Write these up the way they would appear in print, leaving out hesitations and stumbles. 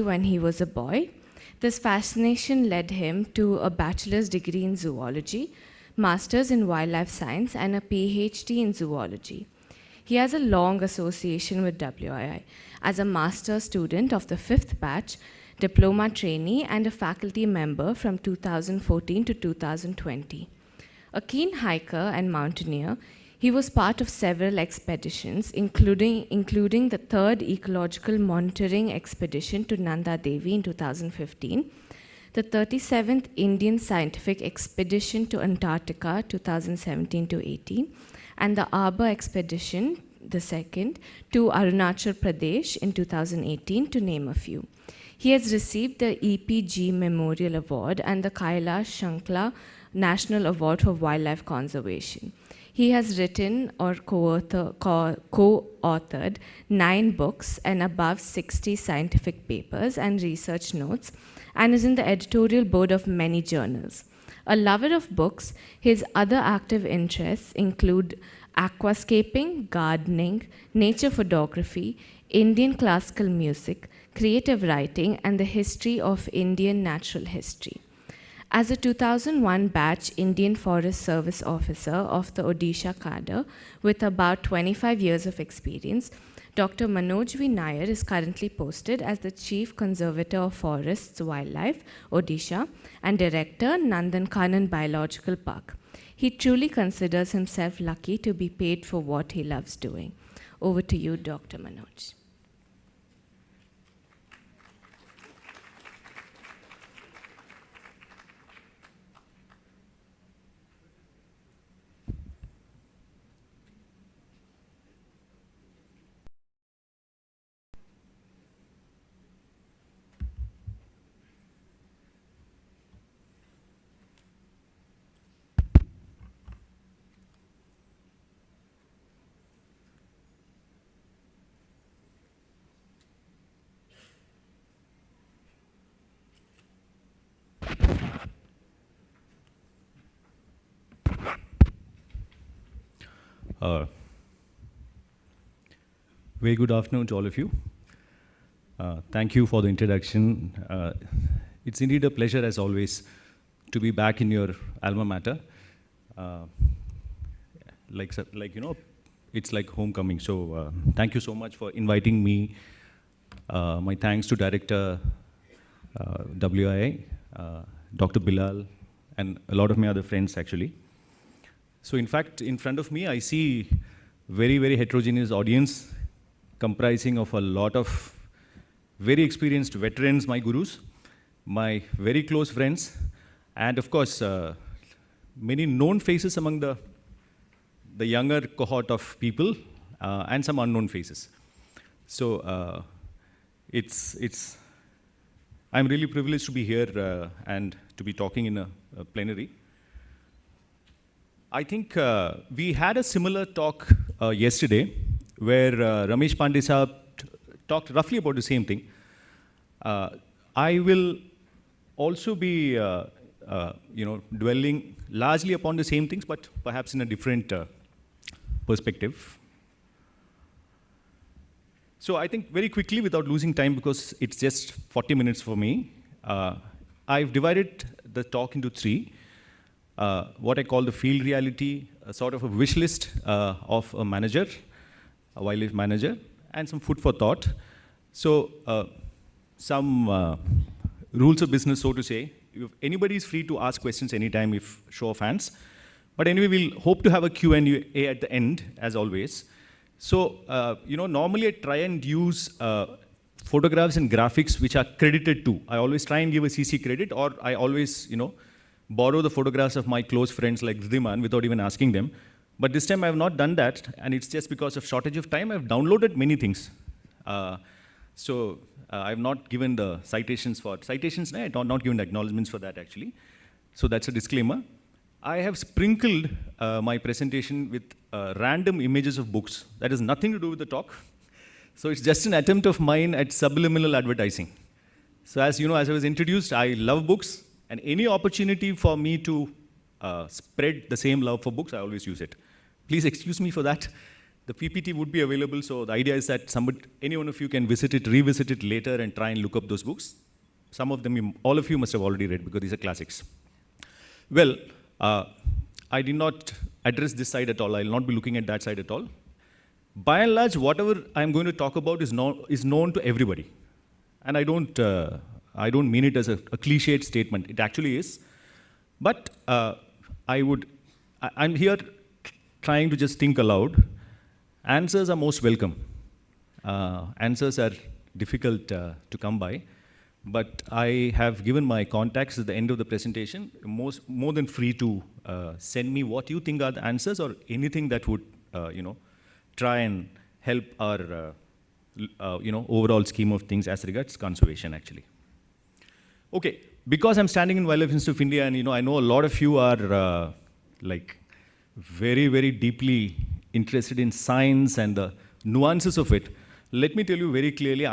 when he was a boy. This fascination led him to a bachelor's degree in zoology, master's in wildlife science, and a PhD in zoology. He has a long association with WII as a master's student of the 5th batch, diploma trainee, and a faculty member from 2014 to 2020. A keen hiker and mountaineer, he was part of several expeditions, including the 3rd Ecological Monitoring Expedition to Nanda Devi in 2015, the 37th Indian Scientific Expedition to Antarctica 2017 to 18, and the Arbor Expedition, the 2nd, to Arunachal Pradesh in 2018, to name a few. He has received the EPG Memorial Award and the Kailash Shankla National Award for Wildlife Conservation. He has written or co-authored 9 books and above 60 scientific papers and research notes, and is in the editorial board of many journals. A lover of books, his other active interests include aquascaping, gardening, nature photography, Indian classical music, creative writing, and the history of Indian natural history. As a 2001 batch Indian Forest Service officer of the Odisha cadre with about 25 years of experience, Dr. Manoj V. Nair is currently posted as the Chief Conservator of Forests Wildlife, Odisha, and Director, Nandankanan Biological Park. He truly considers himself lucky to be paid for what he loves doing. Over to you, Dr. Manoj. Very good afternoon to all of you. Thank you for the introduction. It's indeed a pleasure, as always, to be back in your alma mater. It's like homecoming. So thank you so much for inviting me. My thanks to Director WIA, Dr. Bilal, and a lot of my other friends, actually. So in fact, in front of me, I see very, very heterogeneous audience comprising of a lot of very experienced veterans, my gurus, my very close friends, and of course, many known faces among the younger cohort of people, and some unknown faces. So I'm really privileged to be here and to be talking in a plenary. I think we had a similar talk yesterday where Ramesh Pandey Sahab talked roughly about the same thing. I will also be dwelling largely upon the same things, but perhaps in a different perspective. So I think very quickly, without losing time, because it's just 40 minutes for me, I've divided the talk into 3. What I call the field reality, a sort of a wish list of a manager, a wildlife manager, and some food for thought. So some rules of business, so to say. If anybody is free to ask questions anytime, if show of hands. But anyway, we'll hope to have a Q&A at the end, as always. So, normally I try and use photographs and graphics which are credited to. I always try and give a CC credit, or I always, borrow the photographs of my close friends like Dhriman without even asking them. But this time I have not done that, and it's just because of shortage of time. I've downloaded many things. So I've not given the citations for citations. I've not given the acknowledgements for that, actually. So that's a disclaimer. I have sprinkled my presentation with random images of books. That has nothing to do with the talk. So it's just an attempt of mine at subliminal advertising. So as you know, as I was introduced, I love books, and any opportunity for me to spread the same love for books, I always use it. Please excuse me for that. The PPT would be available, so the idea is that any one of you can visit it, revisit it later, and try and look up those books. Some of them, all of you must have already read because these are classics. Well, I did not address this side at all. I will not be looking at that side at all. By and large, whatever I'm going to talk about is known to everybody. And I don't mean it as a cliched statement. It actually is. But I'm here trying to just think aloud. Answers are most welcome. Answers are difficult to come by. But I have given my contacts at the end of the presentation, more than free to send me what you think are the answers or anything that would, try and help our, overall scheme of things as regards conservation, actually. Okay, because I'm standing in Wildlife Institute of India, and I know a lot of you are very, very deeply interested in science and the nuances of it. Let me tell you very clearly,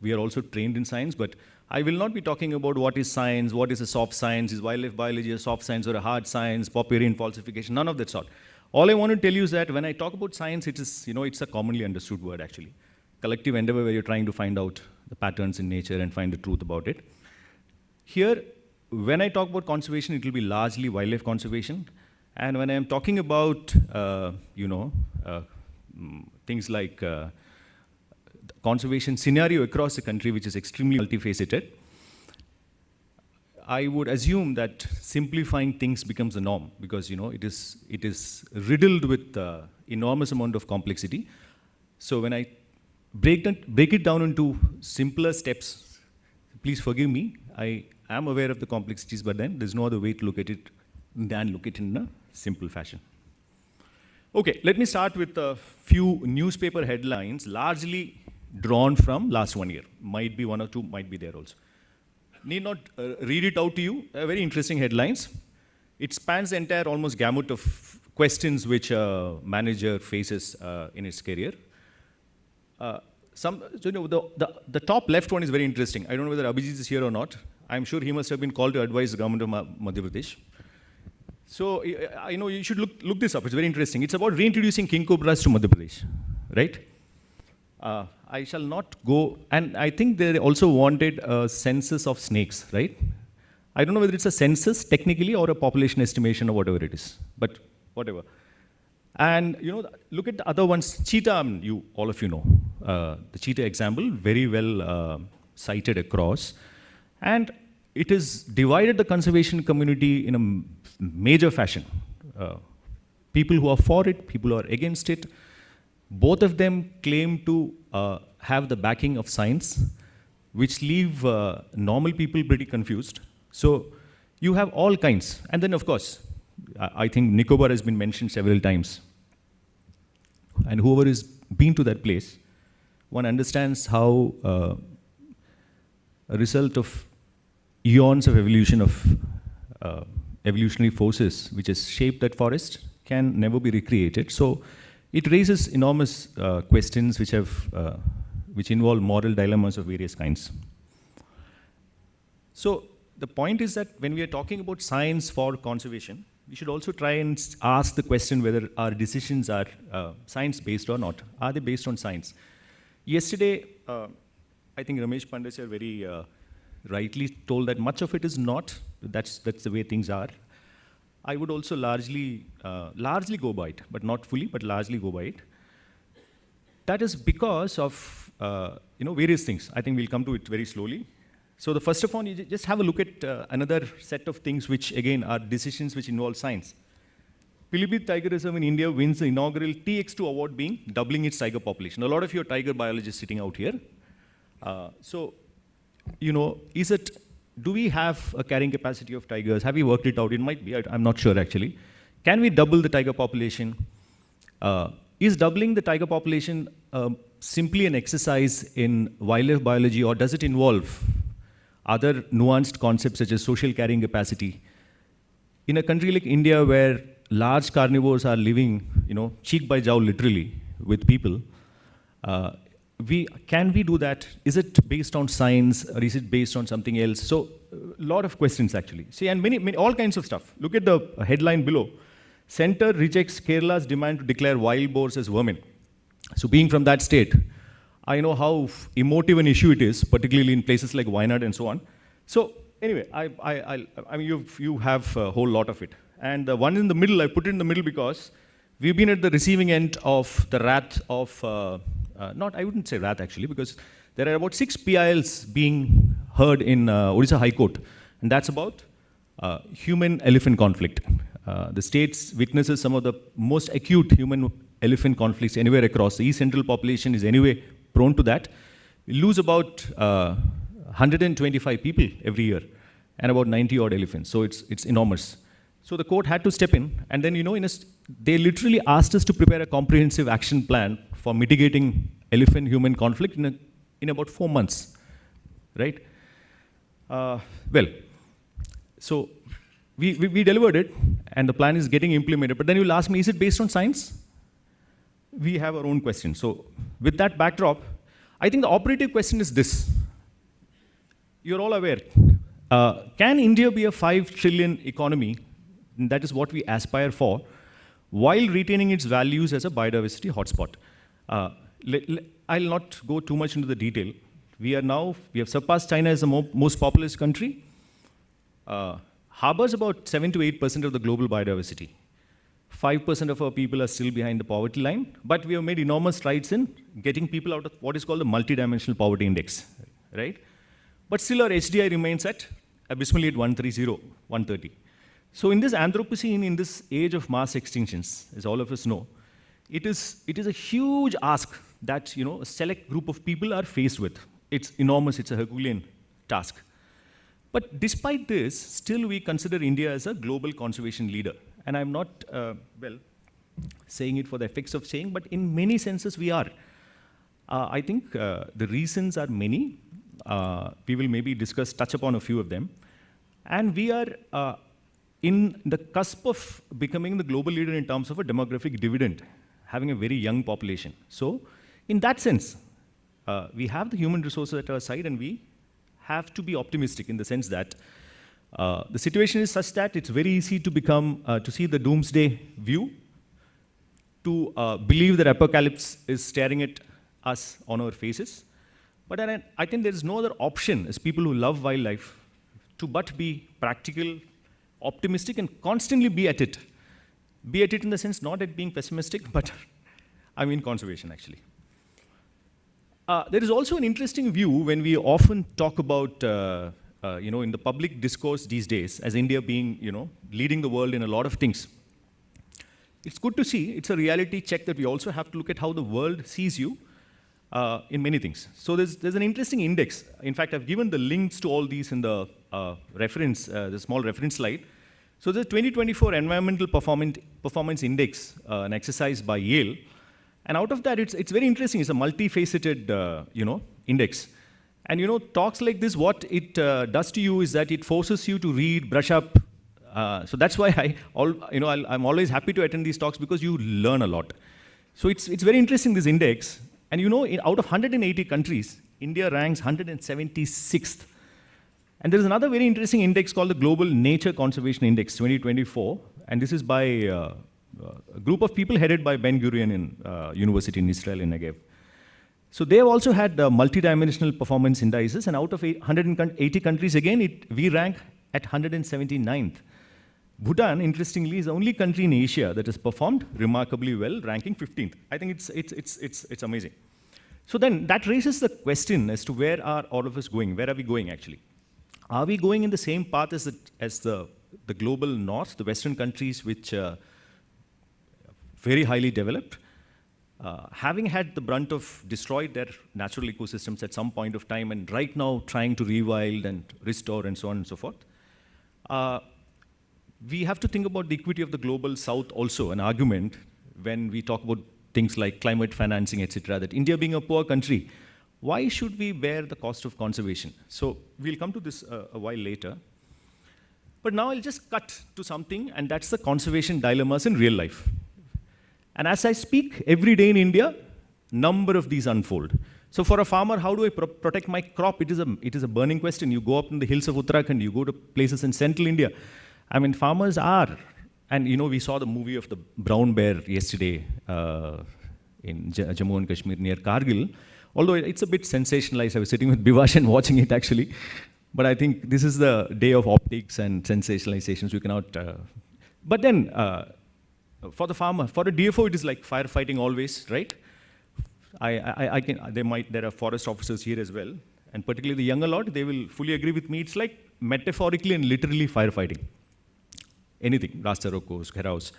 we are also trained in science, but I will not be talking about what is science, what is a soft science, is wildlife biology a soft science or a hard science, Popperian falsification, none of that sort. All I want to tell you is that when I talk about science, it is, it's a commonly understood word, actually. Collective endeavor where you're trying to find out the patterns in nature and find the truth about it. Here, when I talk about conservation, it will be largely wildlife conservation. And when I'm talking about, things like conservation scenario across the country, which is extremely multifaceted, I would assume that simplifying things becomes the norm because it is riddled with enormous amount of complexity. So when I break it down into simpler steps, please forgive me. I am aware of the complexities, but then there's no other way to look at it than look at it in a simple fashion. Okay, let me start with a few newspaper headlines, largely drawn from last 1 year. Might be one or two, might be there also. Need not read it out to you. Very interesting headlines. It spans the entire almost gamut of questions which a manager faces in his career. The top left one is very interesting. I don't know whether Abhijit is here or not. I'm sure he must have been called to advise the government of Madhya Pradesh. So you should look this up. It's very interesting. It's about reintroducing king cobras to Madhya Pradesh, right? I shall not go, and I think they also wanted a census of snakes, right? I don't know whether it's a census technically or a population estimation or whatever it is, but whatever. And look at the other ones. Cheetah, all of you know the cheetah example, very well cited across, and it has divided the conservation community in a major fashion. People who are for it, people who are against it. Both of them claim to have the backing of science, which leave normal people pretty confused. So you have all kinds. And then, of course, I think Nicobar has been mentioned several times. And whoever has been to that place, one understands how a result of eons of evolution of evolutionary forces, which has shaped that forest, can never be recreated. So it raises enormous questions which involve moral dilemmas of various kinds. So the point is that when we are talking about science for conservation, we should also try and ask the question whether our decisions are science-based or not. Are they based on science? Yesterday, I think Ramesh Pandey very rightly told that much of it is not. That's the way things are. I would also largely go by it, but not fully, but largely go by it. That is because of various things. I think we'll come to it very slowly. So the first of all, you just have a look at another set of things which, again, are decisions which involve science. Pilibhit Tiger Reserve in India wins the inaugural TX2 award, being doubling its tiger population. A lot of your tiger biologists sitting out here. Do we have a carrying capacity of tigers? Have we worked it out? It might be. I'm not sure, actually. Can we double the tiger population? Is doubling the tiger population simply an exercise in wildlife biology, or does it involve other nuanced concepts such as social carrying capacity? In a country like India, where large carnivores are living, cheek by jowl, literally, with people, can we do that? Is it based on science, or is it based on something else? So, a lot of questions, actually. See, and many all kinds of stuff. Look at the headline below. Center rejects Kerala's demand to declare wild boars as vermin. So being from that state, I know how emotive an issue it is, particularly in places like Wayanad and so on. So anyway, I mean, you have a whole lot of it. And the one in the middle, I put it in the middle because we've been at the receiving end of the wrath of, I wouldn't say wrath actually, because there are about 6 PILs being heard in Odisha High Court. And that's about human-elephant conflict. The state witnesses some of the most acute human-elephant conflicts anywhere across. The East Central population is anyway prone to that. We lose about 125 people every year and about 90 odd elephants. So it's enormous. So the court had to step in, and then, they literally asked us to prepare a comprehensive action plan for mitigating elephant-human conflict in about 4 months, right? So we delivered it, and the plan is getting implemented. But then you'll ask me, is it based on science? We have our own questions. So with that backdrop, I think the operative question is this. You're all aware. Can India be a 5 trillion economy? That is what we aspire for, while retaining its values as a biodiversity hotspot. I'll not go too much into the detail. We have surpassed China as the most populous country. Harbors about 7 to 8% of the global biodiversity. 5% of our people are still behind the poverty line, but we have made enormous strides in getting people out of what is called the multidimensional poverty index, right? But still our HDI remains at abysmally at 130, 130. So in this Anthropocene, in this age of mass extinctions, as all of us know, it is a huge ask that a select group of people are faced with. It's enormous, it's a Herculean task. But despite this, still we consider India as a global conservation leader. And I'm not, saying it for the effects of saying, but in many senses we are. I think the reasons are many. We will maybe touch upon a few of them. And we are in the cusp of becoming the global leader in terms of a demographic dividend, having a very young population. So in that sense, we have the human resources at our side, and we have to be optimistic in the sense that the situation is such that it's very easy to see the doomsday view, to believe that apocalypse is staring at us on our faces. But I think there is no other option as people who love wildlife to but be practical, optimistic, and constantly be at it. Be at it in the sense not at being pessimistic, but I mean conservation actually. There is also an interesting view when we often talk about, in the public discourse these days, as India being, leading the world in a lot of things. It's good to see. It's a reality check that we also have to look at how the world sees you in many things. So there's an interesting index. In fact, I've given the links to all these in the reference, the small reference slide. So the 2024 Environmental Performance Index, an exercise by Yale. And out of that, it's very interesting. It's a multifaceted, index. And talks like this, what it does to you is that it forces you to read, brush up. So that's why I'm always happy to attend these talks, because you learn a lot. So it's very interesting, this index. And out of 180 countries, India ranks 176th. And there is another very interesting index called the Global Nature Conservation Index 2024. And this is by a group of people headed by Ben Gurion in University in Israel in Negev. So they have also had multidimensional performance indices, and out of 180 countries, again, we rank at 179th. Bhutan, interestingly, is the only country in Asia that has performed remarkably well, ranking 15th. I think it's amazing. So then that raises the question as to where are all of us going? Where are we going, actually? Are we going in the same path as the global north, the Western countries which are very highly developed, having had the brunt of destroyed their natural ecosystems at some point of time, and right now trying to rewild and restore and so on and so forth? We have to think about the equity of the global south also, an argument when we talk about things like climate financing, etc., that India being a poor country, why should we bear the cost of conservation? So we'll come to this a while later. But now I'll just cut to something, and that's the conservation dilemmas in real life. And as I speak, every day in India, number of these unfold. So for a farmer, how do I protect my crop? It is a burning question. You go up in the hills of Uttarakhand, you go to places in central India. I mean, farmers are And we saw the movie of the brown bear yesterday in Jammu and Kashmir near Kargil. Although it's a bit sensationalized. I was sitting with Bivash and watching it actually. But I think this is the day of optics and sensationalizations. You cannot. But then, for the farmer, for a DFO, it is like firefighting always, right? There are forest officers here as well, and particularly the younger lot, they will fully agree with me. It's like metaphorically and literally firefighting. Anything, Rasta Rokos, Gheraos.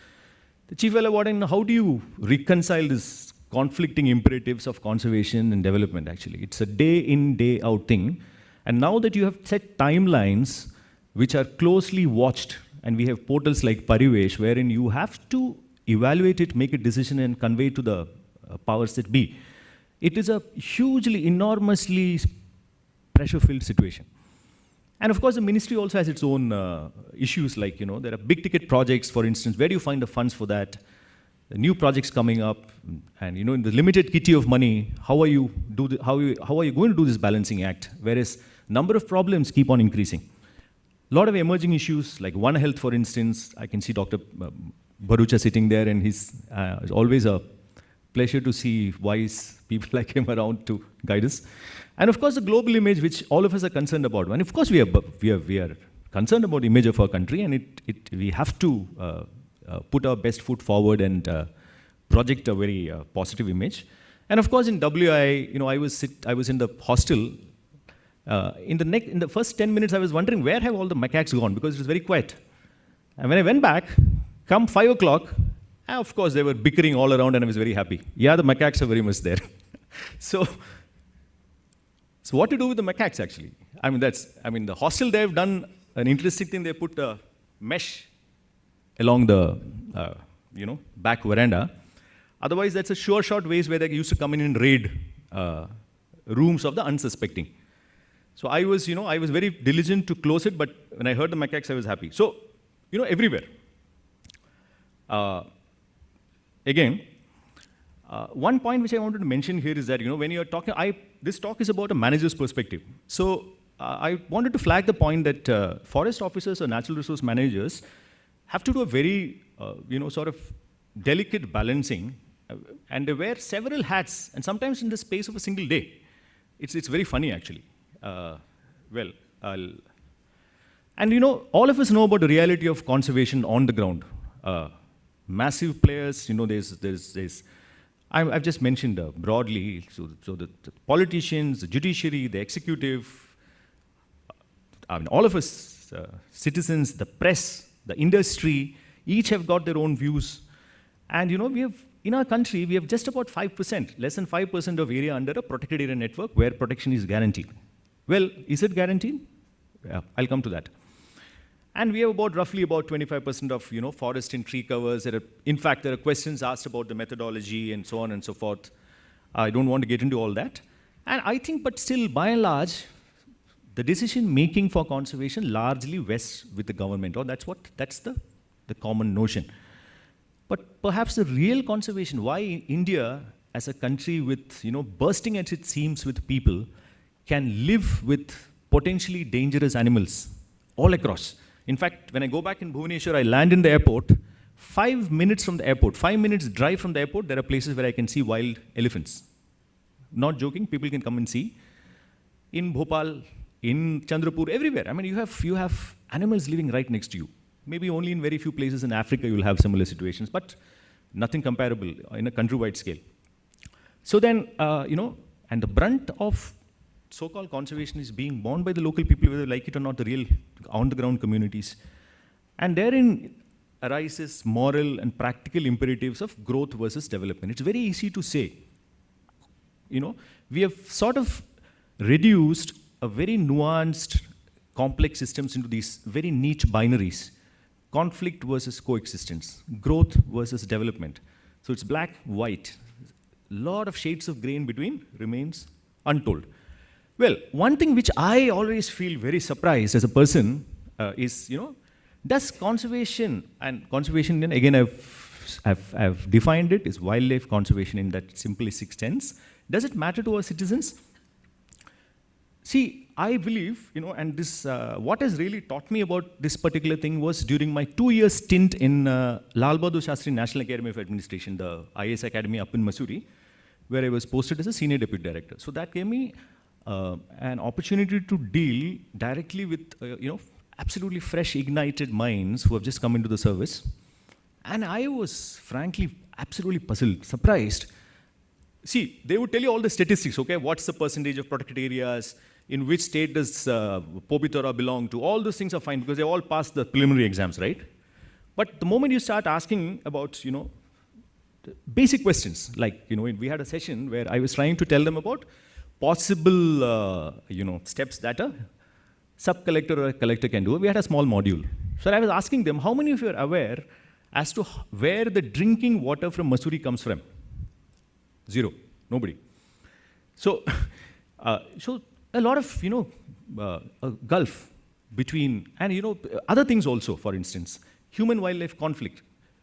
The Chief Wildlife Warden, how do you reconcile these conflicting imperatives of conservation and development, actually? It's a day in, day out thing. And now that you have set timelines which are closely watched, and we have portals like Parivesh, wherein you have to evaluate it, make a decision, and convey to the powers that be. It is a hugely, enormously pressure-filled situation. And of course, the ministry also has its own issues, like, there are big ticket projects, for instance. Where do you find the funds for that? The new projects coming up, and in the limited kitty of money, how are you going to do this balancing act? Whereas number of problems keep on increasing. A lot of emerging issues, like One Health, for instance. I can see Dr. Bharucha sitting there, and it's always a pleasure to see wise people like him around to guide us. And of course, the global image, which all of us are concerned about. And of course, we are concerned about the image of our country, and we have to put our best foot forward and project a very positive image. And of course, in WI, I was in the hostel. In the first 10 minutes, I was wondering, where have all the macaques gone? Because it was very quiet. And when I went back, come 5 o'clock, of course, they were bickering all around, and I was very happy. Yeah, the macaques are very much there. So what to do with the macaques, actually? The hostel, they've done an interesting thing. They put a mesh along the, back veranda. Otherwise, that's a sure shot ways where they used to come in and raid rooms of the unsuspecting. So I was very diligent to close it, but when I heard the macaques, I was happy. So, everywhere. Again, one point which I wanted to mention here is that, when you're talking, this talk is about a manager's perspective. So I wanted to flag the point that forest officers or natural resource managers have to do a very, sort of delicate balancing, and they wear several hats, and sometimes in the space of a single day. It's very funny, actually. And all of us know about the reality of conservation on the ground. Massive players, I've just mentioned broadly, so the politicians, the judiciary, the executive, all of us, citizens, the press, the industry, each have got their own views. And we have, in our country, we have just about 5%, less than 5% of area under a protected area network where protection is guaranteed. Well, is it guaranteed? Yeah, I'll come to that. And we have roughly about 25% of forest and tree covers. In fact, there are questions asked about the methodology and so on and so forth. I don't want to get into all that. And I think, but still, by and large, the decision making for conservation largely rests with the government, or that's the common notion. But perhaps the real conservation, why India, as a country with bursting at its seams with people, can live with potentially dangerous animals all across. In fact, when I go back in Bhubaneswar, I land in the airport, 5 minutes from the airport, 5 minutes drive from the airport, there are places where I can see wild elephants. Not joking, people can come and see. In Bhopal, in Chandrapur, everywhere. You have animals living right next to you. Maybe only in very few places in Africa you'll have similar situations, but nothing comparable in a countrywide scale. So then, and the brunt of so-called conservation is being borne by the local people, whether they like it or not, the real on-the-ground communities. And therein arises moral and practical imperatives of growth versus development. It's very easy to say. We have sort of reduced a very nuanced, complex systems into these very niche binaries. Conflict versus coexistence, growth versus development. So it's black, white. A lot of shades of gray in between remains untold. Well, one thing which I always feel very surprised as a person is, does conservation, and conservation, again, I've defined it, is wildlife conservation in that simplistic sense. Does it matter to our citizens? See, I believe, and this, what has really taught me about this particular thing was during my 2-year stint in Lal Bahadur Shastri National Academy of Administration, the IAS Academy up in Mussoorie, where I was posted as a senior deputy director. So that gave me an opportunity to deal directly with, absolutely fresh, ignited minds who have just come into the service. And I was, frankly, absolutely puzzled, surprised. See, they would tell you all the statistics, okay? What's the percentage of protected areas? In which state does Pobitora belong to? All those things are fine because they all passed the preliminary exams, right? But the moment you start asking about, basic questions, like, we had a session where I was trying to tell them about possible, steps that a sub-collector or a collector can do. We had a small module. So I was asking them, how many of you are aware as to where the drinking water from Mussoorie comes from? Zero. Nobody. So, so a lot of, a gulf between, and, other things also, for instance, human-wildlife conflict.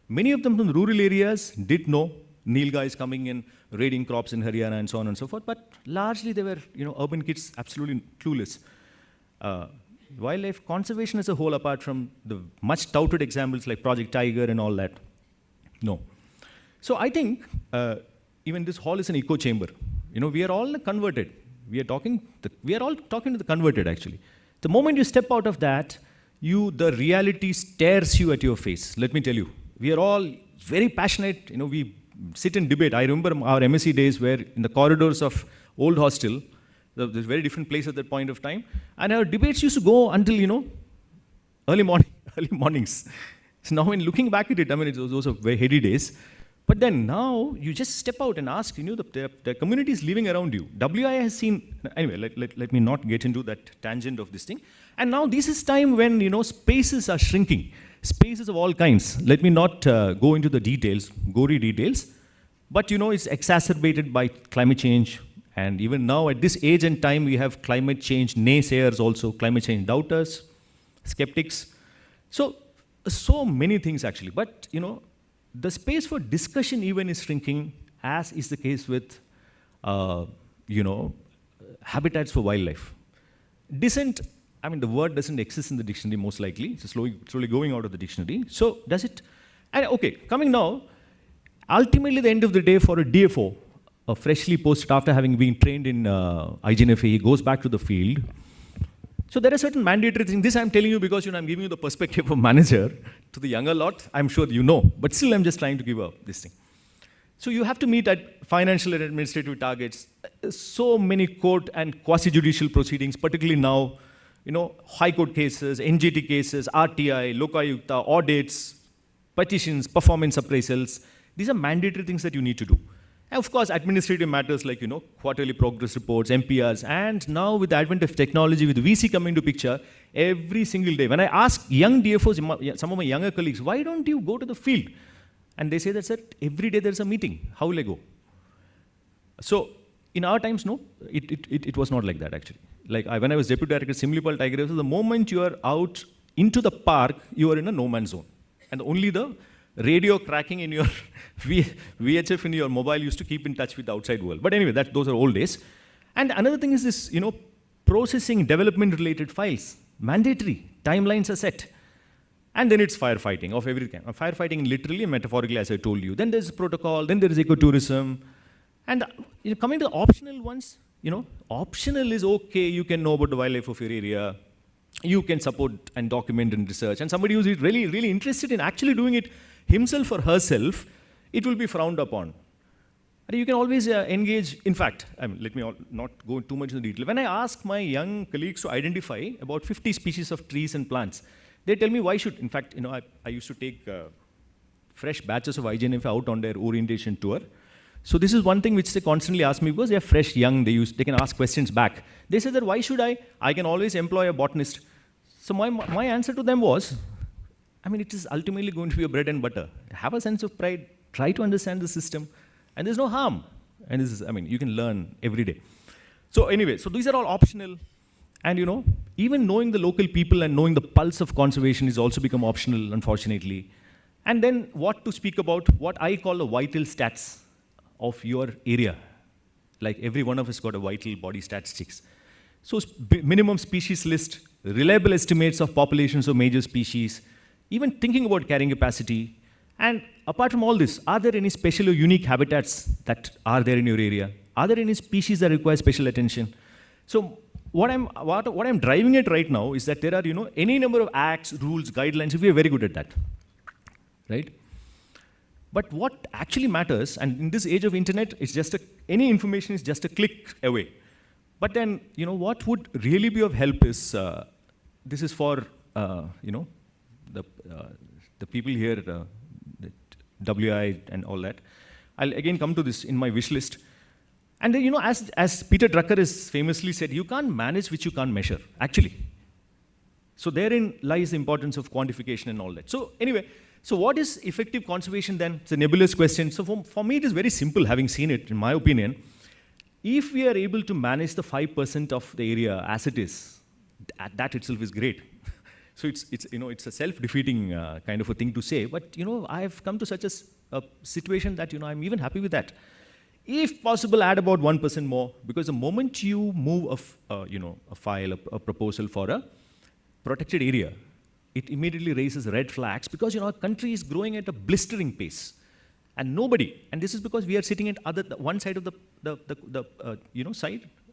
Many of them from the rural areas did know Nilgai is coming in, raiding crops in Haryana and so on and so forth, but largely they were, urban kids absolutely clueless. Wildlife conservation as a whole, apart from the much touted examples like Project Tiger and all that, no. So I think even this hall is an echo chamber. We are all converted. We are all talking to the converted, actually. The moment you step out of that, the reality stares you at your face. Let me tell you, we are all very passionate. We sit and debate. I remember our MSc days where in the corridors of old hostel, there's a very different place at that point of time, and our debates used to go until, early mornings. So now when looking back at it, those are very heady days. But then now, you just step out and ask, the community is living around you. WI has seen, anyway, let me not get into that tangent of this thing. And now this is time when, spaces are shrinking. Spaces of all kinds. Let me not go into the details, gory details. But, it's exacerbated by climate change. And even now, at this age and time, we have climate change naysayers also, climate change doubters, skeptics. So many things actually. But, the space for discussion even is shrinking, as is the case with, habitats for wildlife. Decent, the word doesn't exist in the dictionary most likely. It's slowly going out of the dictionary. So does it? And okay, coming now, ultimately the end of the day for a DFO, a freshly posted after having been trained in IGNFA, he goes back to the field. So there are certain mandatory things. This I'm telling you because I'm giving you the perspective of manager. To the younger lot, I'm sure you know, but still I'm just trying to give this thing. So you have to meet at financial and administrative targets. So many court and quasi-judicial proceedings, particularly now, high court cases, NGT cases, RTI, Lokayukta, audits, petitions, performance appraisals. These are mandatory things that you need to do. And of course, administrative matters like, quarterly progress reports, MPRs, and now with the advent of technology, with VC coming to picture, every single day. When I ask young DFOs, some of my younger colleagues, why don't you go to the field? And they say that, sir, every day there's a meeting. How will I go? So in our times, no, it was not like that actually. Like when I was deputy director at Simlipal Tiger Reserve, the moment you are out into the park, you are in a no man's zone. And only the radio cracking in your VHF in your mobile used to keep in touch with the outside world. But anyway, those are old days. And another thing is this, processing development-related files. Mandatory. Timelines are set. And then it's firefighting of every kind. Firefighting literally and metaphorically, as I told you. Then there's protocol, then there is ecotourism. And coming to the optional ones, optional is okay, you can know about the wildlife of your area. You can support and document and research. And somebody who's really, really interested in actually doing it himself or herself, it will be frowned upon. And you can always engage, in fact, let me not go too much into detail. When I ask my young colleagues to identify about 50 species of trees and plants, they tell me why should, in fact, I used to take fresh batches of IGNFA out on their orientation tour. So this is one thing which they constantly ask me because they are fresh, young, they can ask questions back. They said that why should I can always employ a botanist. So my answer to them was, it is ultimately going to be your bread and butter. Have a sense of pride, try to understand the system, and there's no harm. And this is, you can learn every day. So anyway, so these are all optional. And even knowing the local people and knowing the pulse of conservation is also become optional, unfortunately. And then what to speak about, what I call the vital stats of your area. Like every one of us got a vital body statistics. So minimum species list, reliable estimates of populations of major species, even thinking about carrying capacity. And apart from all this, are there any special or unique habitats that are there in your area? Are there any species that require special attention? So what I'm driving at right now is that there are any number of acts, rules, guidelines. We are very good at that, right? But what actually matters, and in this age of internet, it's just any information is just a click away. But then, what would really be of help is, this is for, the people here, the WI and all that. I'll again come to this in my wish list. And then, as Peter Drucker has famously said, you can't manage which you can't measure, actually. So therein lies the importance of quantification and all that. So anyway, so what is effective conservation then? It's a nebulous question. So for me, it is very simple, having seen it, in my opinion. If we are able to manage the 5% of the area as it is, that itself is great. So it's a self-defeating kind of a thing to say. But I've come to such a situation that I'm even happy with that. If possible, add about 1% more, because the moment you move a file, a proposal for a protected area, it immediately raises red flags, because our country is growing at a blistering pace, and nobody. And this is because we are sitting at one side of the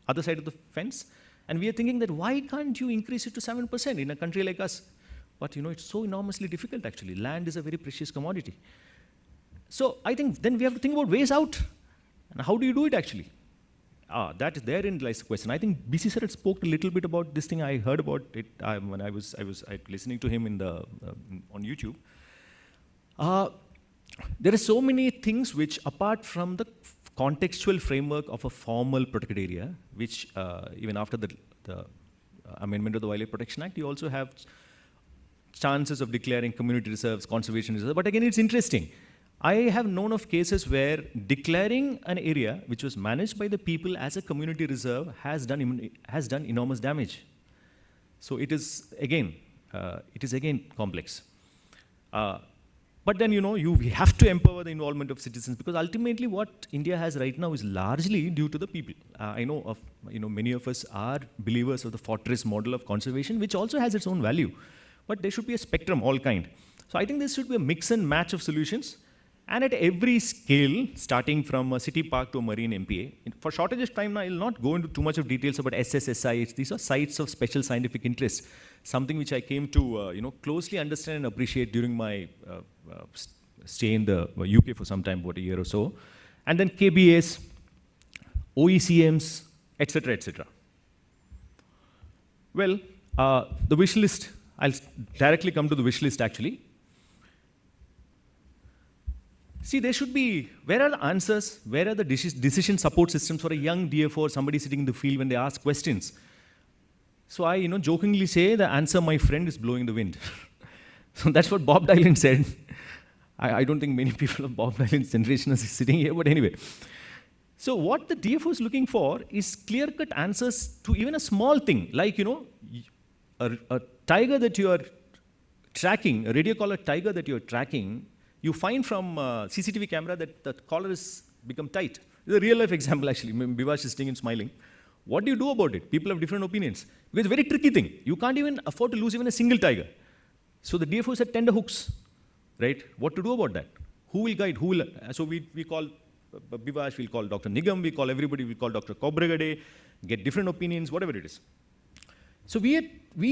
other side of the fence, and we are thinking that why can't you increase it to 7% in a country like us? But it's so enormously difficult. Actually, land is a very precious commodity. So I think then we have to think about ways out. And how do you do it actually? Therein lies the question. I think BC sir had spoke a little bit about this thing. I heard about it when I was listening to him on YouTube. There are so many things which, apart from the contextual framework of a formal protected area, which even after the amendment of the Wildlife Protection Act, you also have chances of declaring community reserves, conservation reserves. But again, it's interesting. I have known of cases where declaring an area which was managed by the people as a community reserve has done enormous damage. So it is again complex. But then we have to empower the involvement of citizens, because ultimately what India has right now is largely due to the people. I know of many of us are believers of the fortress model of conservation, which also has its own value. But there should be a spectrum, all kind. So I think there should be a mix and match of solutions. And at every scale, starting from a city park to a marine MPA. For shortage of time now, I will not go into too much of details about SSSI. These are sites of special scientific interest, something which I came to closely understand and appreciate during my stay in the UK for some time, about a year or so. And then KBAs, OECMs, etc., etc. Well, the wish list, I'll directly come to the wish list actually. See, there should be, where are the answers? Where are the decision support systems for a young DFO or somebody sitting in the field when they ask questions? So I, jokingly say the answer, my friend, is blowing the wind. So that's what Bob Dylan said. I don't think many people of Bob Dylan's generation are sitting here, but anyway. So what the DFO is looking for is clear-cut answers to even a small thing, like, a tiger that you are tracking, a radio collar tiger that you are tracking. You find from CCTV camera that the collar has become tight. It's a real-life example, actually. Bivash is sitting and smiling. What do you do about it? People have different opinions. It's a very tricky thing. You can't even afford to lose even a single tiger. So the DFO said tender hooks, right? What to do about that? Who will guide? Who will? So we call Bivash, we'll call Dr. Nigam, we call everybody, we call Dr. Kobragade, get different opinions, whatever it is. So we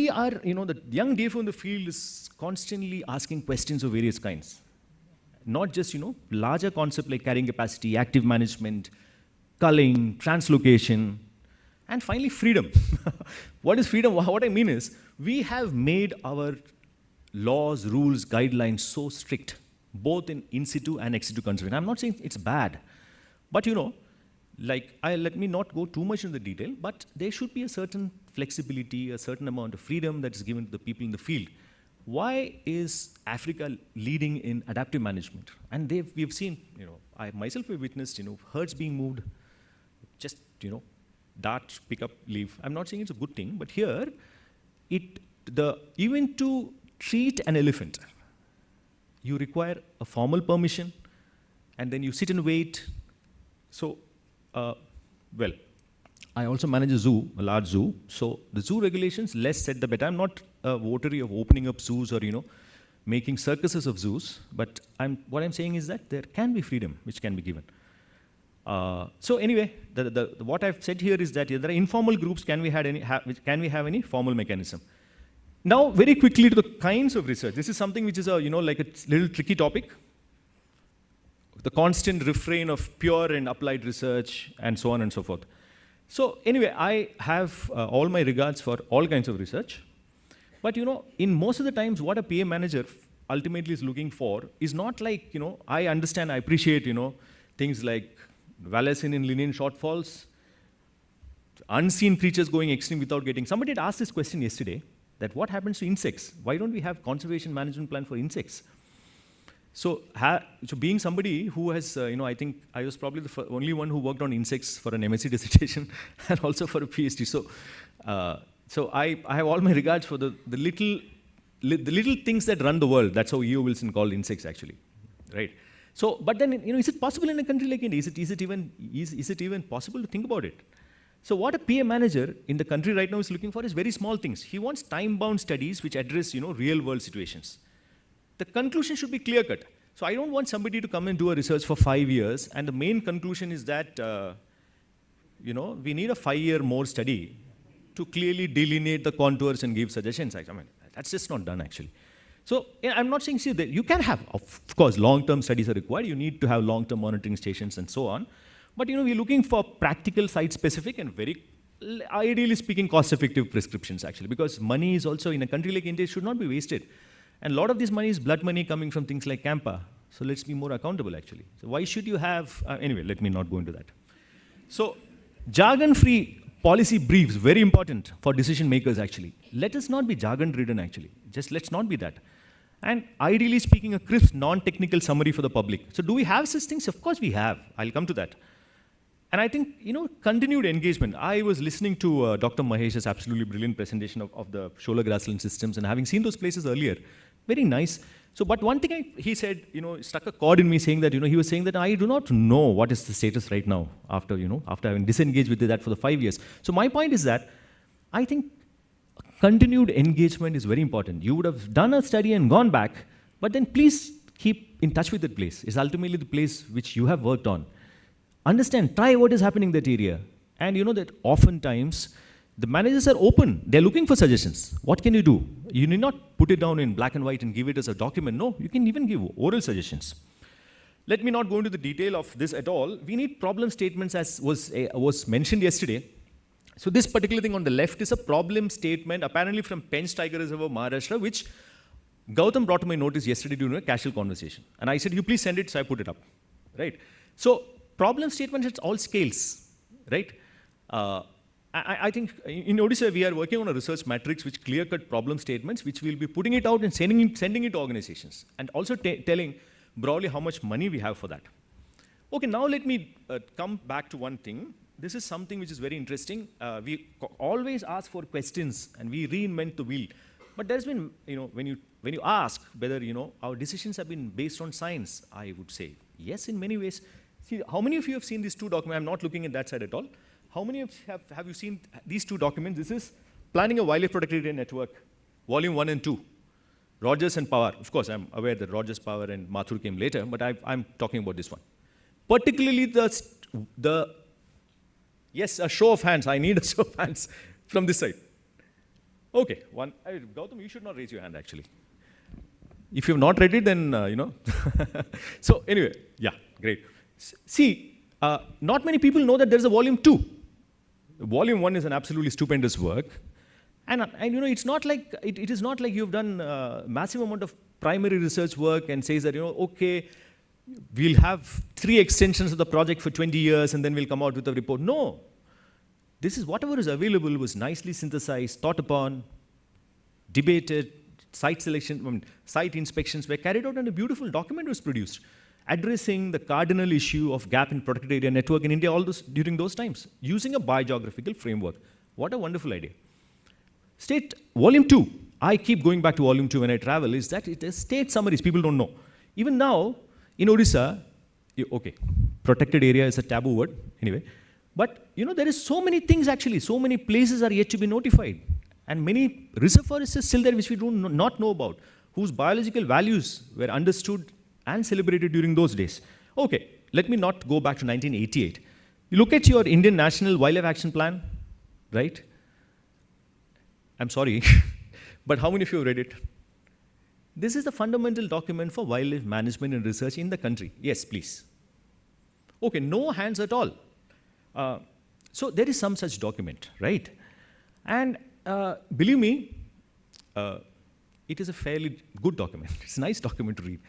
are, the young DFO in the field is constantly asking questions of various kinds. Not just, larger concepts like carrying capacity, active management, culling, translocation, and finally freedom. What is freedom? What I mean is, we have made our laws, rules, guidelines so strict, both in situ and ex situ conservation. I'm not saying it's bad, but let me not go too much into the detail, but there should be a certain flexibility, a certain amount of freedom that is given to the people in the field. Why is Africa leading in adaptive management? And we've seen, I myself have witnessed, herds being moved, just, dart, pick up, leave. I'm not saying it's a good thing, but here, even to treat an elephant, you require a formal permission, and then you sit and wait. So, I also manage a zoo, a large zoo. So the zoo regulations, less said the better. I'm not a votary of opening up zoos or, making circuses of zoos. But what I'm saying is that there can be freedom which can be given. So anyway, what I've said here is that there are informal groups. Can we have any formal mechanism? Now, very quickly to the kinds of research. This is something which is like a little tricky topic. The constant refrain of pure and applied research and so on and so forth. So anyway, I have all my regards for all kinds of research. But in most of the times, what a PA manager ultimately is looking for is not like, I understand, I appreciate, things like Wallacean in linear shortfalls, unseen creatures going extinct without getting. Somebody had asked this question yesterday, that what happens to insects? Why don't we have conservation management plan for insects? So being somebody who has, I think I was probably the only one who worked on insects for an MSc dissertation and also for a PhD. So I have all my regards for the little things that run the world. That's how E.O. Wilson called insects, actually, right? So, but then, is it possible in a country like India? Is it even possible to think about it? So what a PA manager in the country right now is looking for is very small things. He wants time-bound studies which address, real-world situations. The conclusion should be clear-cut. So I don't want somebody to come and do a research for 5 years, and the main conclusion is that, we need a 5-year more study to clearly delineate the contours and give suggestions. I mean, that's just not done, actually. So I'm not saying, that you can have, of course, long-term studies are required. You need to have long-term monitoring stations and so on. But we're looking for practical, site-specific, and very, ideally speaking, cost-effective prescriptions, actually, because money is also, in a country like India, should not be wasted. And a lot of this money is blood money coming from things like Campa. So let's be more accountable, actually. So why should you have, anyway, let me not go into that. So jargon-free policy briefs, very important for decision makers, actually. Let us not be jargon-ridden, actually. Just let's not be that. And ideally speaking, a crisp, non-technical summary for the public. So do we have such things? Of course we have. I'll come to that. And I think, continued engagement. I was listening to Dr. Mahesh's absolutely brilliant presentation of the shoulder grassland systems, and having seen those places earlier, very nice. So, but one thing he said, struck a chord in me, saying that, he was saying that I do not know what is the status right now after having disengaged with that for the 5 years. So my point is that I think continued engagement is very important. You would have done a study and gone back, but then please keep in touch with that place. It's ultimately the place which you have worked on. Understand, try what is happening in that area. And that oftentimes, the managers are open. They're looking for suggestions. What can you do? You need not put it down in black and white and give it as a document. No, you can even give oral suggestions. Let me not go into the detail of this at all. We need problem statements, as was mentioned yesterday. So this particular thing on the left is a problem statement, apparently from Pench Tiger Reserve, Maharashtra, which Gautam brought to my notice yesterday during a casual conversation. And I said, you please send it, so I put it up. Right? So problem statements at all scales, right? I think in Odisha, we are working on a research matrix which clear-cut problem statements, which we'll be putting it out and sending it to organizations, and also telling broadly how much money we have for that. Okay, now let me come back to one thing. This is something which is very interesting. We always ask for questions, and we reinvent the wheel. But there's been, when you ask whether, our decisions have been based on science, I would say yes, in many ways. See, how many of you have seen these two documents? I'm not looking at that side at all. How many of you have you seen these two documents? This is Planning a Wildlife Protected Area Network, Volume 1 and 2, Rogers and Power. Of course, I'm aware that Rogers, Power, and Mathur came later, but I'm talking about this one. Particularly yes, a show of hands. I need a show of hands from this side. Okay, one. Gautam, you should not raise your hand, actually. If you've not read it, then, So anyway, yeah, great. See, not many people know that there's a Volume 2. Volume 1 is an absolutely stupendous work. And it's not like, it is not like you've done massive amount of primary research work and says that, okay, we'll have 3 extensions of the project for 20 years and then we'll come out with a report. No. This is whatever is available was nicely synthesized, thought upon, debated, site selection, site inspections were carried out, and a beautiful document was produced addressing the cardinal issue of gap in protected area network in India during those times, using a biogeographical framework. What a wonderful idea. Volume 2, I keep going back to Volume 2 when I travel, is that it is state summaries, people don't know. Even now, in Odisha, okay, protected area is a taboo word, anyway, But there is so many things actually, so many places are yet to be notified. And many reserve forests are still there which we do not know about, whose biological values were understood and celebrated during those days. Okay, let me not go back to 1988. You look at your Indian National Wildlife Action Plan, right? I'm sorry, but how many of you have read it? This is the fundamental document for wildlife management and research in the country. Yes, please. Okay, no hands at all. So there is some such document, right? And believe me, it is a fairly good document. It's a nice document to read.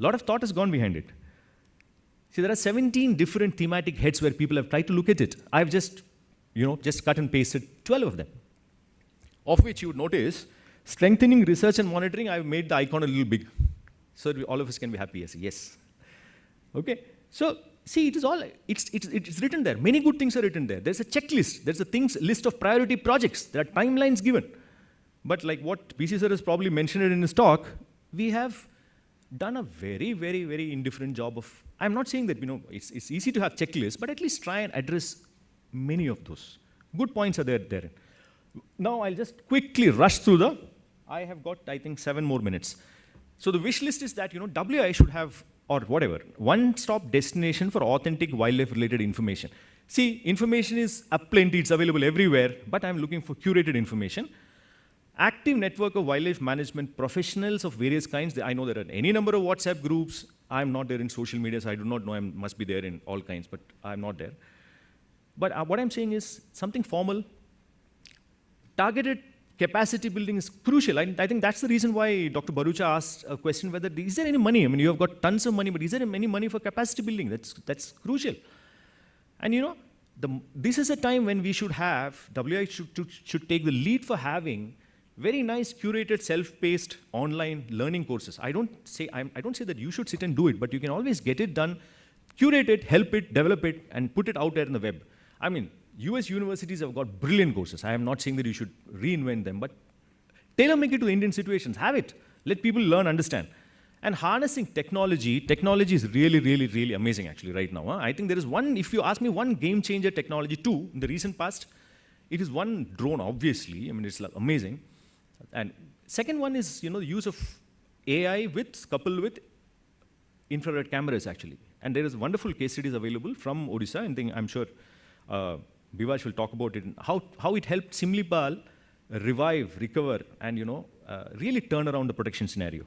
A lot of thought has gone behind it. See, there are 17 different thematic heads where people have tried to look at it. I've just cut and pasted 12 of them, of which you would notice, strengthening research and monitoring, I've made the icon a little big, so that all of us can be happy. Yes. Okay. So see, it's written there. Many good things are written there. There's a checklist. There's a list of priority projects. There are timelines given. But like what PC sir has probably mentioned it in his talk, we have done a very, very, very indifferent job of. I'm not saying that it's easy to have checklists, but at least try and address many of those. Good points are there. Now I'll just quickly rush through I have got, I think, 7 more minutes. So the wish list is that WI should have, or whatever, one-stop destination for authentic wildlife-related information. See, information is aplenty, it's available everywhere, but I'm looking for curated information. Active network of wildlife management professionals of various kinds. I know there are any number of WhatsApp groups. I'm not there in social media, so I do not know. I must be there in all kinds, but I'm not there. But what I'm saying is something formal. Targeted capacity building is crucial. I think that's the reason why Dr. Barucha asked a question whether, is there any money? I mean, you have got tons of money, but is there any money for capacity building? That's crucial. And this is a time when we should have, WI should take the lead for having very nice curated self-paced online learning courses. I don't say that you should sit and do it, but you can always get it done, curate it, help it, develop it, and put it out there in the web. I mean, US universities have got brilliant courses. I am not saying that you should reinvent them, but tailor-make it to Indian situations. Have it. Let people learn, understand. And harnessing technology is really, really, really amazing actually right now. I think there is one, if you ask me, one game-changer technology too in the recent past, it is one drone, obviously. I mean, it's like amazing. And second one is, the use of AI coupled with infrared cameras actually. And there is wonderful case studies available from Odisha, and I'm sure Bivash will talk about it, how it helped Simlipal revive, recover, and really turn around the protection scenario.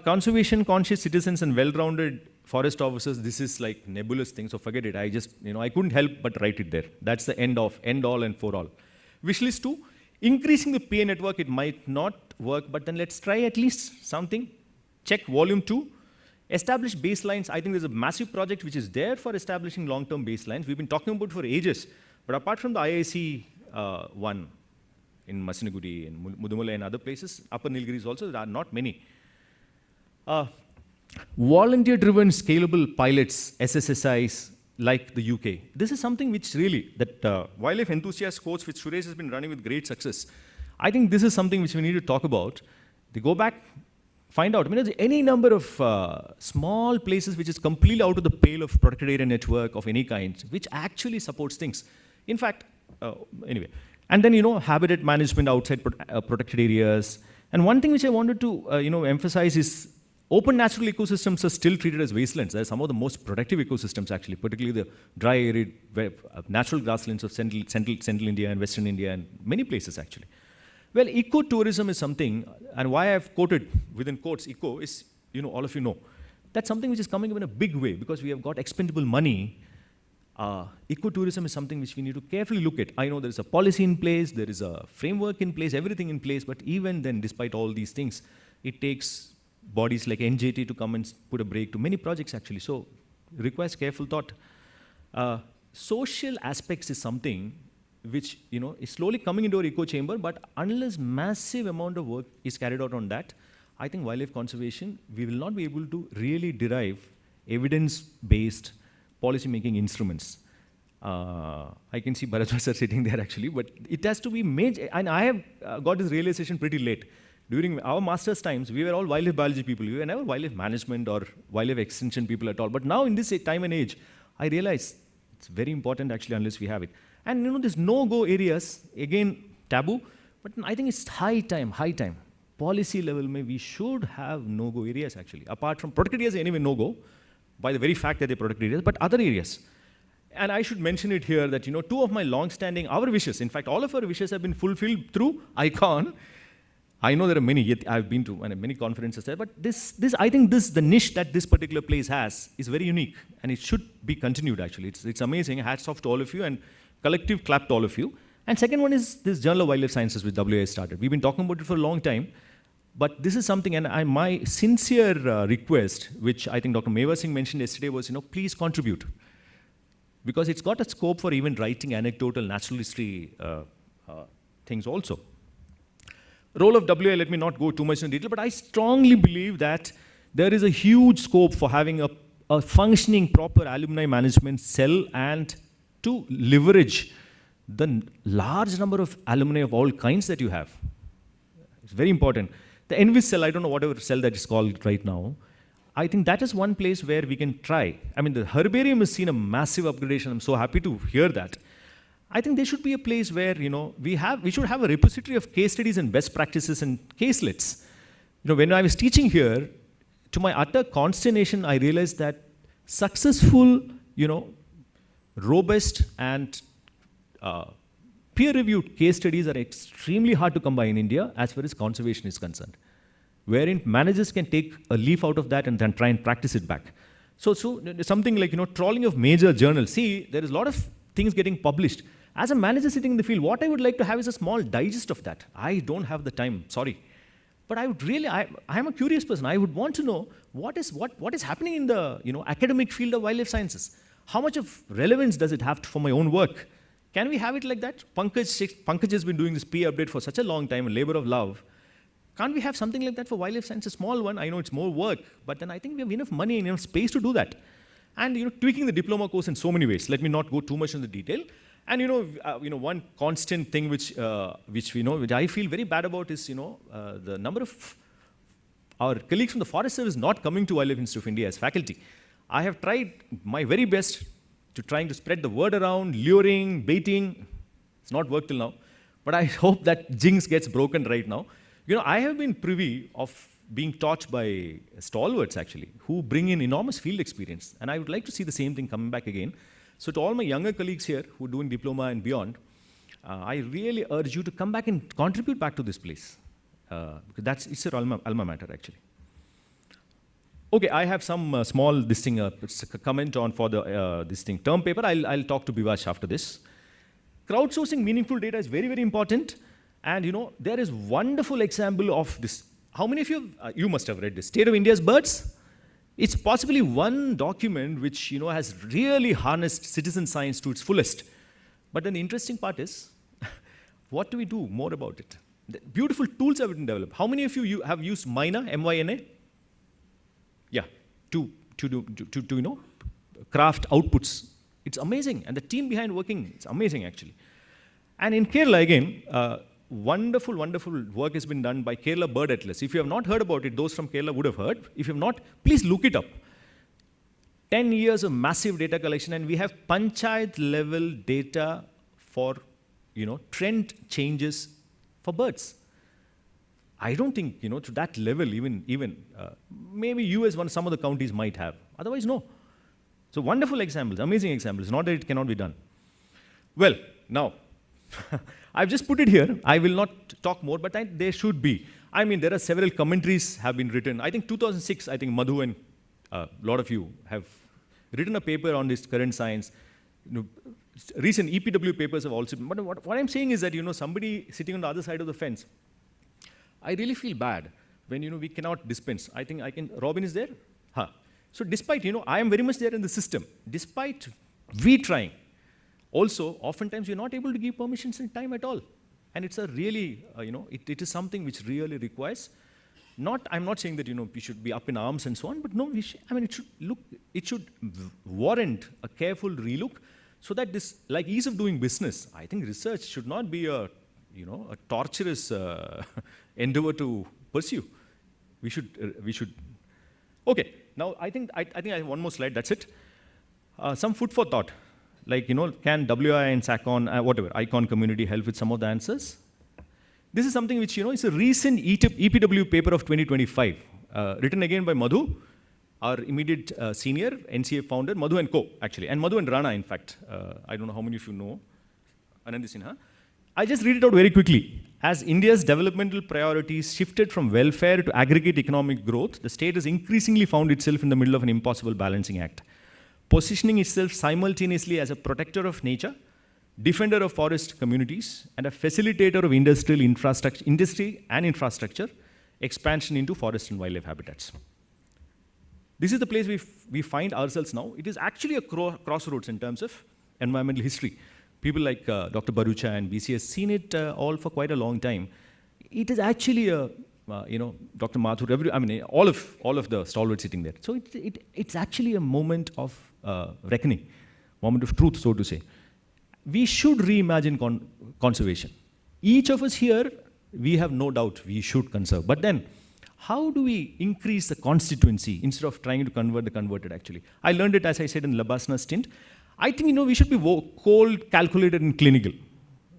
Conservation conscious citizens and well-rounded forest officers, this is like nebulous thing, so forget it. I just, I couldn't help but write it there. That's the end all and for all. Wishlist 2, increasing the PA network, it might not work, but then let's try at least something. Check volume 2. Establish baselines. I think there's a massive project which is there for establishing long-term baselines. We've been talking about for ages. But apart from the IIC one in Masinagudi and Mudumala and other places, Upper Nilgiris also, there are not many. Volunteer-driven scalable pilots, SSSIs, like the UK. This is something which really, that wildlife enthusiast course which Suresh has been running with great success. I think this is something which we need to talk about. They go back, find out. I mean, there's any number of small places which is completely out of the pale of protected area network of any kind, which actually supports things. In fact, anyway. And then, habitat management outside protected areas. And one thing which I wanted to, emphasize is open natural ecosystems are still treated as wastelands. They're some of the most productive ecosystems, actually, particularly the dry, arid, natural grasslands of central India and Western India and many places, actually. Well, ecotourism is something, and why I've quoted within quotes eco is, all of you know, that's something which is coming up in a big way because we have got expendable money. Ecotourism is something which we need to carefully look at. I know there is a policy in place, there is a framework in place, everything in place, but even then, despite all these things, it takes bodies like NJT to come and put a brake to many projects, actually. So it requires careful thought. Social aspects is something which is slowly coming into our echo chamber, but unless massive amount of work is carried out on that, I think wildlife conservation, we will not be able to really derive evidence-based policy-making instruments. I can see Bharadwaj sir sitting there actually, but it has to be major, and I have got this realization pretty late. During our master's times, we were all wildlife biology people. We were never wildlife management or wildlife extension people at all. But now in this time and age, I realize It's very important actually unless we have it. And these no-go areas, again, taboo, but I think it's high time. Policy level, we should have no-go areas actually. Apart from protected areas, anyway, no-go, by the very fact that they're protected areas, but other areas. And I should mention it here that, two of my long-standing, our wishes, in fact, all of our wishes have been fulfilled through ICON. I know there are many, yet I've been to many conferences there, but I think the niche that this particular place has is very unique, and it should be continued actually. It's amazing. Hats off to all of you, and collective clap to all of you. And second one is this Journal of Wildlife Sciences which WI started. We've been talking about it for a long time, but this is something, and my sincere request, which I think Dr. Meva Singh mentioned yesterday, was, please contribute. Because it's got a scope for even writing anecdotal natural history things also. Role of WI, let me not go too much in detail, but I strongly believe that there is a huge scope for having a functioning proper alumni management cell and to leverage the large number of alumni of all kinds that you have. It's very important. The Envis cell, I don't know whatever cell that is called right now, I think that is one place where we can try. I mean, the herbarium has seen a massive upgradation. I'm so happy to hear that. I think there should be a place where, we should have a repository of case studies and best practices and caselets. When I was teaching here, to my utter consternation, I realized that successful, robust and peer-reviewed case studies are extremely hard to come by in India as far as conservation is concerned, wherein managers can take a leaf out of that and then try and practice it back. So something like, trawling of major journals. See, there is a lot of things getting published. As a manager sitting in the field, what I would like to have is a small digest of that. I don't have the time, sorry. But I would really, I am a curious person. I would want to know what is happening in the academic field of wildlife sciences. How much of relevance does it have for my own work? Can we have it like that? Pankaj has been doing this PA update for such a long time, a labor of love. Can't we have something like that for wildlife science? A small one, I know it's more work, but then I think we have enough money and enough space to do that. And tweaking the diploma course in so many ways. Let me not go too much into detail. And one constant thing which I feel very bad about is the number of our colleagues from the Forest Service not coming to Wildlife Institute of India as faculty. I have tried my very best to trying to spread the word around, luring, baiting. It's not worked till now, but I hope that jinx gets broken right now. I have been privy of being taught by stalwarts actually, who bring in enormous field experience, and I would like to see the same thing coming back again. So to all my younger colleagues here who are doing diploma and beyond, I really urge you to come back and contribute back to this place. Because it's your alma mater actually. Okay, I have some small comment on for the term paper. I'll talk to Bivash after this. Crowdsourcing meaningful data is very, very important. And there is wonderful example of this. How many of you must have read this? State of India's Birds? It's possibly one document which has really harnessed citizen science to its fullest. But then the interesting part is, what do we do more about it? The beautiful tools have been developed. How many of you have used Myna, M-Y-N-A? Yeah, to craft outputs. It's amazing, and the team behind working, it's amazing actually. And in Kerala again, wonderful work has been done by Kerala Bird Atlas. If you have not heard about it, those from Kerala would have heard. If you have not, please look it up. 10 years of massive data collection, and we have panchayat level data for trend changes for birds. I don't think to that level even maybe you as some of the counties might have. Otherwise, no. So wonderful examples, amazing examples. Not that it cannot be done. Well, now. I've just put it here. I will not talk more, but there should be. I mean, there are several commentaries have been written. I think 2006, I think Madhu and a lot of you have written a paper on this current science. Recent EPW papers have also been. But what I'm saying is that, somebody sitting on the other side of the fence, I really feel bad when, we cannot dispense. I think Robin is there? Huh. So despite, I am very much there in the system. Despite we trying, also, oftentimes you're not able to give permissions in time at all. And it's a really, it is something which really requires, I'm not saying that, we should be up in arms and so on, but no, it should warrant a careful relook so that this, like ease of doing business, I think research should not be a torturous endeavor to pursue. We should. Okay, now I think I have one more slide, that's it. Some food for thought. Like, can WI and SACON, whatever, ICON community help with some of the answers? This is something which, is a recent EPW paper of 2025, written again by Madhu, our immediate senior NCA founder, Madhu and co, actually, and Madhu and Rana, in fact. I don't know how many of you know Anandi Sinha. I just read it out very quickly. As India's developmental priorities shifted from welfare to aggregate economic growth, the state has increasingly found itself in the middle of an impossible balancing act, positioning itself simultaneously as a protector of nature, defender of forest communities, and a facilitator of industry and infrastructure expansion into forest and wildlife habitats. This is the place we find ourselves now. It is actually a crossroads in terms of environmental history. People like Dr. Barucha and BC has seen it all for quite a long time. It is actually a, Dr. Mathur, all of the stalwarts sitting there. So it's actually a moment of reckoning, moment of truth, so to say. We should reimagine conservation. Each of us here, we have no doubt we should conserve. But then, how do we increase the constituency instead of trying to convert the converted, actually? I learned it, as I said, in Labasana stint. I think, we should be cold, calculated, and clinical,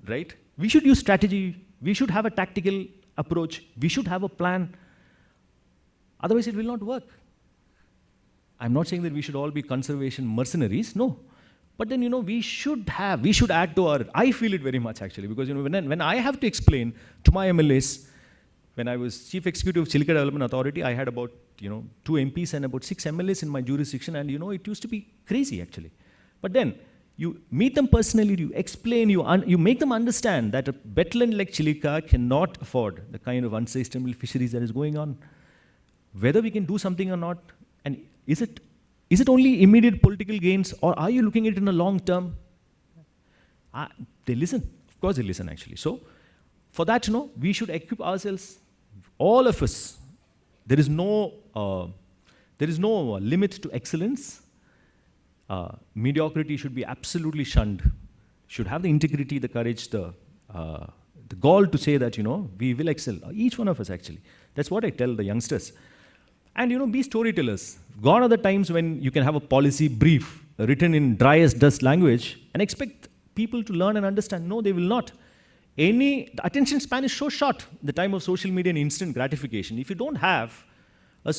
right? We should use strategy. We should have a tactical approach. We should have a plan. Otherwise, it will not work. I'm not saying that we should all be conservation mercenaries, no. But then, we should add to our, I feel it very much, actually, because, when I have to explain to my MLAs, when I was Chief Executive of Chilika Development Authority, I had about, 2 MPs and about 6 MLAs in my jurisdiction, and, it used to be crazy, actually. But then, you meet them personally, you explain, you make them understand that a wetland like Chilika cannot afford the kind of unsustainable fisheries that is going on. Whether we can do something or not, and is it only immediate political gains, or are you looking at it in a long term? They listen. Of course they listen, actually. So, for that, we should equip ourselves, all of us. There is no limit to excellence. Mediocrity should be absolutely shunned. Should have the integrity, the courage, the gall to say that, we will excel. Each one of us, actually. That's what I tell the youngsters. And, be storytellers. Gone are the times when you can have a policy brief written in dry as dust language and expect people to learn and understand. No, they will not. The attention span is so short, the time of social media and instant gratification. If you don't have a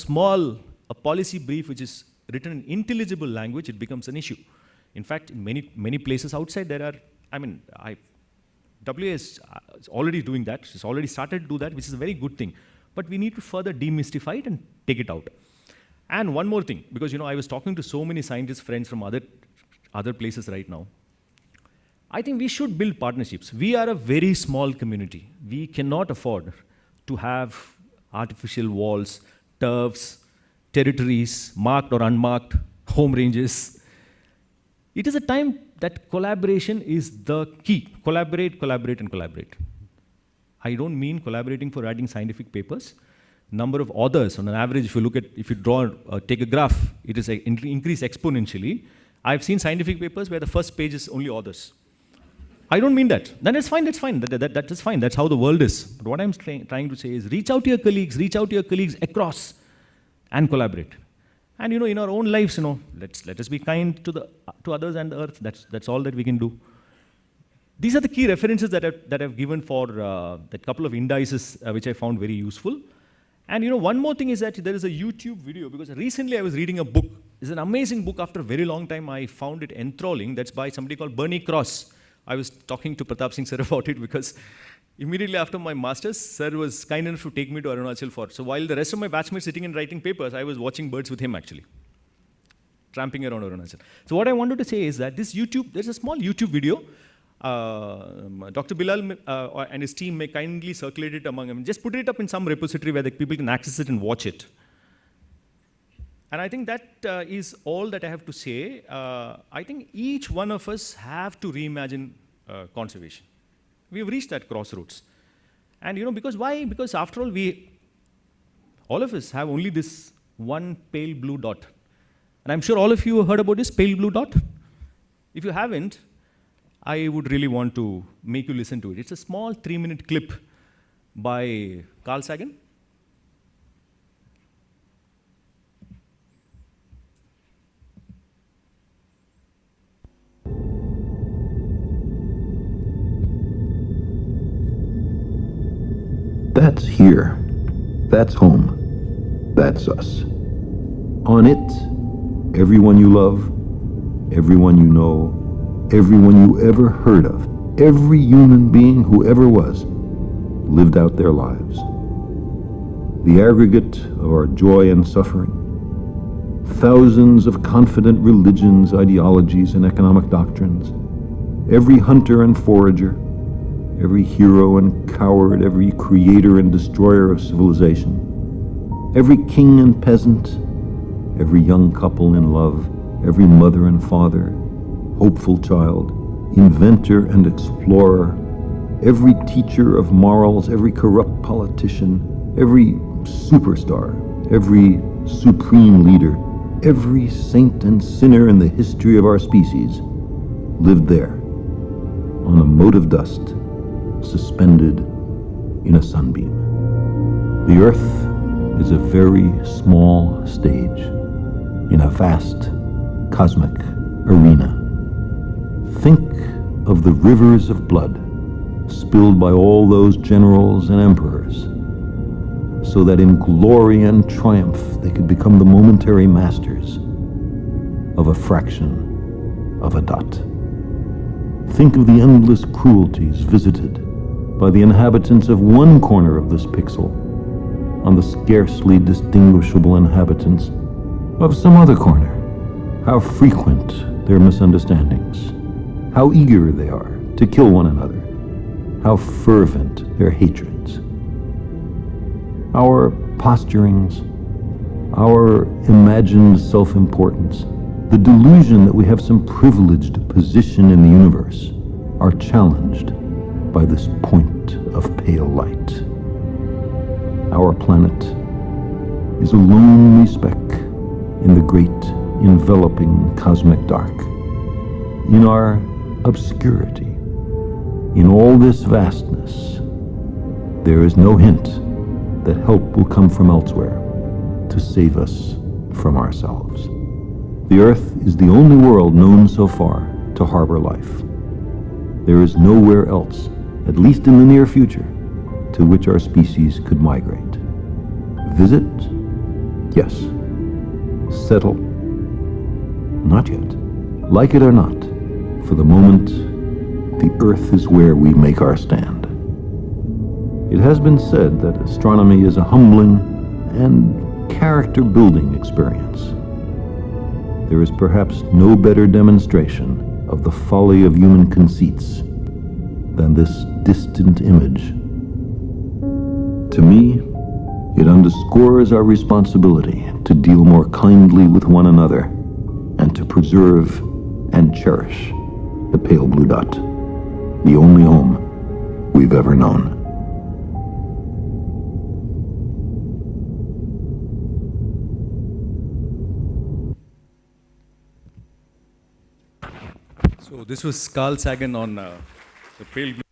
policy brief which is written in intelligible language, it becomes an issue. In fact, in many places outside, there are, WA is already doing that. It's already started to do that, which is a very good thing. But we need to further demystify it and take it out. And one more thing, because I was talking to so many scientist friends from other places right now. I think we should build partnerships. We are a very small community. We cannot afford to have artificial walls, turfs, territories, marked or unmarked, home ranges. It is a time that collaboration is the key. Collaborate, collaborate, and collaborate. I don't mean collaborating for writing scientific papers. Number of authors, on an average, if you take a graph, it is increase exponentially. I've seen scientific papers where the first page is only authors. I don't mean that. Then it's fine, that's fine. That is fine. That's how the world is. But what I'm trying to say is reach out to your colleagues across and collaborate. And in our own lives, let us be kind to others and the earth. That's all that we can do. These are the key references that I've given for that couple of indices which I found very useful. And one more thing is that there is a YouTube video, because recently I was reading a book. It's an amazing book. After a very long time, I found it enthralling. That's by somebody called Bernie Cross. I was talking to Pratap Singh sir about it because immediately after my master's, sir was kind enough to take me to Arunachal for. So while the rest of my batchmates sitting and writing papers, I was watching birds with him, actually, tramping around Arunachal. So what I wanted to say is that there's a small YouTube video. Dr. Bilal and his team may kindly circulate it among them. Just put it up in some repository where the people can access it and watch it. And I think that is all that I have to say. I think each one of us have to reimagine conservation. We have reached that crossroads. And because why? Because after all of us have only this one pale blue dot. And I'm sure all of you have heard about this pale blue dot. If you haven't, I would really want to make you listen to it. It's a small 3-minute clip by Carl Sagan. That's here. That's home. That's us. On it, everyone you love, everyone you know, everyone you ever heard of, every human being who ever was, lived out their lives. The aggregate of our joy and suffering, thousands of confident religions, ideologies, and economic doctrines, every hunter and forager, every hero and coward, every creator and destroyer of civilization, every king and peasant, every young couple in love, every mother and father, hopeful child, inventor and explorer, every teacher of morals, every corrupt politician, every superstar, every supreme leader, every saint and sinner in the history of our species lived there, on a mote of dust, suspended in a sunbeam. The Earth is a very small stage in a vast cosmic arena. Think of the rivers of blood spilled by all those generals and emperors, so that in glory and triumph they could become the momentary masters of a fraction of a dot. Think of the endless cruelties visited by the inhabitants of one corner of this pixel on the scarcely distinguishable inhabitants of some other corner. How frequent their misunderstandings, how eager they are to kill one another, how fervent their hatreds. Our posturings, our imagined self-importance, the delusion that we have some privileged position in the universe are challenged by this point of pale light. Our planet is a lonely speck in the great enveloping cosmic dark. In our obscurity, in all this vastness, there is no hint that help will come from elsewhere to save us from ourselves. The Earth is the only world known so far to harbor life. There is nowhere else, at least in the near future, to which our species could migrate. Visit? Yes. Settle? Not yet. Like it or not, for the moment, the Earth is where we make our stand. It has been said that astronomy is a humbling and character-building experience. There is perhaps no better demonstration of the folly of human conceits than this distant image. To me, it underscores our responsibility to deal more kindly with one another and to preserve and cherish the pale blue dot, the only home we've ever known. So this was Carl Sagan on the pale blue.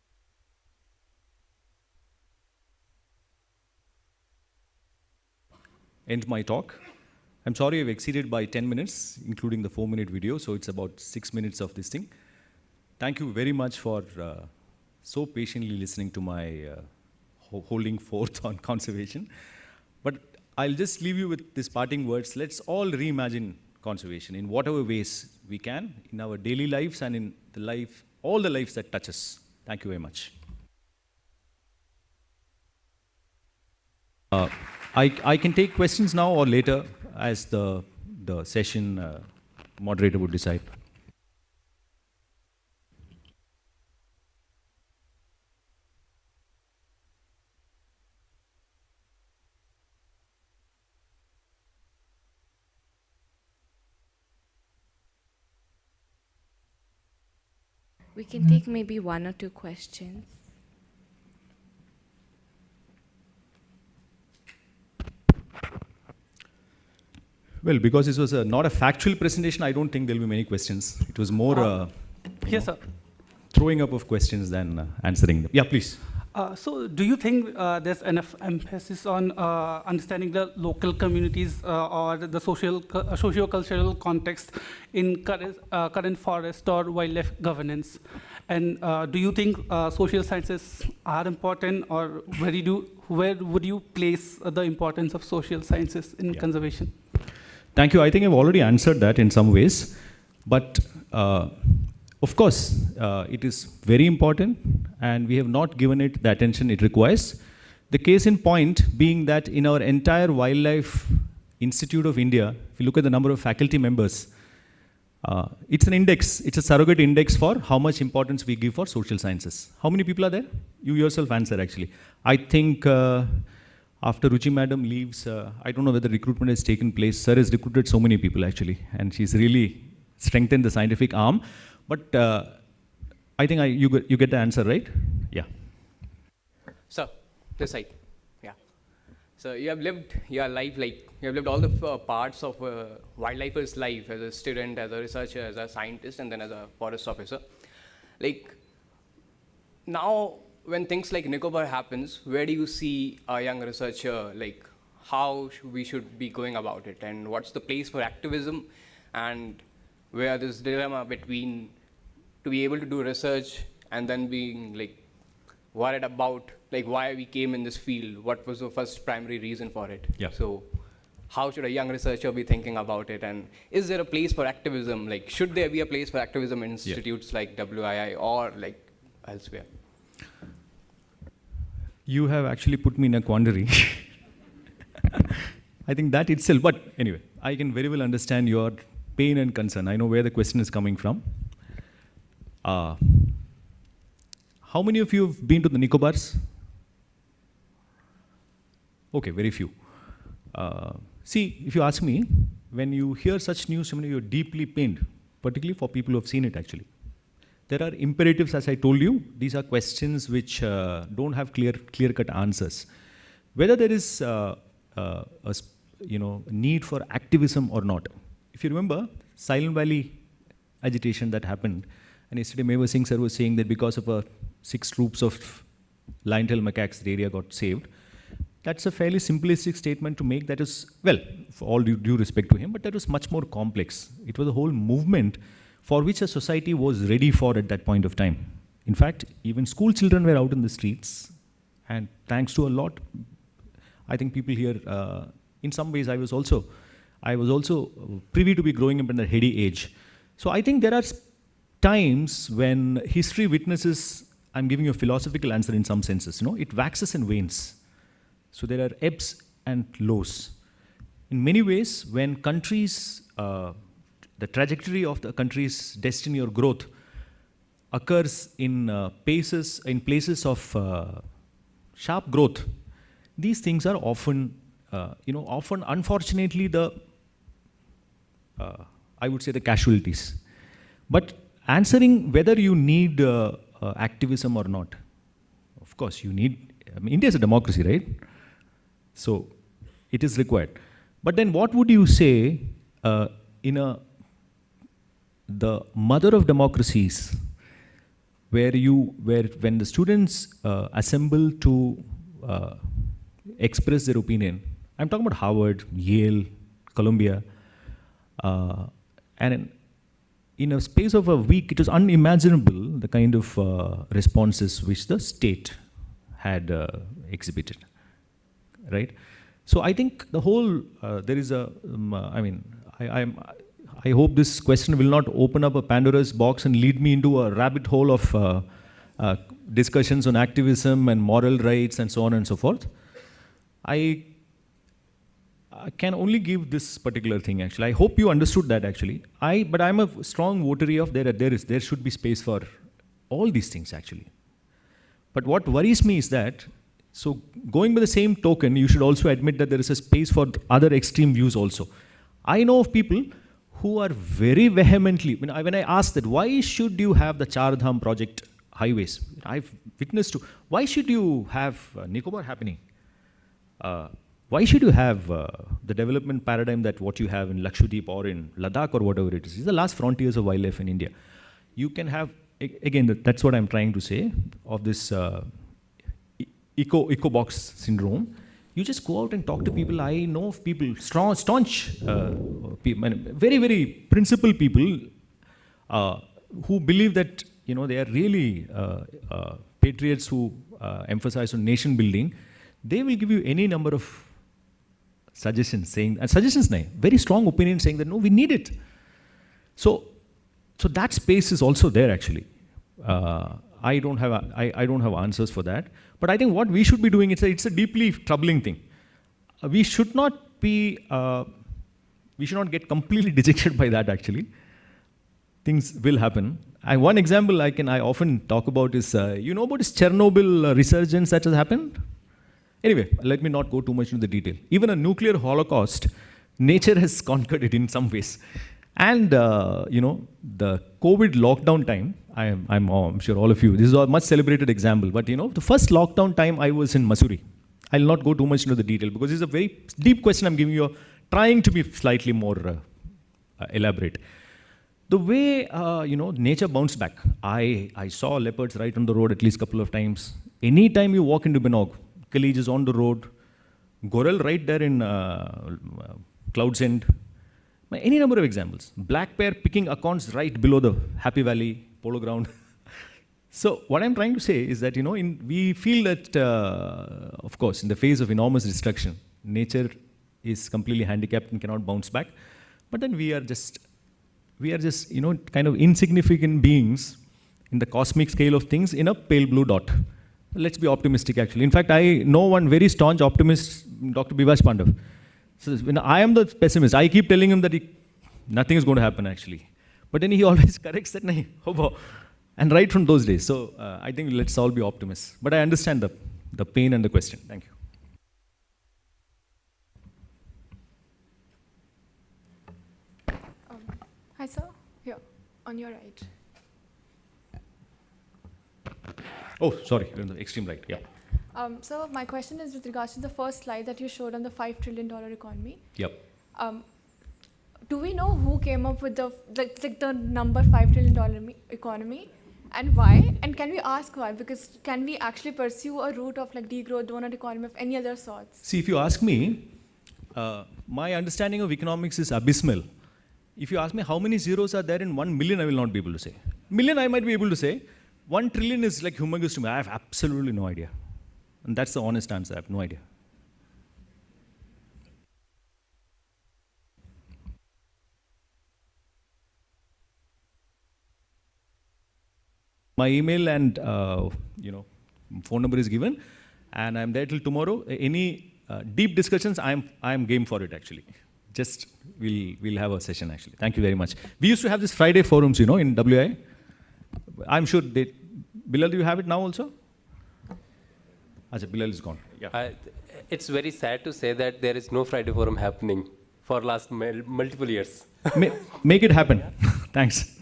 End my talk. I'm sorry I've exceeded by 10 minutes, including the 4-minute video, so it's about 6 minutes of this thing. Thank you very much for so patiently listening to my holding forth on conservation. But I'll just leave you with these parting words. Let's all reimagine conservation in whatever ways we can in our daily lives and in the life, all the lives that touch us. Thank you very much. I can take questions now or later as the session moderator would decide. We can take maybe 1 or 2 questions. Well, because this was not a factual presentation, I don't think there'll be many questions. It was more Yes, sir. throwing up of questions than answering them. Yeah, please. So do you think there's enough emphasis on understanding the local communities or the socio-cultural context in current forest or wildlife governance? And do you think social sciences are important, or where would you place the importance of social sciences in conservation? Thank you. I think I've already answered that in some ways. But of course, it is very important, and we have not given it the attention it requires. The case in point being that in our entire Wildlife Institute of India, if you look at the number of faculty members, it's an index, it's a surrogate index for how much importance we give for social sciences. How many people are there? You yourself answer actually. I think after Ruchi madam leaves, I don't know whether recruitment has taken place. Sir has recruited so many people actually, and she's really strengthened the scientific arm. But I think you get the answer, right? Yeah. So, this side. Yeah. So you have lived your life, like you have lived all the parts of a wildlifer's life as a student, as a researcher, as a scientist, and then as a forest officer. Like now, when things like Nicobar happens, where do you see a young researcher, like how we should be going about it, and what's the place for activism, and where this dilemma between to be able to do research and then being like worried about like why we came in this field, what was the first primary reason for it? Yeah. So how should a young researcher be thinking about it, and is there a place for activism? Like should there be a place for activism in institutes like WII or like elsewhere? You have actually put me in a quandary. I think that itself, but anyway, I can very well understand your pain and concern. I know where the question is coming from. How many of you have been to the Nicobars? Okay, very few. See, if you ask me, when you hear such news, you're deeply pained, particularly for people who have seen it actually. There are imperatives, as I told you. These are questions which don't have clear-cut answers. Whether there is need for activism or not. If you remember, Silent Valley agitation that happened, and yesterday Meva Singh sir was saying that because of 6 troops of lion-tailed macaques, the area got saved. That's a fairly simplistic statement to make. That is, well, for all due respect to him, but that was much more complex. It was a whole movement for which a society was ready for at that point of time. In fact, even school children were out in the streets, and thanks to a lot, I think people here, in some ways I was also privy to be growing up in that heady age. So I think there are times when history witnesses, I'm giving you a philosophical answer in some senses, it waxes and wanes. So there are ebbs and lows. In many ways, when countries, the trajectory of the country's destiny or growth occurs in places of sharp growth, these things are often, unfortunately, I would say the casualties. But answering whether you need activism or not, of course you need, India is a democracy, right? So it is required. But then what would you say the mother of democracies, where when the students assemble to express their opinion, I'm talking about Harvard, Yale, Columbia, and in a space of a week, it was unimaginable the kind of responses which the state had exhibited, right? So I think the whole, there is a, I hope this question will not open up a Pandora's box and lead me into a rabbit hole of discussions on activism and moral rights and so on and so forth. I can only give this particular thing actually. I hope you understood that actually. But I'm a strong votary of there should be space for all these things actually. But what worries me is that, so going by the same token, you should also admit that there is a space for other extreme views also. I know of people who are very vehemently, when I ask that, why should you have the Char Dham project highways? I've witnessed to, why should you have Nicobar happening? Why should you have the development paradigm that what you have in Lakshadweep or in Ladakh or whatever it is? These are the last frontiers of wildlife in India. You can have, again, that's what I'm trying to say, of this eco box syndrome. You just go out and talk to people. I know of people, staunch people, very, very principled people who believe that they are really patriots who emphasize on nation building, they will give you any number of suggestions saying, and suggestions, very strong opinions saying that no, we need it. So that space is also there actually. I don't have answers for that. But I think what we should be doing, it's a deeply troubling thing. We should not get completely dejected by that actually. Things will happen. One example I often talk about is, about this Chernobyl resurgence that has happened? Anyway, let me not go too much into the detail. Even a nuclear holocaust, nature has conquered it in some ways. And, the COVID lockdown time, I'm sure all of you, this is a much celebrated example, but the first lockdown time I was in Missouri. I'll not go too much into the detail because it's a very deep question I'm giving you, trying to be slightly more elaborate. The way, nature bounced back. I saw leopards right on the road at least a couple of times. Anytime you walk into Benog, Kalige is on the road, Gorel right there in Clouds End. Any number of examples. Black bear picking acorns right below the Happy Valley polo ground. So what I'm trying to say is that, we feel that, of course, in the face of enormous destruction, nature is completely handicapped and cannot bounce back. But then we are just, kind of insignificant beings in the cosmic scale of things in a pale blue dot. Let's be optimistic, actually. In fact, I know one very staunch optimist, Dr. Bivash Pandav. So when I am the pessimist, I keep telling him that nothing is going to happen, actually. But then he always corrects that, nahi, hobo. And right from those days. So I think let's all be optimists. But I understand the pain and the question. Thank you. Hi, sir. Here, on your right. Oh, sorry, you're on the extreme right. Yeah. So my question is with regards to the first slide that you showed on the $5 trillion economy. Yep. Do we know who came up with the number $5 trillion economy and why? And can we ask why? Because can we actually pursue a route of degrowth, donut economy of any other sorts? See, if you ask me, my understanding of economics is abysmal. If you ask me how many zeros are there in 1 million, I will not be able to say. Million, I might be able to say. 1 trillion is like humongous to me. I have absolutely no idea. And that's the honest answer. I have no idea. My email and phone number is given, and I'm there till tomorrow. Any deep discussions, I'm game for it actually. Just we'll have a session actually. Thank you very much. We used to have this Friday forums, in WI. I'm sure Bilal, do you have it now also? Ajay, Bilal is gone. Yeah. It's very sad to say that there is no Friday forum happening for last multiple years. Make it happen. Thanks.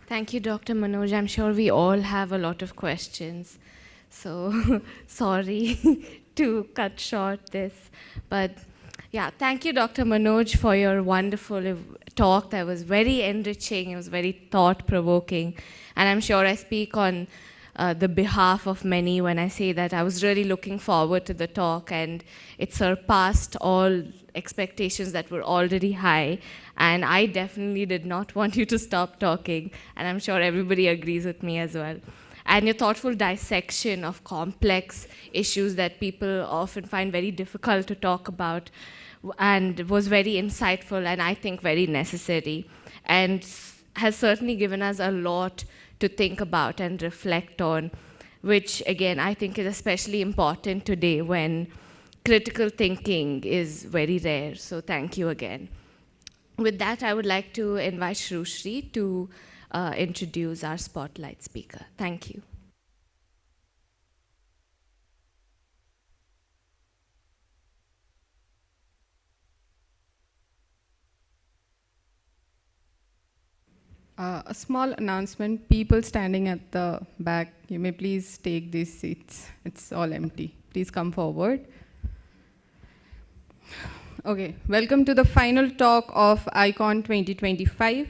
Thank you, Dr. Manoj. I'm sure we all have a lot of questions. So sorry to cut short this. But yeah, thank you, Dr. Manoj, for your wonderful talk that was very enriching. It was very thought-provoking. And I'm sure I speak on the behalf of many when I say that I was really looking forward to the talk, and it surpassed all expectations that were already high. And I definitely did not want you to stop talking. And I'm sure everybody agrees with me as well. And your thoughtful dissection of complex issues that people often find very difficult to talk about and was very insightful and I think very necessary, and has certainly given us a lot to think about and reflect on, which again I think is especially important today when critical thinking is very rare. So thank you again. With that, I would like to invite Shrushri to introduce our spotlight speaker. Thank you. A small announcement, people standing at the back, you may please take these seats. It's all empty. Please come forward. Okay, welcome to the final talk of ICON 2025.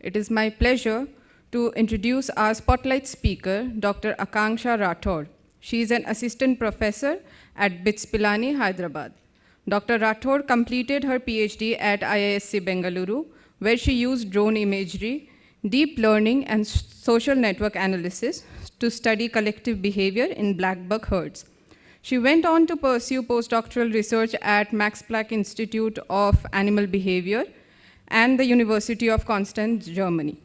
It is my pleasure to introduce our spotlight speaker, Dr. Akanksha Rathod. She is an assistant professor at BITS Pilani, Hyderabad. Dr. Rathod completed her PhD at IISc Bengaluru, where she used drone imagery, deep learning, and social network analysis to study collective behavior in black buck herds. She went on to pursue postdoctoral research at Max Planck Institute of Animal Behavior and the University of Constance, Germany.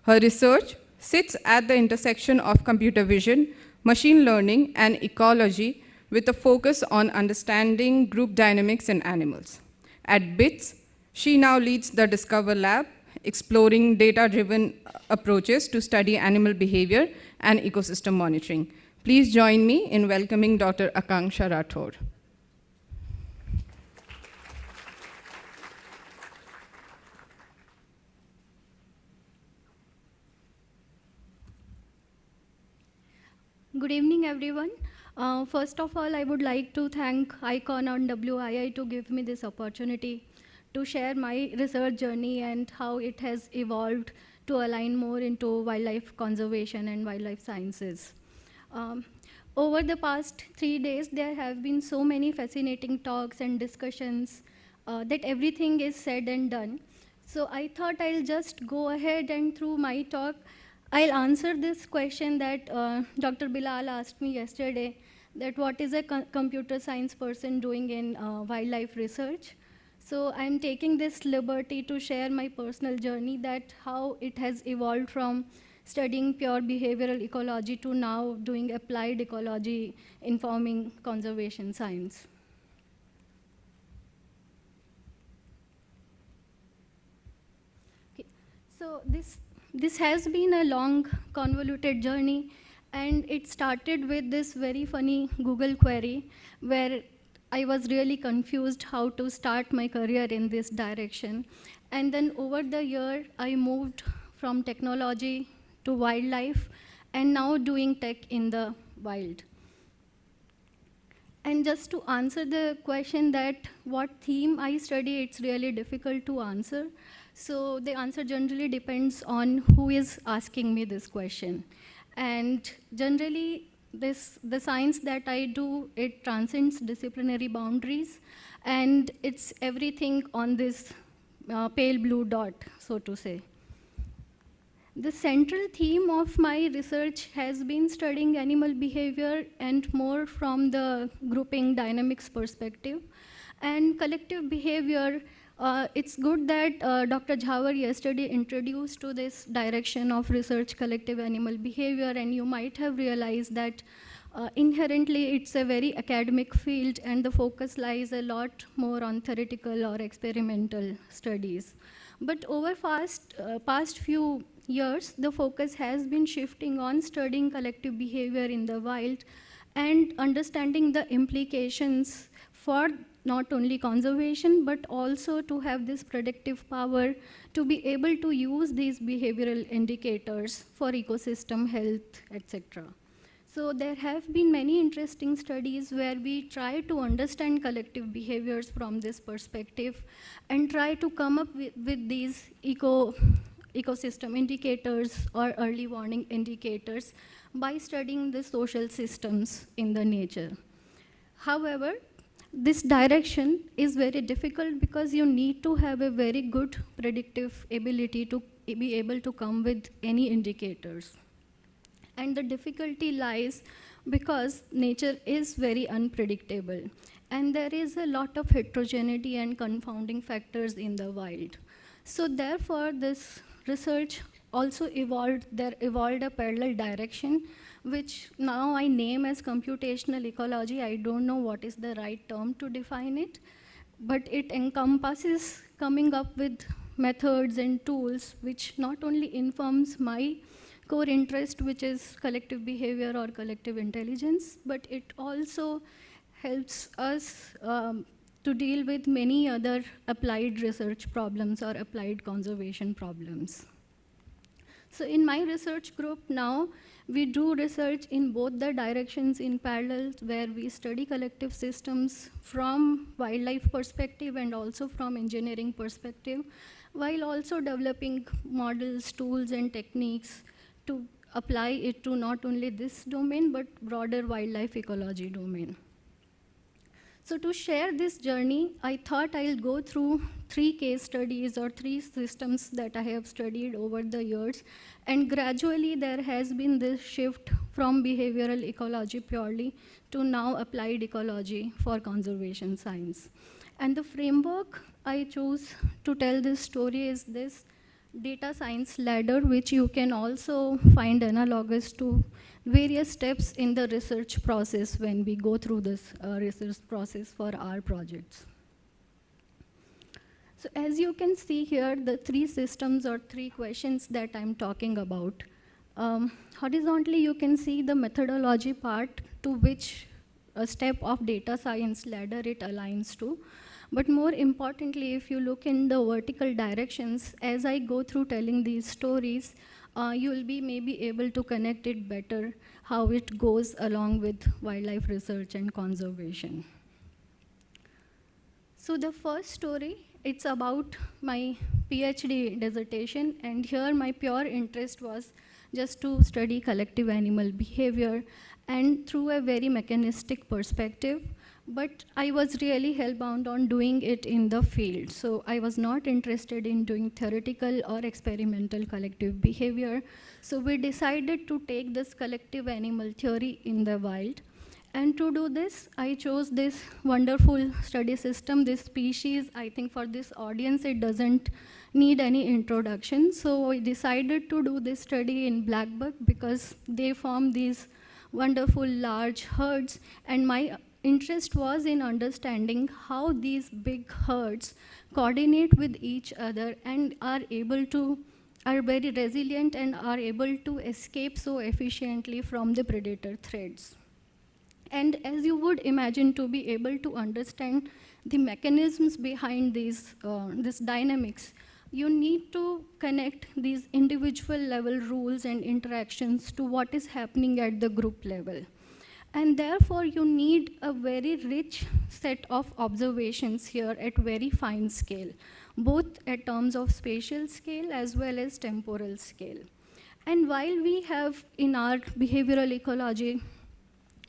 Her research sits at the intersection of computer vision, machine learning, and ecology, with a focus on understanding group dynamics in animals. At BITS, she now leads the Discover Lab, exploring data-driven approaches to study animal behavior and ecosystem monitoring. Please join me in welcoming Dr. Akanksha Rathod. Good evening, everyone. First of all, I would like to thank ICON and WII to give me this opportunity to share my research journey and how it has evolved to align more into wildlife conservation and wildlife sciences. Over the past 3 days, there have been so many fascinating talks and discussions that everything is said and done. So I thought I'll just go ahead and through my talk, I'll answer this question that Dr. Bilal asked me yesterday, that what is a computer science person doing in wildlife research? So I'm taking this liberty to share my personal journey, that how it has evolved from studying pure behavioral ecology to now doing applied ecology informing conservation science. Okay. So this has been a long, convoluted journey, and it started with this very funny Google query where I was really confused how to start my career in this direction. And then over the year, I moved from technology to wildlife, and now doing tech in the wild. And just to answer the question that what theme I study, it's really difficult to answer. So the answer generally depends on who is asking me this question. And generally, the science that I do, it transcends disciplinary boundaries, and it's everything on this pale blue dot, so to say. The central theme of my research has been studying animal behavior, and more from the grouping dynamics perspective. And collective behavior, it's good that Dr. Jhawar yesterday introduced to this direction of research collective animal behavior, and you might have realized that inherently it's a very academic field, and the focus lies a lot more on theoretical or experimental studies. But over past few years, the focus has been shifting on studying collective behavior in the wild and understanding the implications for not only conservation, but also to have this predictive power to be able to use these behavioral indicators for ecosystem health, etc. So there have been many interesting studies where we try to understand collective behaviors from this perspective and try to come up with these ecosystem indicators or early warning indicators by studying the social systems in the nature. However, this direction is very difficult because you need to have a very good predictive ability to be able to come with any indicators. And the difficulty lies because nature is very unpredictable, and there is a lot of heterogeneity and confounding factors in the wild. So therefore, this research also evolved a parallel direction, which now I name as computational ecology. I don't know what is the right term to define it, but it encompasses coming up with methods and tools which not only informs my core interest, which is collective behavior or collective intelligence, but it also helps us to deal with many other applied research problems or applied conservation problems. So in my research group now, we do research in both the directions in parallel, where we study collective systems from wildlife perspective and also from engineering perspective, while also developing models, tools, and techniques to apply it to not only this domain, but broader wildlife ecology domain. So to share this journey, I thought I'll go through 3 case studies or 3 systems that I have studied over the years. And gradually there has been this shift from behavioral ecology purely to now applied ecology for conservation science. And the framework I chose to tell this story is this data science ladder, which you can also find analogous to various steps in the research process when we go through this research process for our projects. So as you can see here, the 3 systems or 3 questions that I'm talking about. Horizontally, you can see the methodology part to which a step of data science ladder it aligns to. But more importantly, if you look in the vertical directions, as I go through telling these stories, you will be maybe able to connect it better, how it goes along with wildlife research and conservation. So the first story, it's about my PhD dissertation, and here my pure interest was just to study collective animal behavior and through a very mechanistic perspective. But I was really hellbound on doing it in the field. So I was not interested in doing theoretical or experimental collective behavior. So we decided to take this collective animal theory in the wild. And to do this, I chose this wonderful study system, this species. I think for this audience, it doesn't need any introduction. So we decided to do this study in blackbuck because they form these wonderful large herds. And my interest was in understanding how these big herds coordinate with each other and are very resilient and are able to escape so efficiently from the predator threats. And as you would imagine, to be able to understand the mechanisms behind these dynamics, you need to connect these individual level rules and interactions to what is happening at the group level. And therefore, you need a very rich set of observations here at very fine scale, both at terms of spatial scale as well as temporal scale. And while we have in our behavioral ecology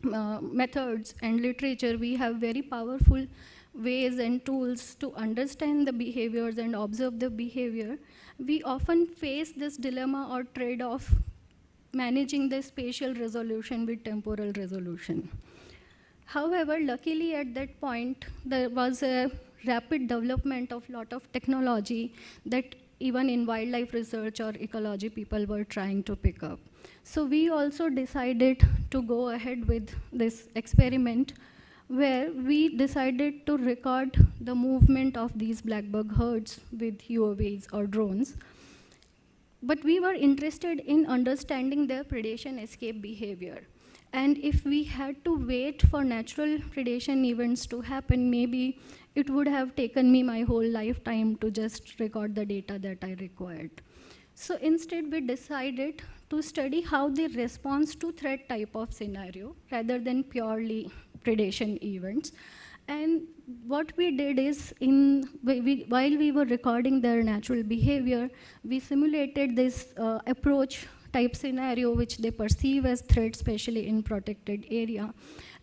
methods and literature, we have very powerful ways and tools to understand the behaviors and observe the behavior, we often face this dilemma or trade-off managing the spatial resolution with temporal resolution. However, luckily at that point, there was a rapid development of lot of technology that even in wildlife research or ecology people were trying to pick up. So we also decided to go ahead with this experiment where we decided to record the movement of these blackbug herds with UAVs or drones. But we were interested in understanding their predation escape behavior. And if we had to wait for natural predation events to happen, maybe it would have taken me my whole lifetime to just record the data that I required. So instead, we decided to study how they respond to threat type of scenario rather than purely predation events. And what we did is, while we were recording their natural behavior, we simulated this approach type scenario which they perceive as threat, especially in protected area.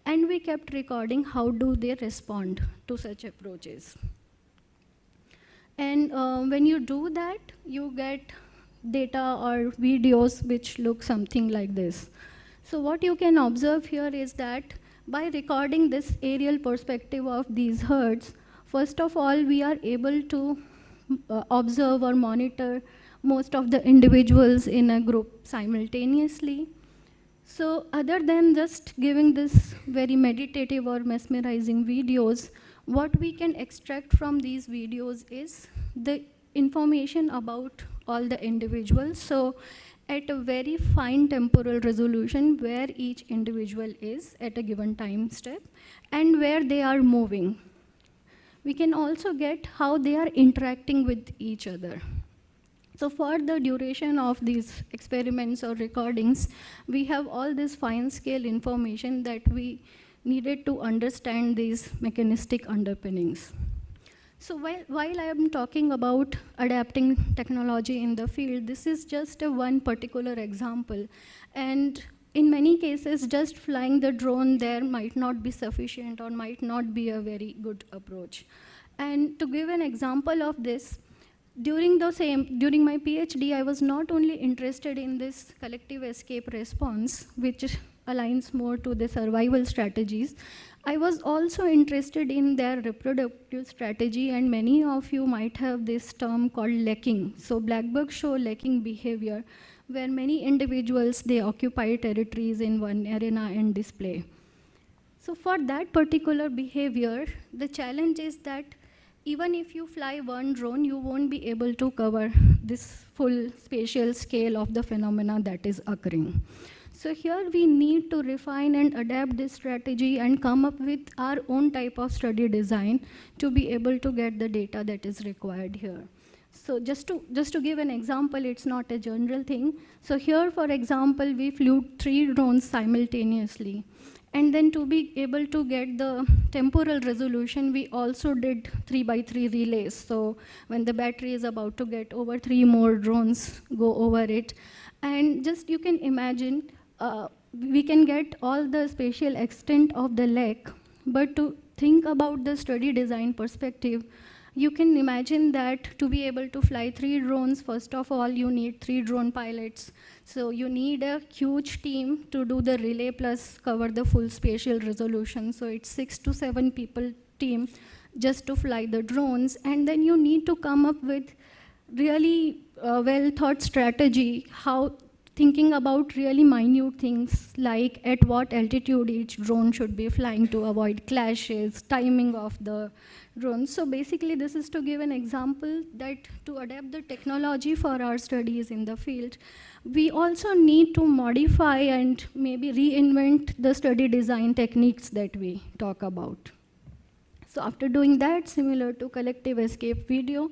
And we kept recording how do they respond to such approaches. And when you do that, you get data or videos which look something like this. So what you can observe here is that by recording this aerial perspective of these herds, first of all, we are able to observe or monitor most of the individuals in a group simultaneously. So other than just giving this very meditative or mesmerizing videos, what we can extract from these videos is the information about all the individuals. So at a very fine temporal resolution where each individual is at a given time step and where they are moving. We can also get how they are interacting with each other. So for the duration of these experiments or recordings, we have all this fine scale information that we needed to understand these mechanistic underpinnings. So while I am talking about adapting technology in the field, this is just one particular example. And in many cases, just flying the drone there might not be sufficient or might not be a very good approach. And to give an example of this, during my PhD, I was not only interested in this collective escape response, which aligns more to the survival strategies, I was also interested in their reproductive strategy, and many of you might have this term called lekking. So black bugs show lekking behavior, where many individuals, they occupy territories in one arena and display. So for that particular behavior, the challenge is that even if you fly one drone, you won't be able to cover this full spatial scale of the phenomena that is occurring. So here we need to refine and adapt this strategy and come up with our own type of study design to be able to get the data that is required here. So just to give an example, it's not a general thing. So here, for example, we flew 3 drones simultaneously. And then to be able to get the temporal resolution, we also did 3x3 relays. So when the battery is about to get over, 3 more drones go over it. And just you can imagine, we can get all the spatial extent of the lake, but to think about the study design perspective, you can imagine that to be able to fly 3 drones, first of all, you need 3 drone pilots. So you need a huge team to do the relay plus cover the full spatial resolution. So it's 6 to 7 people team just to fly the drones. And then you need to come up with really well thought strategy, how thinking about really minute things like at what altitude each drone should be flying to avoid clashes, timing of the drone. So basically this is to give an example that to adapt the technology for our studies in the field, we also need to modify and maybe reinvent the study design techniques that we talk about. So after doing that, similar to collective escape video,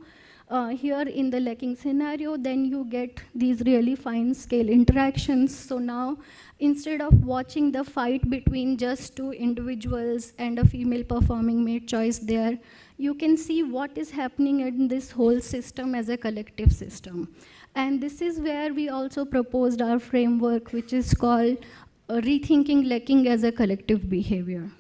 here in the lekking scenario, then you get these really fine scale interactions. So now, instead of watching the fight between just 2 individuals and a female performing mate choice there, you can see what is happening in this whole system as a collective system. And this is where we also proposed our framework, which is called rethinking lekking as a collective behavior.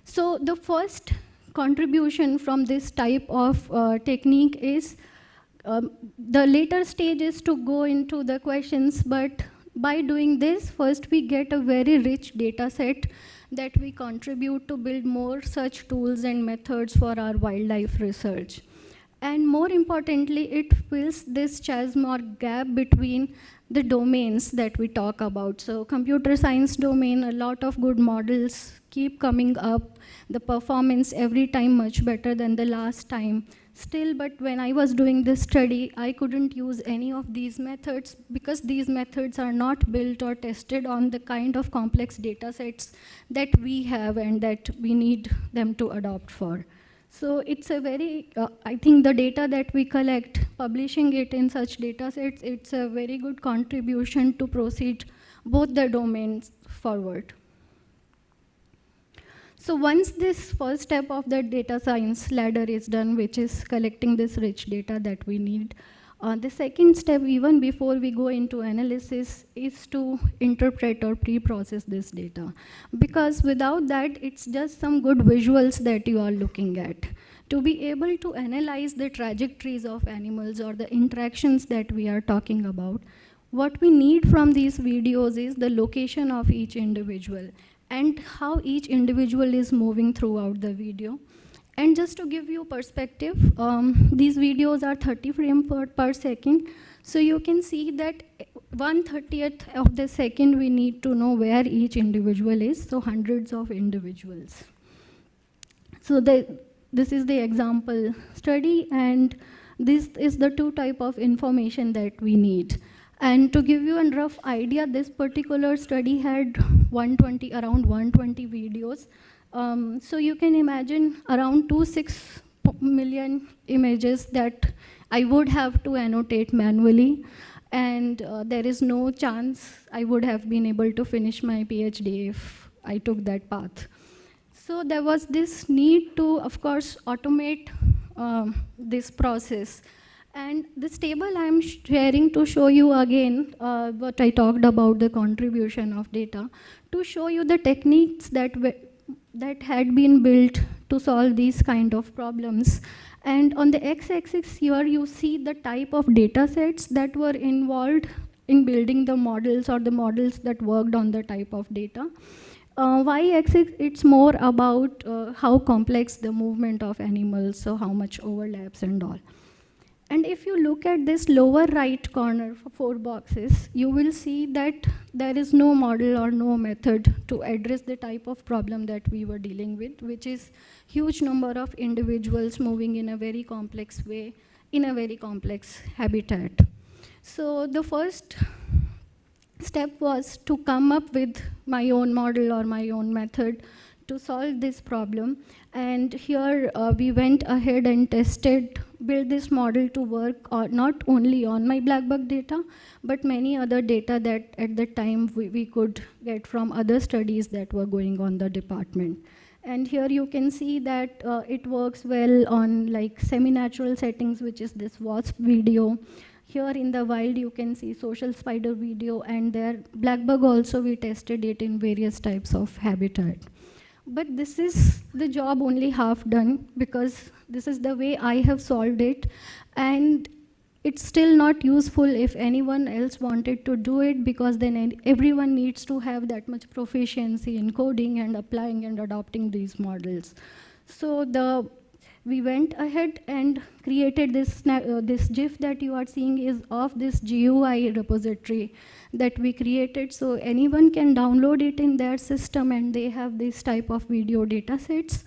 So the first contribution from this type of technique is the later stage is to go into the questions, but by doing this, first we get a very rich data set that we contribute to build more such tools and methods for our wildlife research. And more importantly, it fills this chasm or gap between the domains that we talk about. So computer science domain, a lot of good models keep coming up, the performance every time much better than the last time. Still, but when I was doing this study, I couldn't use any of these methods because these methods are not built or tested on the kind of complex data sets that we have and that we need them to adopt for. So it's a very, I think the data that we collect, publishing it in such data sets, it's a very good contribution to proceed both the domains forward. So once this first step of the data science ladder is done, which is collecting this rich data that we need, the second step, even before we go into analysis, is to interpret or pre-process this data. Because without that, it's just some good visuals that you are looking at. To be able to analyze the trajectories of animals or the interactions that we are talking about, what we need from these videos is the location of each individual and how each individual is moving throughout the video. And just to give you perspective, these videos are 30 frames per second. So you can see that 1/30th of the second we need to know where each individual is, so hundreds of individuals. So this is the example study, and this is the 2 type of information that we need. And to give you a rough idea, this particular study had around 120 videos. So you can imagine around 2.6 million images that I would have to annotate manually. And there is no chance I would have been able to finish my PhD if I took that path. So there was this need to, of course, automate this process. And this table I'm sharing to show you again what I talked about, the contribution of data, to show you the techniques that had been built to solve these kind of problems. And on the x-axis here, you see the type of data sets that were involved in building the models, or the models that worked on the type of data. Y-axis, it's more about how complex the movement of animals, so how much overlaps and all. And if you look at this lower right corner for 4 boxes, you will see that there is no model or no method to address the type of problem that we were dealing with, which is huge number of individuals moving in a very complex way, in a very complex habitat. So the first step was to come up with my own model or my own method to solve this problem. And here we went ahead and built this model to work not only on my black bug data, but many other data that at the time we could get from other studies that were going on the department. And here you can see that it works well on like semi-natural settings, which is this wasp video. Here in the wild, you can see social spider video, and there black bug also, we tested it in various types of habitat. But this is the job only half done, because this is the way I have solved it, and it's still not useful if anyone else wanted to do it, because then everyone needs to have that much proficiency in coding and applying and adopting these models. So we went ahead and created this GIF that you are seeing is of this GUI repository that we created, so anyone can download it in their system, and they have this type of video data sets.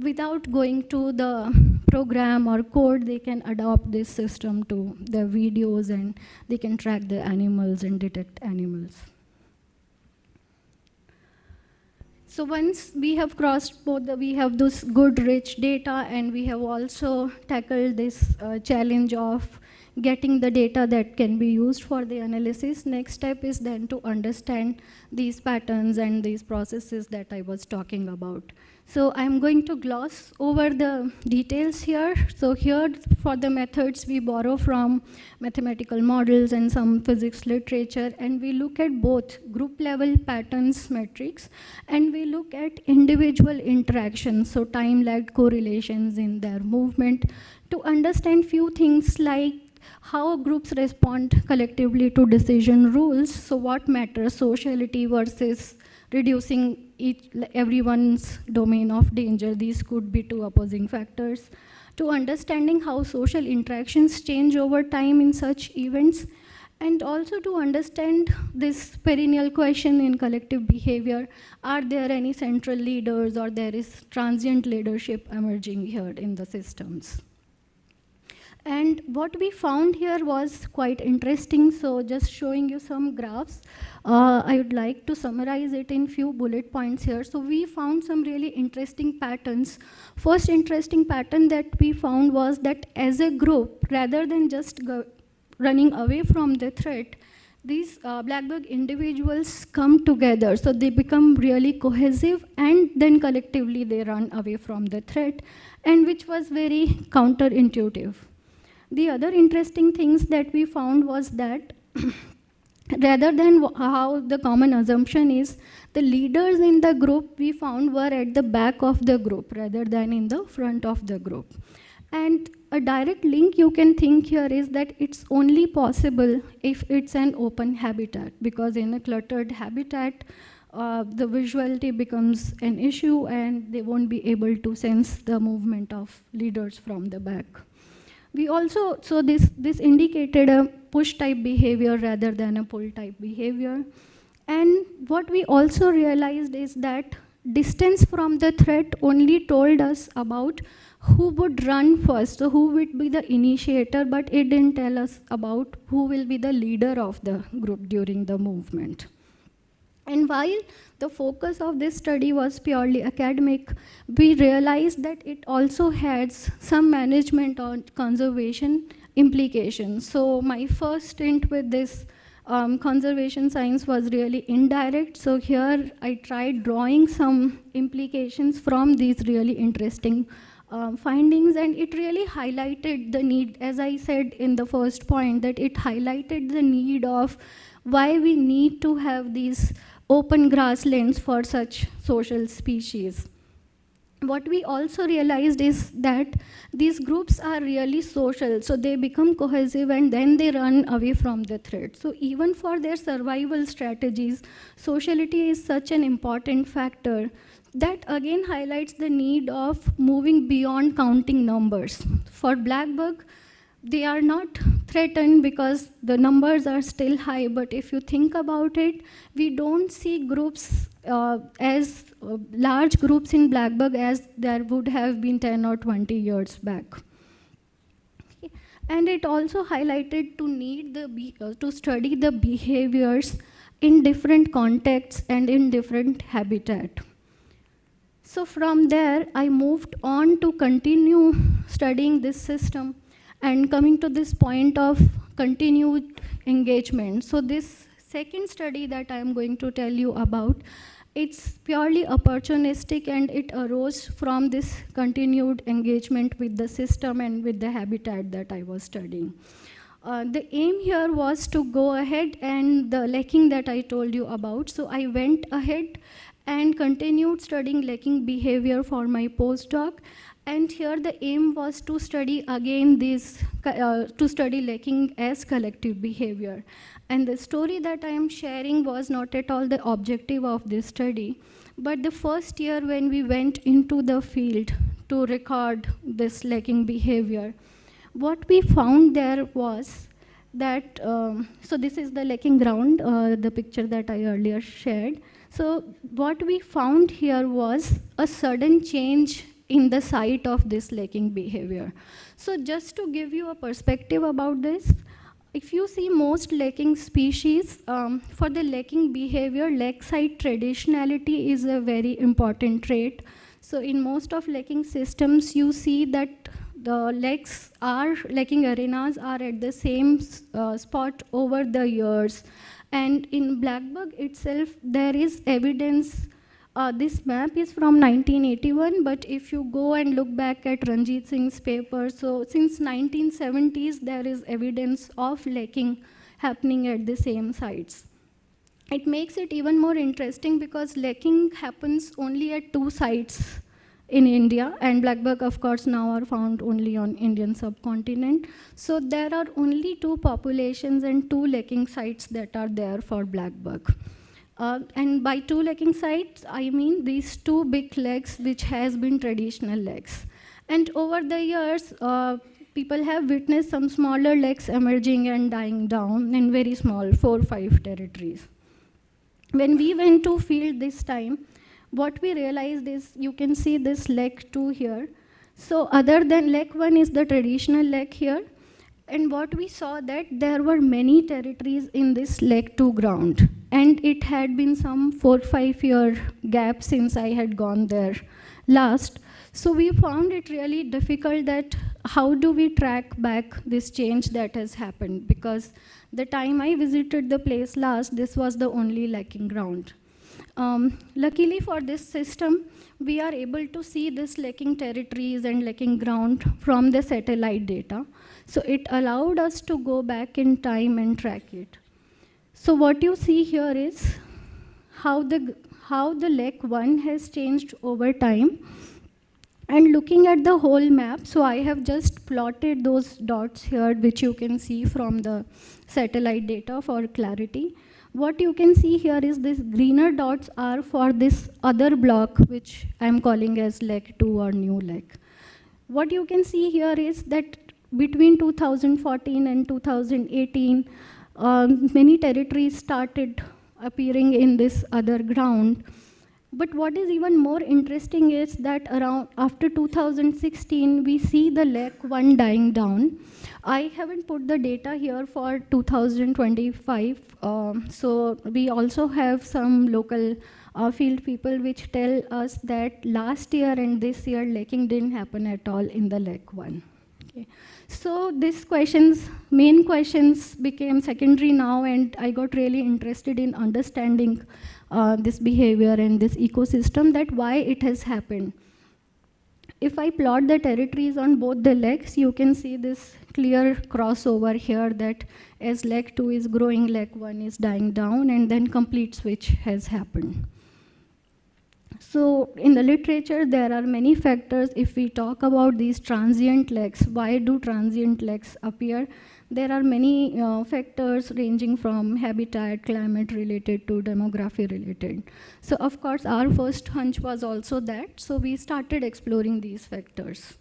Without going to the program or code, they can adopt this system to their videos, and they can track the animals and detect animals. So once we have crossed both, we have this good rich data, and we have also tackled this challenge of getting the data that can be used for the analysis. Next step is then to understand these patterns and these processes that I was talking about. So I'm going to gloss over the details here. So here for the methods, we borrow from mathematical models and some physics literature, and we look at both group level patterns metrics, and we look at individual interactions, so time-lagged correlations in their movement, to understand few things like how groups respond collectively to decision rules. So what matters, sociality versus reducing everyone's domain of danger. These could be two opposing factors. To understanding how social interactions change over time in such events, and also to understand this perennial question in collective behavior, are there any central leaders, or there is transient leadership emerging here in the systems? And what we found here was quite interesting, so just showing you some graphs. I would like to summarize it in few bullet points here. So we found some really interesting patterns. First interesting pattern that we found was that as a group, rather than just running away from the threat, these black bug individuals come together, so they become really cohesive, and then collectively they run away from the threat, and which was very counterintuitive. The other interesting things that we found was that rather than how the common assumption is, the leaders in the group we found were at the back of the group rather than in the front of the group. And a direct link you can think here is that it's only possible if it's an open habitat, because in a cluttered habitat, the visuality becomes an issue, and they won't be able to sense the movement of leaders from the back. We also, so this indicated a push type behavior rather than a pull type behavior. And what we also realized is that distance from the threat only told us about who would run first, so who would be the initiator, but it didn't tell us about who will be the leader of the group during the movement. And while the focus of this study was purely academic, we realized that it also has some management or conservation implications. So my first stint with this conservation science was really indirect. So here I tried drawing some implications from these really interesting findings, and it really highlighted the need, as I said in the first point, that it highlighted the need of why we need to have these open grasslands for such social species. What we also realized is that these groups are really social, so they become cohesive and then they run away from the threat. So even for their survival strategies, sociality is such an important factor. That again highlights the need of moving beyond counting numbers. For blackbug, they are not threatened because the numbers are still high, but if you think about it, we don't see groups as large groups in blackbug as there would have been 10 or 20 years back. Okay. And it also highlighted to need to study the behaviors in different contexts and in different habitat. So from there, I moved on to continue studying this system and coming to this point of continued engagement. So this second study that I am going to tell you about, it's purely opportunistic and it arose from this continued engagement with the system and with the habitat that I was studying. The aim here was to go ahead and the lacking that I told you about. So I went ahead and continued studying lacking behavior for my postdoc. And here the aim was to study again to study lacking as collective behavior. And the story that I am sharing was not at all the objective of this study, but the first year when we went into the field to record this lacking behavior, what we found there was that, so this is the lacking ground, the picture that I earlier shared. So what we found here was a sudden change in the site of this lacking behavior. So just to give you a perspective about this, if you see most lacking species, for the lacking behavior, lake site traditionality is a very important trait. So in most of lacking systems, you see that the lacking arenas are at the same spot over the years. And in blackbug itself, there is evidence. This map is from 1981, but if you go and look back at Ranjit Singh's paper, so since 1970s, there is evidence of lacking happening at the same sites. It makes it even more interesting because lacking happens only at 2 sites in India, and blackbug, of course, now are found only on Indian subcontinent. So there are only 2 populations and 2 lacking sites that are there for blackbug. And by 2 lacking sites, I mean these 2 big lakes, which has been traditional lakes. And over the years, people have witnessed some smaller lakes emerging and dying down in very small 4 or 5 territories. When we went to field this time, what we realized is you can see this lake 2 here. So other than lake 1 is the traditional lake here. And what we saw that there were many territories in this lake 2 ground. And it had been some 4 or 5 year gap since I had gone there last. So we found it really difficult that how do we track back this change that has happened? Because the time I visited the place last, this was the only lacking ground. Luckily for this system, we are able to see this lacking territories and lacking ground from the satellite data. So it allowed us to go back in time and track it. So what you see here is how the lake 1 has changed over time. And looking at the whole map, so I have just plotted those dots here, which you can see from the satellite data for clarity. What you can see here is these greener dots are for this other block, which I'm calling as lake 2 or new lake. What you can see here is that between 2014 and 2018, many territories started appearing in this other ground. But what is even more interesting is that around after 2016, we see the lake 1 dying down. I haven't put the data here for 2025. So we also have some local field people which tell us that last year and this year, laking didn't happen at all in the lake 1. Okay. So these main questions became secondary now, and I got really interested in understanding this behavior and this ecosystem, that why it has happened. if I plot the territories on both the legs, you can see this clear crossover here that as leg 2 is growing, leg 1 is dying down, and then complete switch has happened. So in the literature, there are many factors. If we talk about these transient legs, why do transient legs appear? There are many factors ranging from habitat, climate related to demography related. So of course, our first hunch was also that. So we started exploring these factors.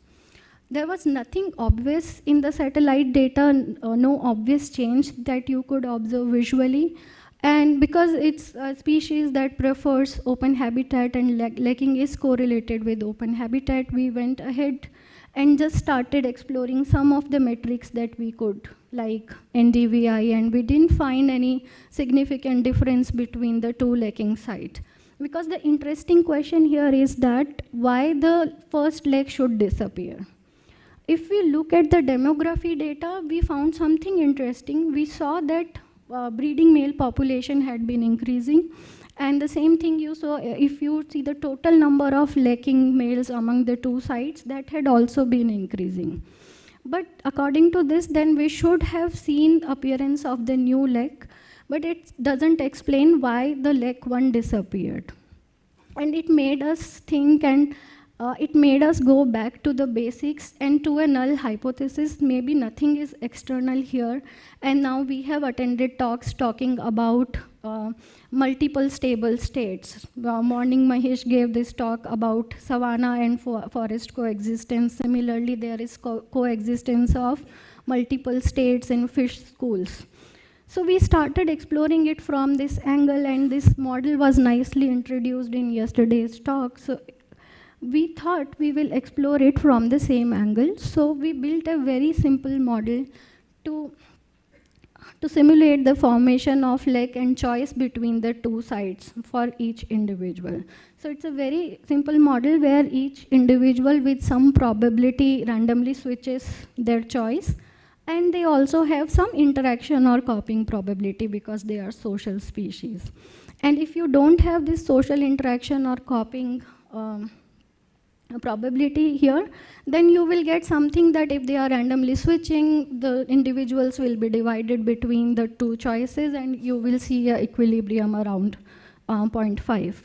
There was nothing obvious in the satellite data, no obvious change that you could observe visually. And because it's a species that prefers open habitat and lekking is correlated with open habitat, we went ahead and just started exploring some of the metrics that we could, like NDVI, and we didn't find any significant difference between the two lekking sites. Because the interesting question here is that why the first leg should disappear. If we look at the demography data, we found something interesting. We saw that breeding male population had been increasing, and the same thing you saw if you see the total number of lekking males among the two sites, that had also been increasing. But according to this, then we should have seen appearance of the new leg, but it doesn't explain why the leg 1 disappeared. And it made us think, and it made us go back to the basics and to a null hypothesis. Maybe nothing is external here. And now we have attended talks talking about multiple stable states. Morning Mahesh gave this talk about savanna and forest coexistence. Similarly, there is coexistence of multiple states in fish schools. So we started exploring it from this angle, and this model was nicely introduced in yesterday's talk. So we thought we will explore it from the same angle. So we built a very simple model to simulate the formation of leg and choice between the two sides for each individual. So it's a very simple model where each individual with some probability randomly switches their choice, and they also have some interaction or copying probability because they are social species. And if you don't have this social interaction or copying probability here, then you will get something that if they are randomly switching, the individuals will be divided between the two choices, and you will see an equilibrium around 0.5.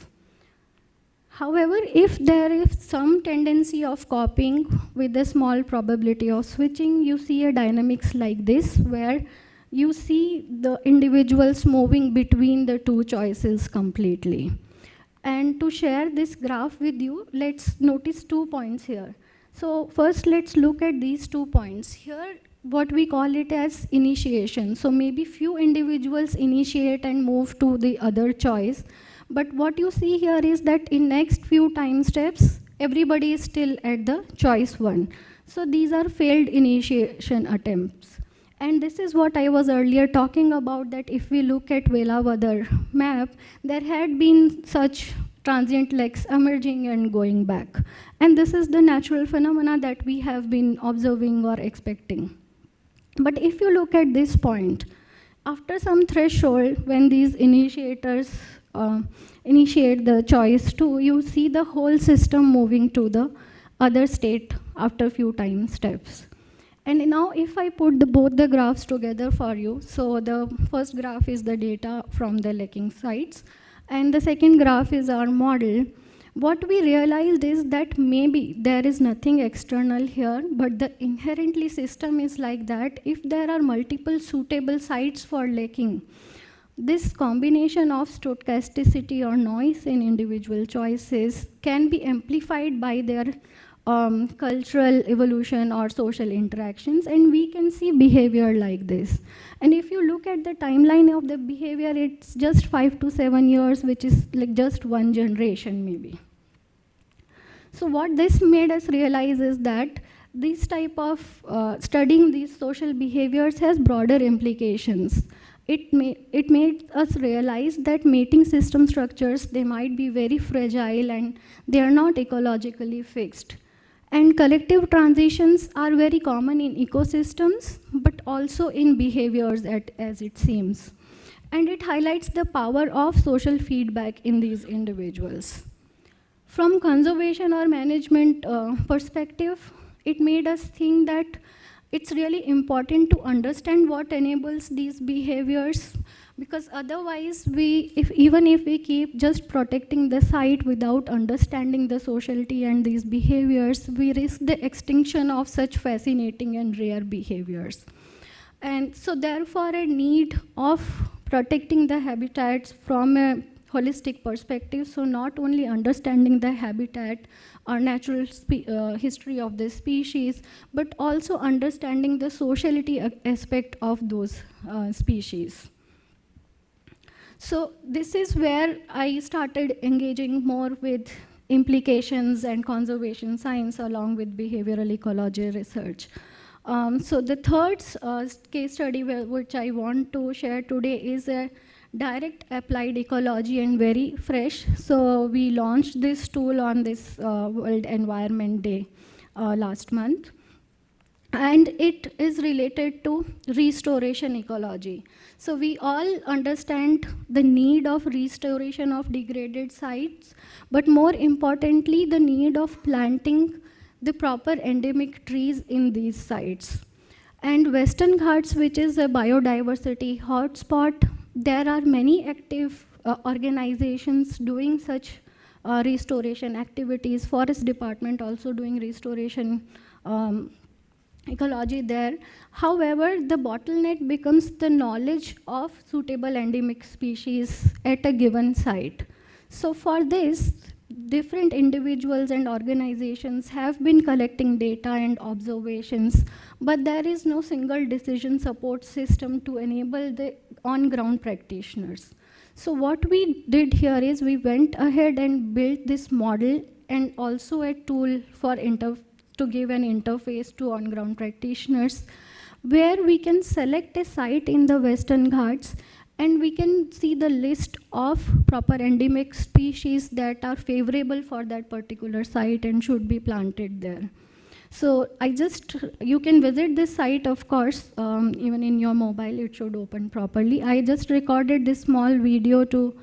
However, if there is some tendency of copying with a small probability of switching, you see a dynamics like this, where you see the individuals moving between the two choices completely. And to share this graph with you, let's notice 2 points here. So first, let's look at these 2 points. Here, what we call it as initiation. So maybe few individuals initiate and move to the other choice. But what you see here is that in next few time steps, everybody is still at the choice 1. So these are failed initiation attempts. And this is what I was earlier talking about, that if we look at Velavadar map, there had been such transient legs emerging and going back. And this is the natural phenomena that we have been observing or expecting. But if you look at this point, after some threshold, when these initiators initiate the choice 2, you see the whole system moving to the other state after few time steps. And now if I put both the graphs together for you, so the first graph is the data from the lekking sites, and the second graph is our model. What we realized is that maybe there is nothing external here, but the inherently system is like that. If there are multiple suitable sites for lekking, this combination of stochasticity or noise in individual choices can be amplified by their cultural evolution or social interactions, and we can see behavior like this. And if you look at the timeline of the behavior, it's just 5 to 7 years, which is like just one generation maybe. So what this made us realize is that this type of studying these social behaviors has broader implications. It made us realize that mating system structures, they might be very fragile and they are not ecologically fixed. And collective transitions are very common in ecosystems, but also in behaviors as it seems. And it highlights the power of social feedback in these individuals. From conservation or management perspective, it made us think that it's really important to understand what enables these behaviors, because otherwise even if we keep just protecting the site without understanding the sociality and these behaviors, we risk the extinction of such fascinating and rare behaviors. And so therefore a need of protecting the habitats from a holistic perspective, so not only understanding the habitat or natural history of the species, but also understanding the sociality aspect of those species. So this is where I started engaging more with implications and conservation science along with behavioral ecology research. So the third case study which I want to share today is a direct applied ecology and very fresh. So we launched this tool on this World Environment Day last month. And it is related to restoration ecology. So we all understand the need of restoration of degraded sites, but more importantly, the need of planting the proper endemic trees in these sites. And Western Ghats, which is a biodiversity hotspot, there are many active organizations doing such restoration activities. Forest Department also doing restoration ecology there. However, the bottleneck becomes the knowledge of suitable endemic species at a given site. So for this, different individuals and organizations have been collecting data and observations, but there is no single decision support system to enable the on-ground practitioners. So what we did here is we went ahead and built this model and also a tool for to give an interface to on-ground practitioners, where we can select a site in the Western Ghats and we can see the list of proper endemic species that are favorable for that particular site and should be planted there. So you can visit this site, of course, even in your mobile, it should open properly. I just recorded this small video to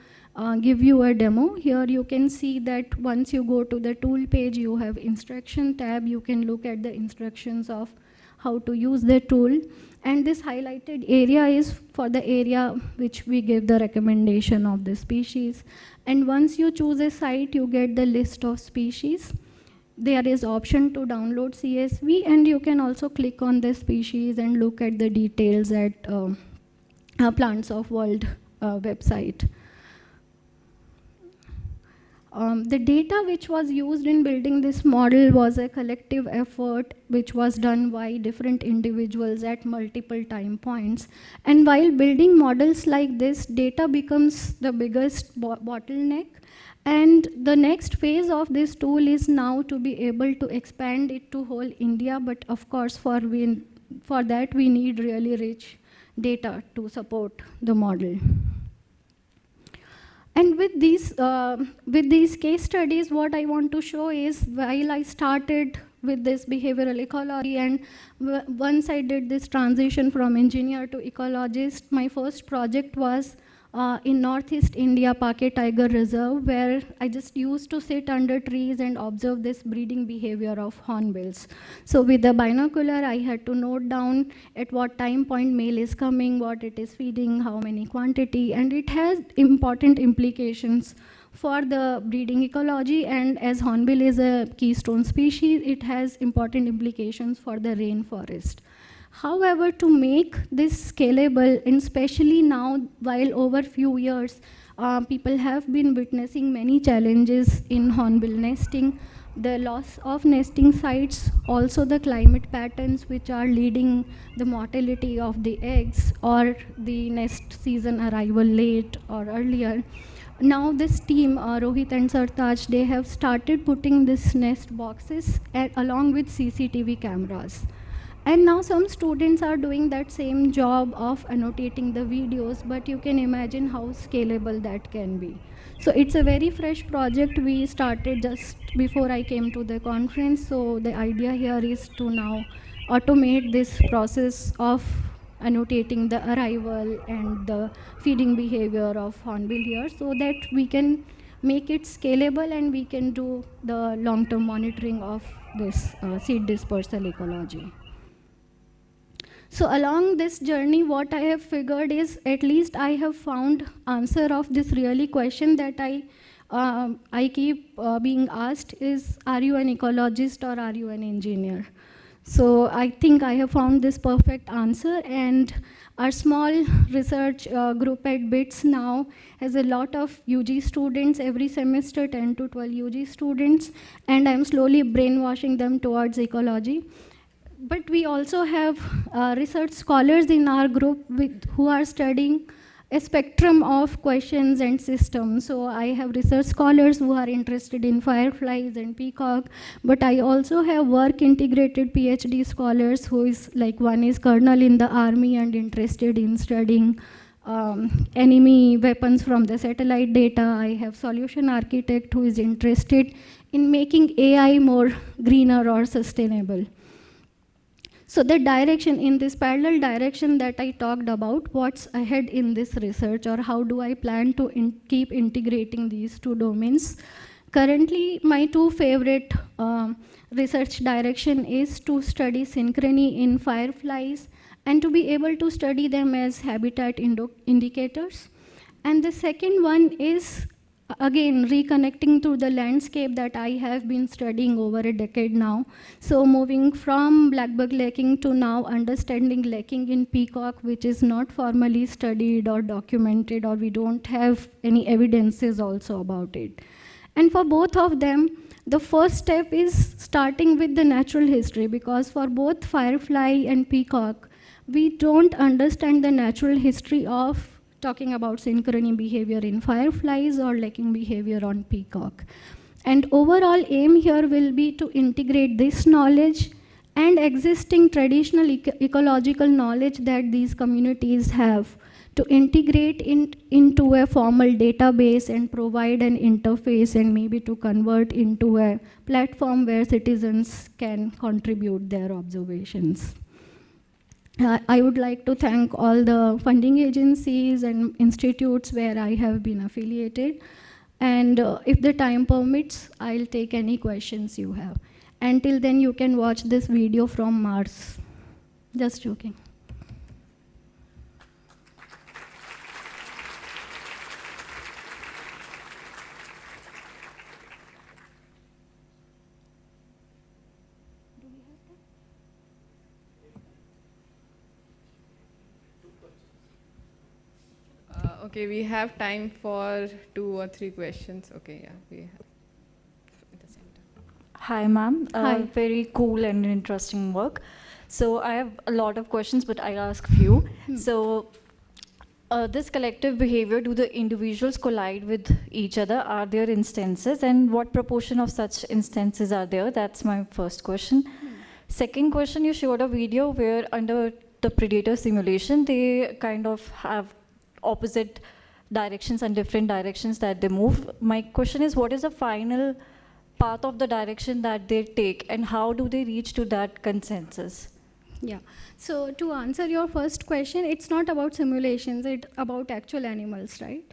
give you a demo. Here you can see that once you go to the tool page, you have instruction tab. You can look at the instructions of how to use the tool. And this highlighted area is for the area which we give the recommendation of the species. And once you choose a site, you get the list of species. There is option to download CSV, and you can also click on the species and look at the details at Plants of World website. The data which was used in building this model was a collective effort which was done by different individuals at multiple time points. And while building models like this, data becomes the biggest bottleneck. And the next phase of this tool is now to be able to expand it to whole India. But of course, for that, we need really rich data to support the model. And with these case studies, what I want to show is, while I started with this behavioral ecology, and once I did this transition from engineer to ecologist, my first project was in Northeast India, Pake Tiger Reserve, where I just used to sit under trees and observe this breeding behavior of hornbills. So with the binocular, I had to note down at what time point male is coming, what it is feeding, how many quantity, and it has important implications for the breeding ecology. And as hornbill is a keystone species, it has important implications for the rainforest. However, to make this scalable, and especially now, while over few years, people have been witnessing many challenges in hornbill nesting, the loss of nesting sites, also the climate patterns which are leading the mortality of the eggs or the nest season arrival late or earlier. Now this team, Rohit and Sartaj, they have started putting this nest boxes along with CCTV cameras. And now some students are doing that same job of annotating the videos, but you can imagine how scalable that can be. So it's a very fresh project. We started just before I came to the conference. So the idea here is to now automate this process of annotating the arrival and the feeding behavior of hornbill here, so that we can make it scalable, and we can do the long-term monitoring of this seed dispersal ecology. So along this journey, what I have figured is, at least I have found answer of this really question that I keep being asked is, are you an ecologist or are you an engineer? So I think I have found this perfect answer, and our small research group at BITS now has a lot of UG students every semester, 10 to 12 UG students, and I'm slowly brainwashing them towards ecology. But we also have research scholars in our group who are studying a spectrum of questions and systems. So I have research scholars who are interested in fireflies and peacock, but I also have work integrated PhD scholars who is like, one is colonel in the army and interested in studying enemy weapons from the satellite data. I have solution architect who is interested in making AI more greener or sustainable. So the direction, in this parallel direction that I talked about, what's ahead in this research, or how do I plan to keep integrating these two domains? Currently, my two favorite research direction is to study synchrony in fireflies and to be able to study them as habitat indicators. And the second one is, again, reconnecting to the landscape that I have been studying over a decade now. So moving from blackbug lacking to now understanding lacking in peacock, which is not formally studied or documented, or we don't have any evidences also about it. And for both of them, the first step is starting with the natural history, because for both firefly and peacock, we don't understand the natural history of talking about synchrony behavior in fireflies or lacking behavior on peacock. And overall aim here will be to integrate this knowledge and existing traditional ecological knowledge that these communities have, to integrate into a formal database and provide an interface, and maybe to convert into a platform where citizens can contribute their observations. I would like to thank all the funding agencies and institutes where I have been affiliated. And if the time permits, I'll take any questions you have. Until then, you can watch this video from Mars. Just joking. Okay, we have time for 2 or 3 questions. Okay, yeah, we have at the center. Hi, ma'am. Hi. Very cool and interesting work. So I have a lot of questions, but I'll ask few. So this collective behavior, do the individuals collide with each other? Are there instances, and what proportion of such instances are there? That's my first question. Second question, you showed a video where under the predator simulation, they kind of have opposite directions and different directions that they move. My question is, what is the final path of the direction that they take, and how do they reach to that consensus? Yeah. So to answer your first question, it's not about simulations, it's about actual animals, right?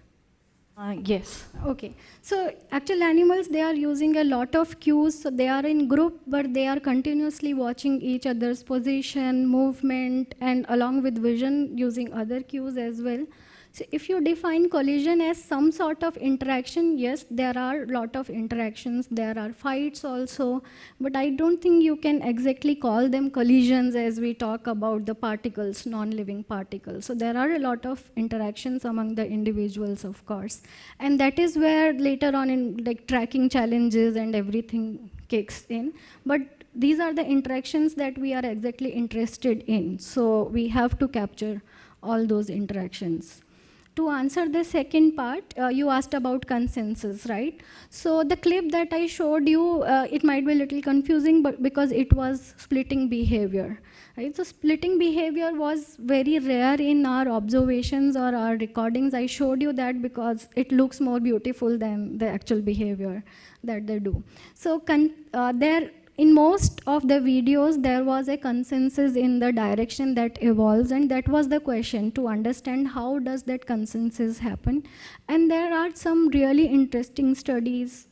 Yes. Okay. So actual animals, they are using a lot of cues. So they are in group, but they are continuously watching each other's position, movement, and along with vision, using other cues as well. So if you define collision as some sort of interaction, yes, there are a lot of interactions. There are fights also, but I don't think you can exactly call them collisions as we talk about the particles, non-living particles. So there are a lot of interactions among the individuals, of course. And that is where later on in like tracking challenges and everything kicks in. But these are the interactions that we are exactly interested in. So we have to capture all those interactions. To answer the second part, you asked about consensus, right? So the clip that I showed you, it might be a little confusing, but because it was splitting behavior, right? So splitting behavior was very rare in our observations or our recordings. I showed you that because it looks more beautiful than the actual behavior that they do. So in most of the videos, there was a consensus in the direction that evolves, and that was the question, to understand how does that consensus happen. And there are some really interesting studies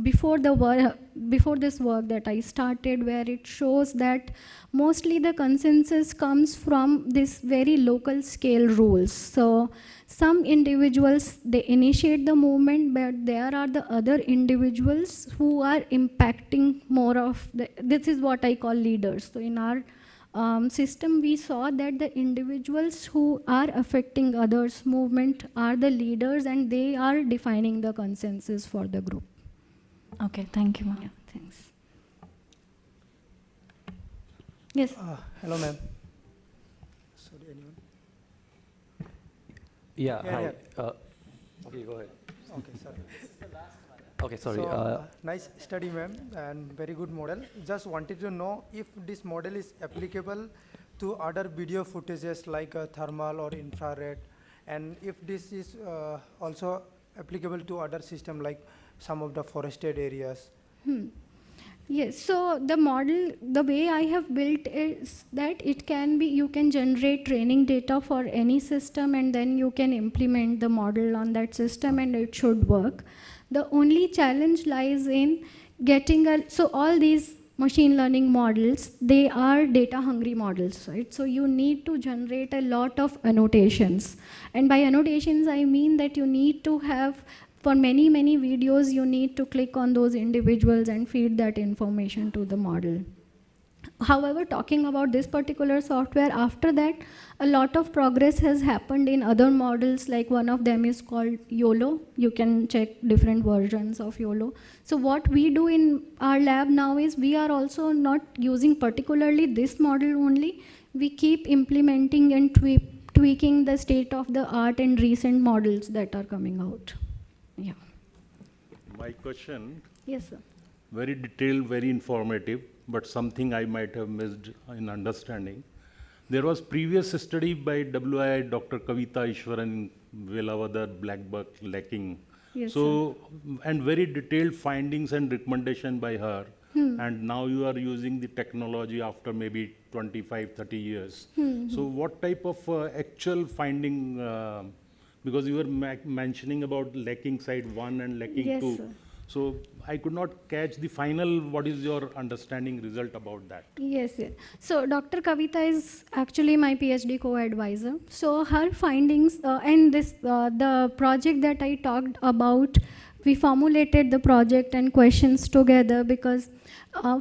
before this work that I started, where it shows that mostly the consensus comes from this very local scale rules. So some individuals, they initiate the movement, but there are the other individuals who are impacting more of this is what I call leaders. So in our system, we saw that the individuals who are affecting others' movement are the leaders, and they are defining the consensus for the group. Okay, thank you, ma'am. Yeah, thanks. Yes. Hello, ma'am. Sorry, anyone? Yeah, Yeah, hi. yeah. Okay, go ahead. Okay, sorry. Okay, sorry. So, nice study, ma'am, and very good model. Just wanted to know if this model is applicable to other video footages like thermal or infrared, and if this is also applicable to other system like some of the forested areas. Yes, so the model, the way I have built is that it can be, you can generate training data for any system, and then you can implement the model on that system, and it should work. The only challenge lies in getting so all these machine learning models, they are data hungry models, right? So you need to generate a lot of annotations. And by annotations, I mean that you need to have, for many, many videos, you need to click on those individuals and feed that information to the model. However, talking about this particular software, after that, a lot of progress has happened in other models, like one of them is called YOLO. You can check different versions of YOLO. So what we do in our lab now is we are also not using particularly this model only. We keep implementing and tweaking the state of the art and recent models that are coming out. Yeah. My question, Yes, sir. very detailed, very informative, but something I might have missed in understanding. There was previous study by WI Dr. Kavita Ishwaran, Velavadar, black buck lacking. Yes, So, and very detailed findings and recommendation by her. And now you are using the technology after maybe 25, 30 years. So what type of actual finding, because you were mentioning about lacking side 1 and lacking Yes, 2. sir. So I could not catch the final, what is your understanding result about that? Yes, yes. So Dr. Kavita is actually my PhD co-advisor. So her findings and the project that I talked about, we formulated the project and questions together because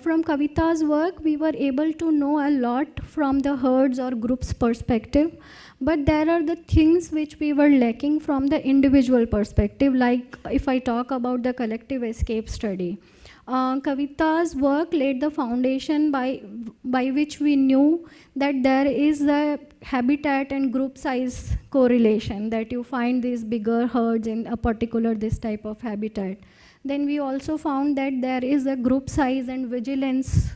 from Kavita's work, we were able to know a lot from the herds or groups perspective. But there are the things which we were lacking from the individual perspective, like if I talk about the collective escape study. Kavita's work laid the foundation by which we knew that there is a habitat and group size correlation, that you find these bigger herds in a particular this type of habitat. Then we also found that there is a group size and vigilance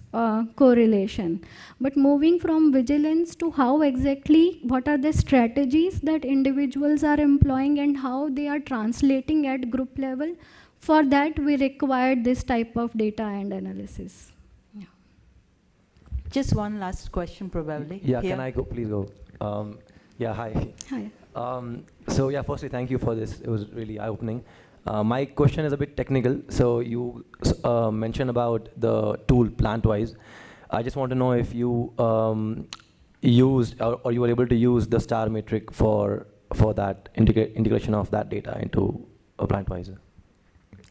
correlation. But moving from vigilance to how exactly, what are the strategies that individuals are employing and how they are translating at group level, for that we required this type of data and analysis. Yeah. Just one last question probably. Yeah, Here. can I go? Please go. Yeah, hi. Hi. So yeah, firstly, thank you for this. It was really eye-opening. My question is a bit technical. So you mentioned about the tool Plantwise. I just want to know if you used or you were able to use the star metric for that integration of that data into a Plantwise.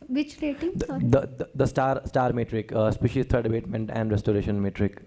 Which rating? Sorry. The star metric, species threat abatement and restoration metric.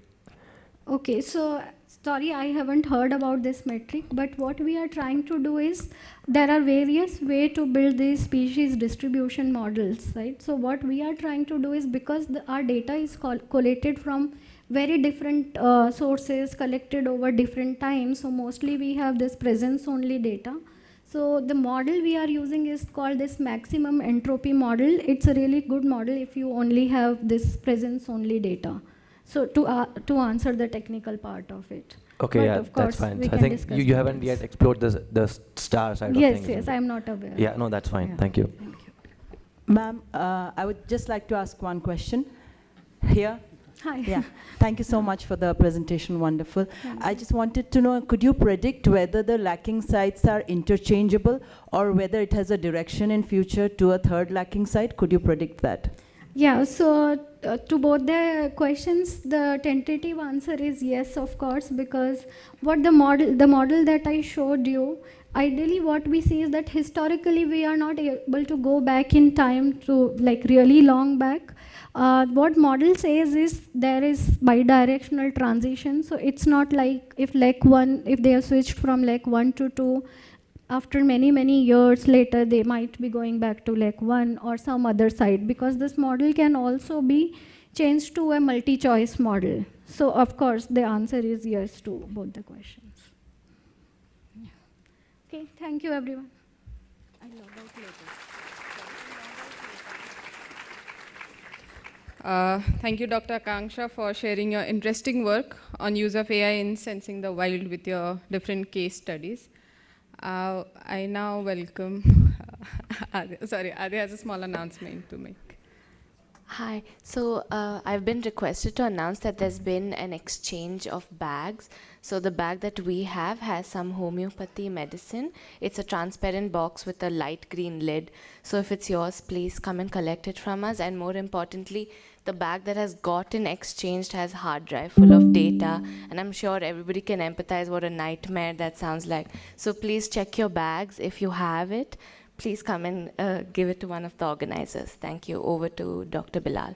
Okay, so sorry, I haven't heard about this metric, but what we are trying to do is, there are various ways to build these species distribution models, right? So what we are trying to do is, because our data is collated from very different sources collected over different times, so mostly we have this presence only data. So the model we are using is called this maximum entropy model. It's a really good model if you only have this presence only data. So to answer the technical part of it. Okay, but yeah, of course, that's fine. we So I can think discuss you haven't details. yet explored the star side of things. Yes, I'm not aware. Yeah, no, that's fine. Yeah. Thank you. Ma'am, I would just like to ask one question. Here. Hi. Yeah, thank you so much for the presentation, wonderful. I just wanted to know, could you predict whether the lacking sites are interchangeable or whether it has a direction in future to a third lacking site? Could you predict that? Yeah, so to both the questions, the tentative answer is yes, of course, because what the model that I showed you, ideally what we see is that historically we are not able to go back in time to like really long back. What model says is there is bidirectional transition, so it's not like if if they have switched from leg 1 to 2, after many years later they might be going back to leg 1 or some other site, because this model can also be changed to a multi-choice model. So of course the answer is yes to both the questions. Yeah. Okay, thank you everyone. I'll log out later. Thank you, Dr. Akanksha, for sharing your interesting work on use of AI in sensing the wild with your different case studies. I now welcome, Adi has a small announcement to make. Hi, so I've been requested to announce that there's been an exchange of bags. So the bag that we have has some homeopathy medicine. It's a transparent box with a light green lid. So if it's yours, please come and collect it from us. And more importantly, the bag that has gotten exchanged has hard drive full of data. And I'm sure everybody can empathize what a nightmare that sounds like. So please check your bags if you have it. Please come and give it to one of the organizers. Thank you. Over to Dr. Bilal.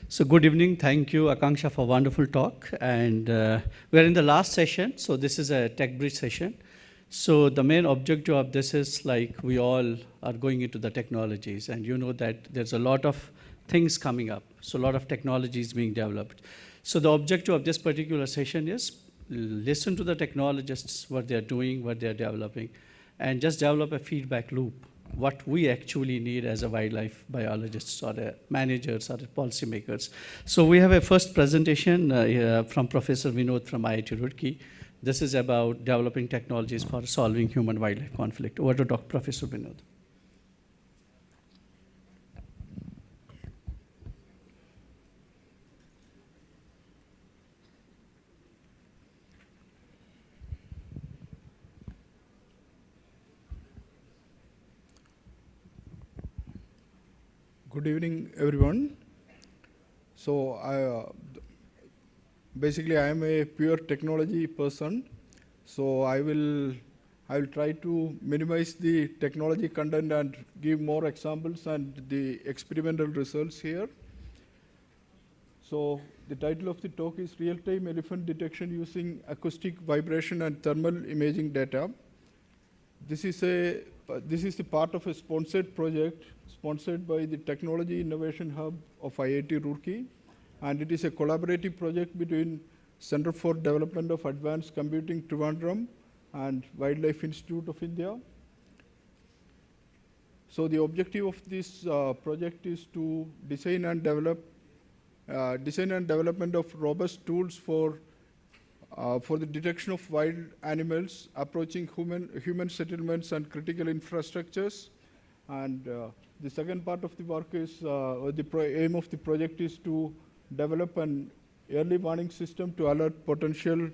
So good evening. Thank you, Akanksha, for a wonderful talk. And we're in the last session. So this is a tech bridge session. So the main objective of this is like we all are going into the technologies, and you know that there's a lot of things coming up. So a lot of technologies being developed. So the objective of this particular session is listen to the technologists, what they're doing, what they're developing, and just develop a feedback loop, what we actually need as a wildlife biologists or managers or policymakers. So we have a first presentation from Professor Vinod from IIT Roorkee. This is about developing technologies for solving human-wildlife conflict. Over to Professor Vinod. Good evening, everyone. So basically I am a pure technology person. So I will try to minimize the technology content and give more examples and the experimental results here. So the title of the talk is Real-Time Elephant Detection Using Acoustic, Vibration and Thermal Imaging Data. This is the part of a sponsored project sponsored by the Technology Innovation Hub of IIT Roorkee, and it is a collaborative project between Center for Development of Advanced Computing Trivandrum and Wildlife Institute of India. So the objective of this project is to design and development of robust tools for the detection of wild animals approaching human settlements and critical infrastructures. And the second part of the work is, aim of the project is to develop an early warning system to alert potential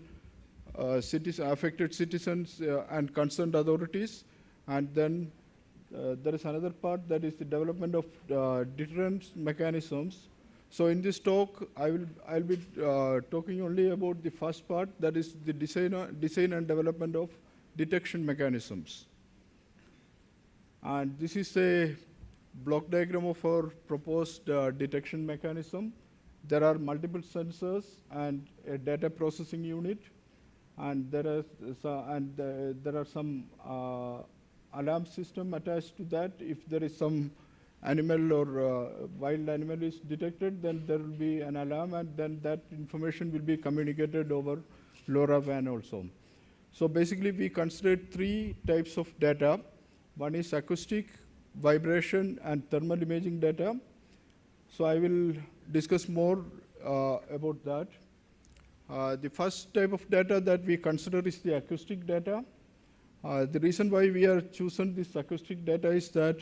affected citizens and concerned authorities. And then there is another part that is the development of deterrence mechanisms. So in this talk, I'll be talking only about the first part, that is the design and development of detection mechanisms. And this is a block diagram of our proposed detection mechanism. There are multiple sensors and a data processing unit, and there are some alarm system attached to that if there is some animal or wild animal is detected, then there will be an alarm, and then that information will be communicated over LoRaWAN also. So basically, we considered 3 types of data. One is acoustic, vibration, and thermal imaging data. So I will discuss more about that. The first type of data that we consider is the acoustic data. The reason why we are choosing this acoustic data is that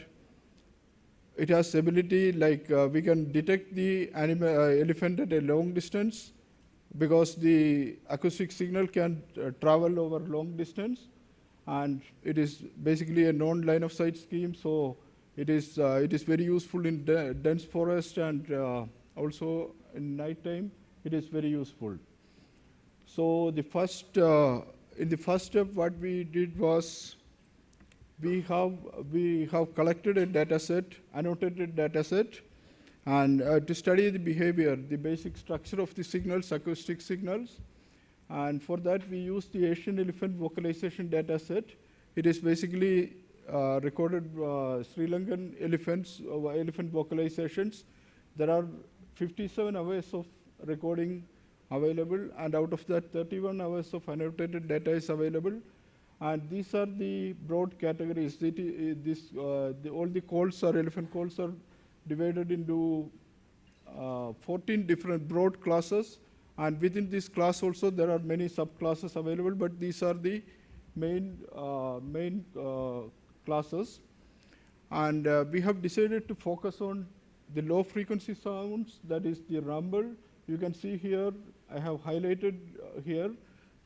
it has ability, like we can detect the elephant at a long distance, because the acoustic signal can travel over long distance, and it is basically a known line of sight scheme. So it is very useful in dense forest, and also in night time it is very useful. So the first in the first step, what we did was we have collected a data set, annotated data set, and to study the behavior, the basic structure of the signals, acoustic signals. And for that, we used the Asian elephant vocalization data set. It is basically recorded Sri Lankan elephant vocalizations. There are 57 hours of recording available, and out of that, 31 hours of annotated data is available. And these are the broad categories. All the calls are elephant calls are divided into 14 different broad classes, and within this class also there are many subclasses available, but these are the main classes. And we have decided to focus on the low frequency sounds, that is the rumble. You can see here, I have highlighted here.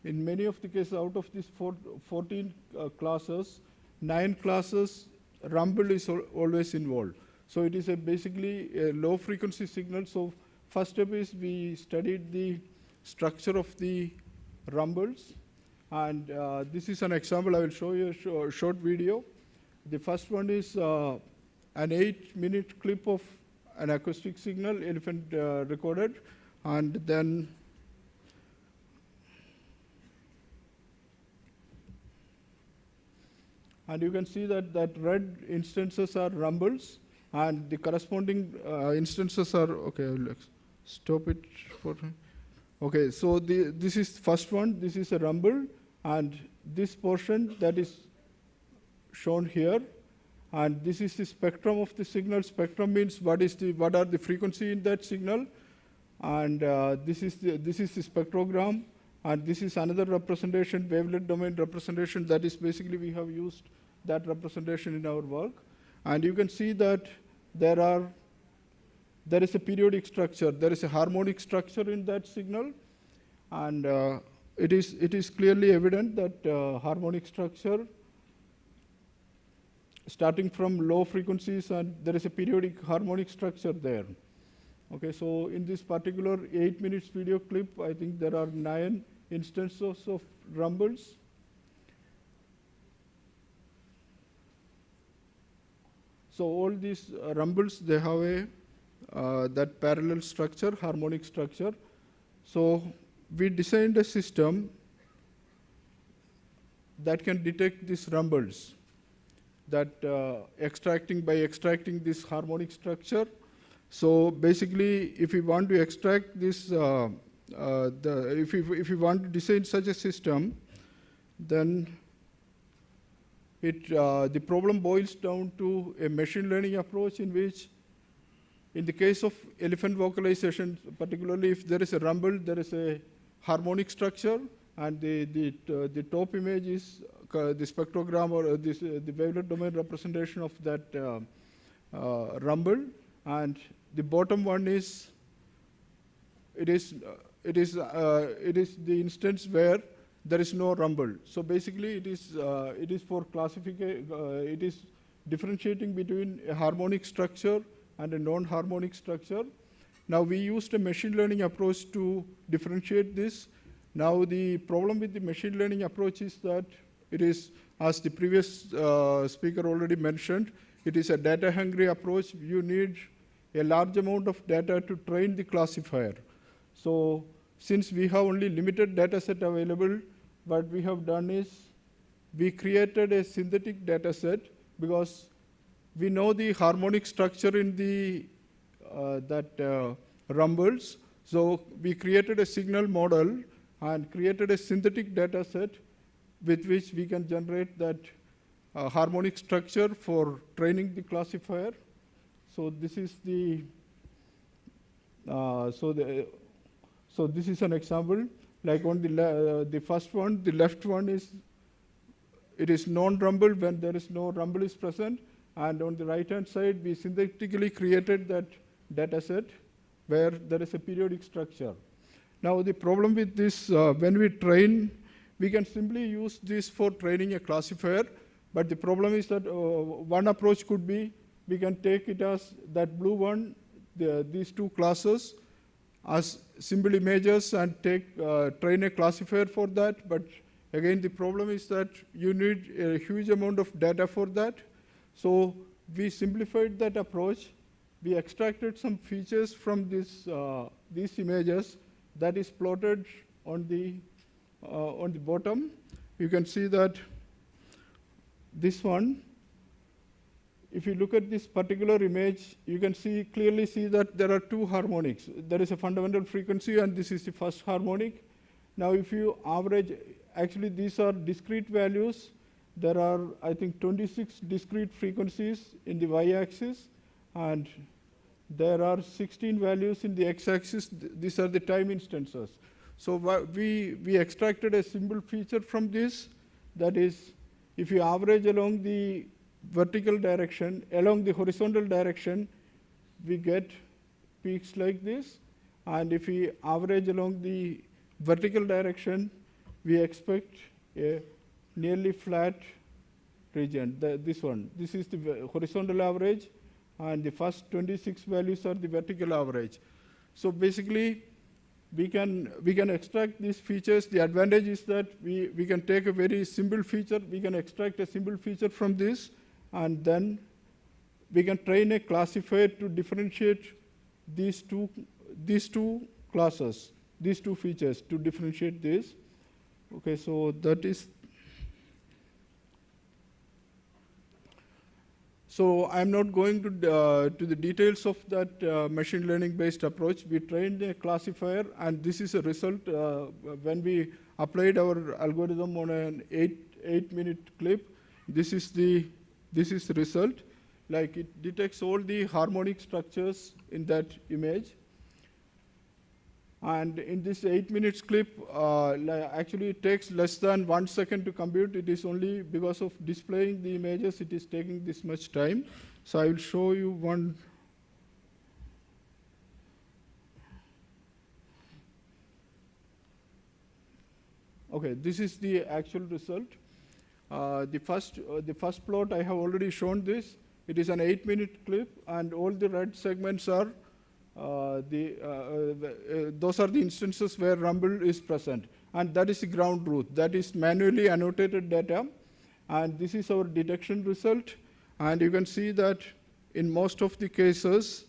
In many of the cases, out of these 14 classes, 9 classes, rumble is always involved. So it is basically a low frequency signal. So first step is we studied the structure of the rumbles. And this is an example. I will show you a short video. The first one is an 8-minute clip of an acoustic signal, elephant recorded. And then you can see that red instances are rumbles, and the corresponding instances are, okay, let's stop it for, okay, so this is first one, this is a rumble, and this portion that is shown here, and this is the spectrum of the signal. Spectrum means what are the frequency in that signal, and this is the spectrogram, and this is another representation, wavelet domain representation. That is basically we have used that representation in our work. And you can see that there is a periodic structure, there is a harmonic structure in that signal, and it is clearly evident that harmonic structure starting from low frequencies, and there is a periodic harmonic structure there. Okay, so in this particular 8 minutes video clip, I think there are 9 instances of rumbles. So all these rumbles, they have that parallel structure, harmonic structure. So we designed a system that can detect these rumbles, that by extracting this harmonic structure. So basically, if we want to extract this, if we want to design such a system, then the problem boils down to a machine learning approach, in which, in the case of elephant vocalization, particularly if there is a rumble, there is a harmonic structure, and the top image is the spectrogram, or the wavelet domain representation of that rumble, and the bottom one is it is the instance where there is no rumble. So basically, it is for classification. It is differentiating between a harmonic structure and a non-harmonic structure. Now we used a machine learning approach to differentiate this. Now the problem with the machine learning approach is that it is, as the previous speaker already mentioned, it is a data-hungry approach. You need a large amount of data to train the classifier. So since we have only limited data set available, what we have done is we created a synthetic data set, because we know the harmonic structure in the rumbles. So we created a signal model and created a synthetic data set with which we can generate that harmonic structure for training the classifier. So this is the so this is an example. Like on the first one, the left one is it is non-rumble when there is no rumble is present, and on the right-hand side, we synthetically created that data set where there is a periodic structure. Now the problem with this, when we train, we can simply use this for training a classifier, but the problem is that one approach could be we can take it as that blue one, these two classes as simple images and train a classifier for that. But again, the problem is that you need a huge amount of data for that. So we simplified that approach. We extracted some features from these images that is plotted on the bottom. You can see that this one, if you look at this particular image, you can clearly see that there are two harmonics. There is a fundamental frequency, and this is the first harmonic. Now, if you average, actually these are discrete values. There are, I think, 26 discrete frequencies in the y-axis, and there are 16 values in the x-axis. These are the time instances. So we extracted a simple feature from this. That is, if you average along the vertical direction, along the horizontal direction, we get peaks like this. And if we average along the vertical direction, we expect a nearly flat region. This one. This is the horizontal average, and the first 26 values are the vertical average. So basically, we can extract these features. The advantage is that we can take a very simple feature, we can extract a simple feature from this, and then we can train a classifier to differentiate these two classes, these two features to differentiate this. Okay, so that is. So I'm not going to the details of that machine learning based approach. We trained a classifier, and this is a result when we applied our algorithm on an 8-minute clip. This is the result. Like, it detects all the harmonic structures in that image. And in this 8 minutes clip, actually it takes less than 1 second to compute. It is only because of displaying the images, it is taking this much time. So I will show you one. Okay, this is the actual result. The first plot, I have already shown this. It is an 8-minute clip, and all the red segments are those are the instances where rumble is present, and that is the ground truth. That is manually annotated data, and this is our detection result. And you can see that in most of the cases,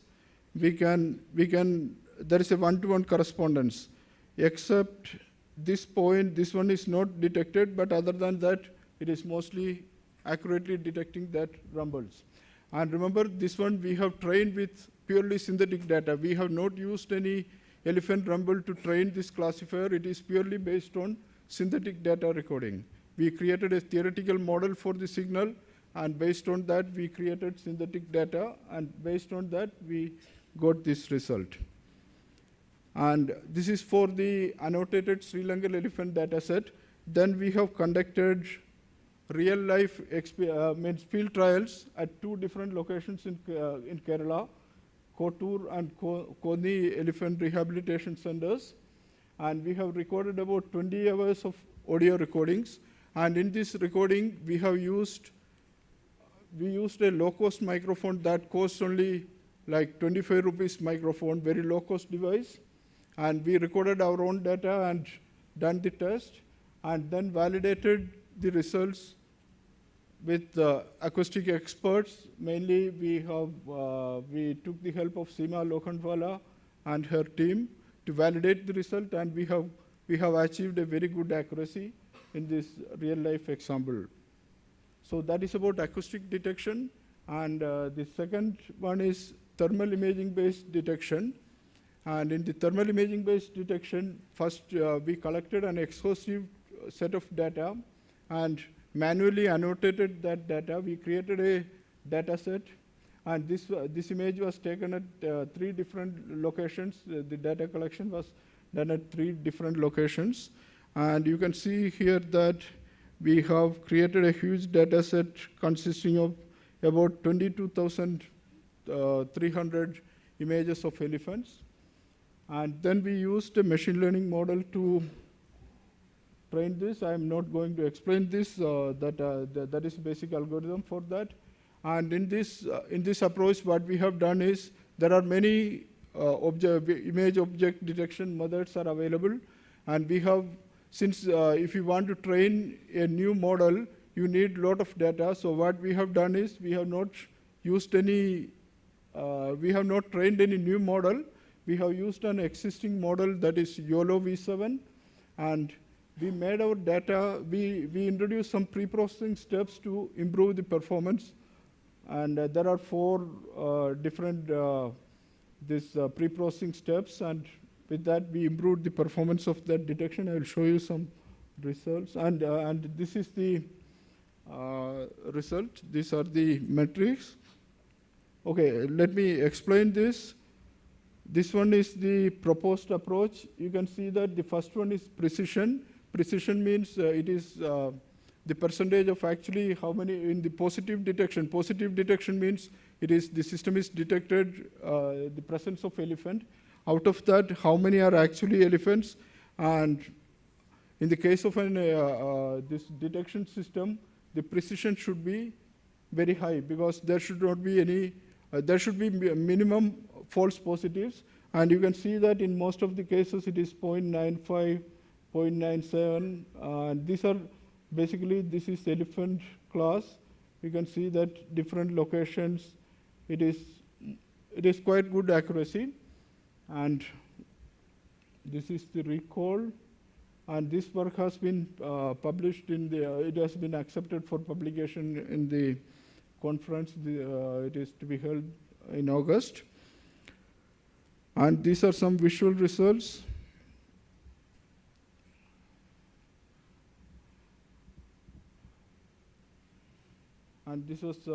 there is a one-to-one correspondence, except this point. This one is not detected, but other than that, it is mostly accurately detecting that rumbles. And remember, this one we have trained with purely synthetic data. We have not used any elephant rumble to train this classifier. It is purely based on synthetic data recording. We created a theoretical model for the signal, and based on that, we created synthetic data, and based on that, we got this result. And this is for the annotated Sri Lankan elephant data set. Then we have conducted real-life field trials at 2 different locations in Kerala, Kotur and Koni Elephant Rehabilitation Centers. And we have recorded about 20 hours of audio recordings. And in this recording, we used a low-cost microphone that costs only like 25 rupees microphone, very low-cost device. And we recorded our own data and done the test, and then validated the results with acoustic experts. Mainly, we took the help of Seema Lokhandwala and her team to validate the result, and we have achieved a very good accuracy in this real-life example. So that is about acoustic detection. And the second one is thermal imaging-based detection. And in the thermal imaging-based detection, first we collected an exhaustive set of data and manually annotated that data. We created a data set, and this image was taken at 3 different locations. The data collection was done at 3 different locations. And you can see here that we have created a huge data set consisting of about 22,300 images of elephants. And then we used a machine learning model to train this. I'm not going to explain this. That is basic algorithm for that. And in this approach, what we have done is there are many image object detection methods are available. And we have, since if you want to train a new model, you need a lot of data. So what we have done is we have not used any, we have not trained any new model. We have used an existing model that is YOLO V7, and we made our data, we introduced some pre-processing steps to improve the performance. And there are 4 different pre-processing steps, and with that we improved the performance of that detection. I will show you some results. And this is the result. These are the metrics. Okay, let me explain this. This one is the proposed approach. You can see that the first one is precision. Precision means it is the percentage of actually how many in the positive detection. Positive detection means it is the system is detected the presence of elephant. Out of that, how many are actually elephants? And in the case of an this detection system, the precision should be very high because there should not be any. There should be minimum false positives, and you can see that in most of the cases it is 0.95, 0.97, and these are basically, this is elephant class. You can see that different locations, it is quite good accuracy, and this is the recall, and this work has been published in the, it has been accepted for publication in the conference. It is to be held in August. And these are some visual results. And this was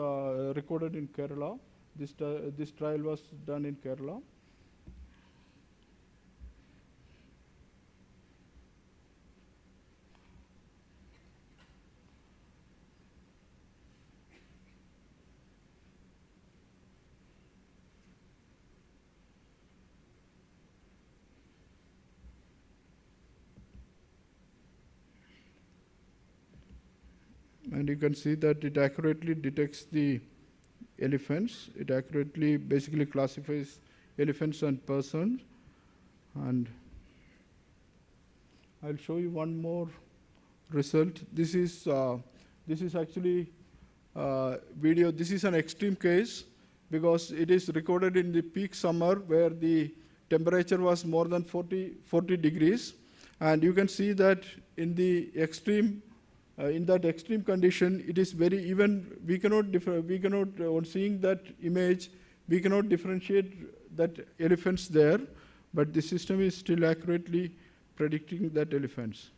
recorded in Kerala. This trial was done in Kerala. And you can see that it accurately detects the elephants. It accurately basically classifies elephants and persons. And I'll show you one more result. This is actually video. This is an extreme case because it is recorded in the peak summer where the temperature was more than 40 degrees. And you can see that in the extreme in that extreme condition, it is very even. We cannot on seeing that image, we cannot differentiate that elephants there, but the system is still accurately predicting that elephants.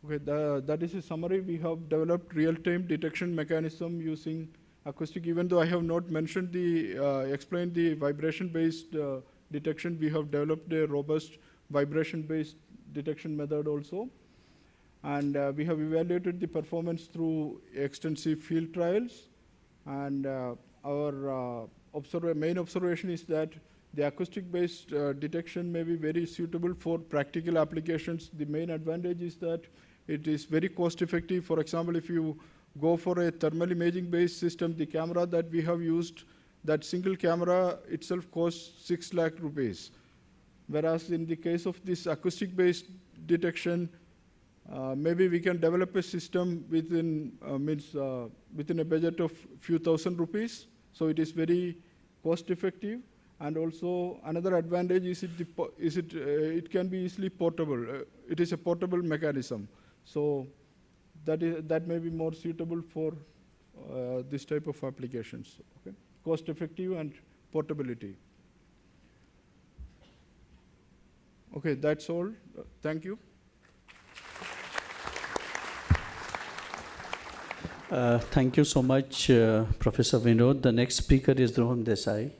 Okay, that is a summary. We have developed real-time detection mechanism using acoustic. Even though I have not mentioned explained the vibration-based detection, we have developed a robust vibration-based detection method also. And we have evaluated the performance through extensive field trials. And our main observation is that the acoustic-based detection may be very suitable for practical applications. The main advantage is that it is very cost-effective. For example, if you go for a thermal imaging-based system, the camera that we have used, that single camera itself costs 6 lakh rupees. Whereas in the case of this acoustic-based detection, maybe we can develop a system within within a budget of few thousand rupees. So it is very cost-effective. And also another advantage is it can be easily portable. It is a portable mechanism. So that may be more suitable for this type of applications. Okay? Cost-effective and portability. Okay, that's all. Thank you. Thank you so much, Professor Vinod. The next speaker is Rohan Desai.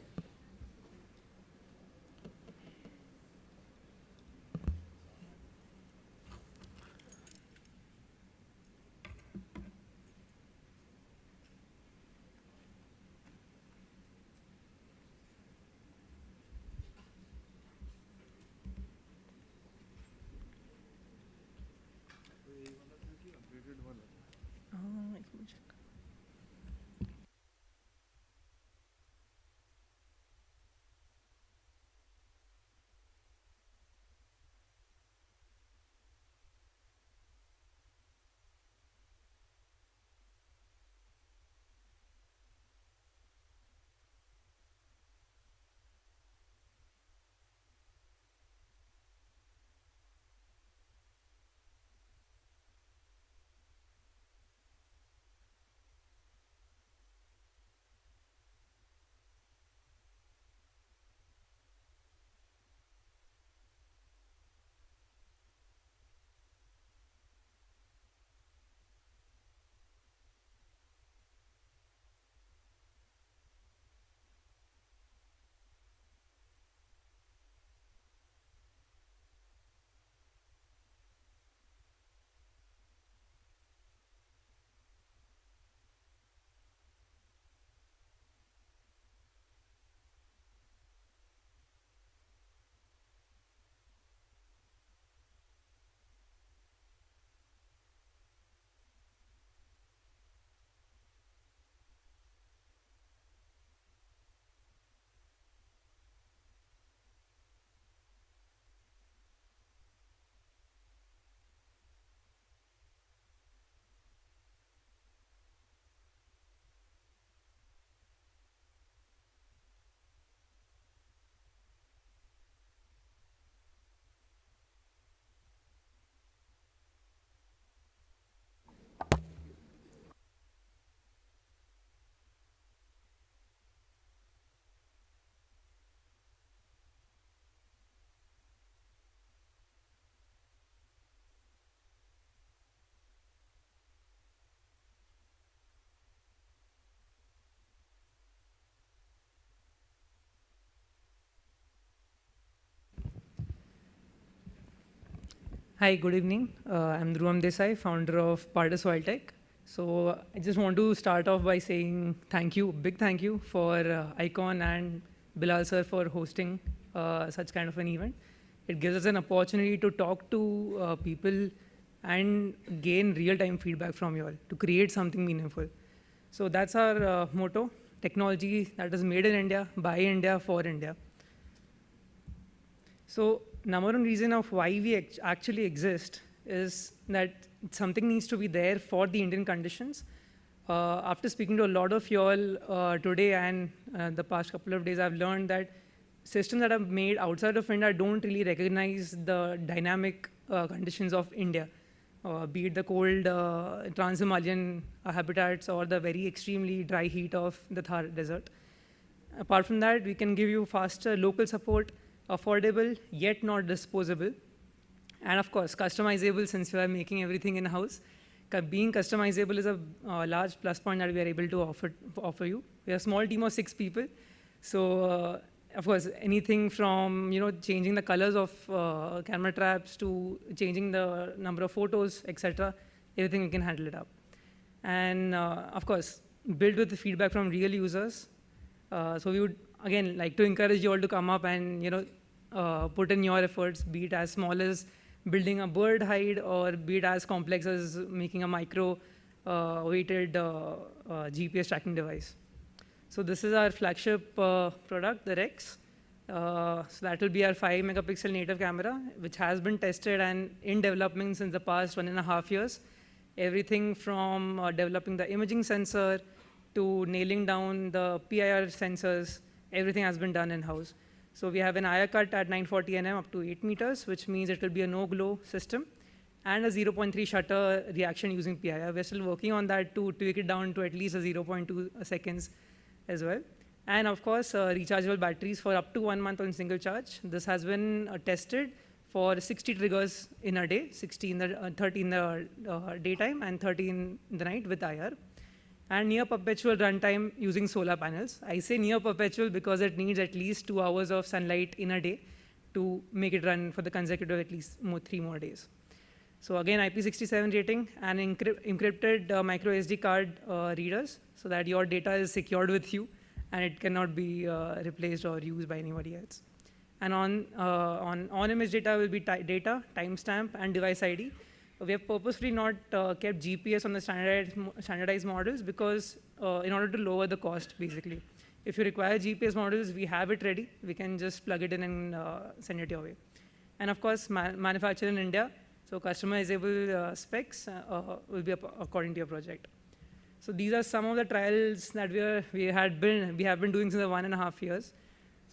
Hi, good evening. I'm Dhruvam Desai, founder of Pardus Wildtech. So I just want to start off by saying thank you, big thank you for Icon and Bilal sir for hosting such kind of an event. It gives us an opportunity to talk to people and gain real-time feedback from you all to create something meaningful. So that's our motto, technology that is made in India, by India, for India. So number one reason of why we actually exist is that something needs to be there for the Indian conditions. After speaking to a lot of you all today and the past couple of days, I've learned that systems that are made outside of India don't really recognize the dynamic conditions of India, be it the cold trans-Himalayan habitats or the very extremely dry heat of the Thar Desert. Apart from that, we can give you faster local support, affordable yet not disposable, and of course customizable, since we are making everything in-house. Being customizable is a large plus point that we are able to offer you. We are a small team of 6 people, so of course anything from changing the colors of camera traps to changing the number of photos, etc. Everything we can handle it up. And of course built with the feedback from real users. So we would, again, like to encourage you all to come up and, put in your efforts, be it as small as building a bird hide or be it as complex as making a micro weighted GPS tracking device. So this is our flagship product, the Rex. So that will be our 5 megapixel native camera, which has been tested and in development since the past 1.5 years. Everything from developing the imaging sensor to nailing down the PIR sensors, everything has been done in-house. So we have an IR cut at 940 nm up to 8 meters, which means it will be a no-glow system, and a 0.3 shutter reaction using PIR. We're still working on that to tweak it down to at least a 0.2 seconds as well. And of course, rechargeable batteries for up to 1 month on single charge. This has been tested for 60 triggers in a day, 30 in the daytime and 30 in the night with IR. And near perpetual runtime using solar panels. I say near perpetual because it needs at least 2 hours of sunlight in a day to make it run for the consecutive at least 3 more days. So again, IP67 rating and encrypted micro SD card readers so that your data is secured with you and it cannot be replaced or used by anybody else. And on-image data will be data, timestamp, and device ID. We have purposefully not kept GPS on the standardized models because in order to lower the cost, basically. If you require GPS models, we have it ready. We can just plug it in and send it your way. And of course, manufactured in India. So customizable specs will be according to your project. So these are some of the trials that we have been doing since 1.5 years.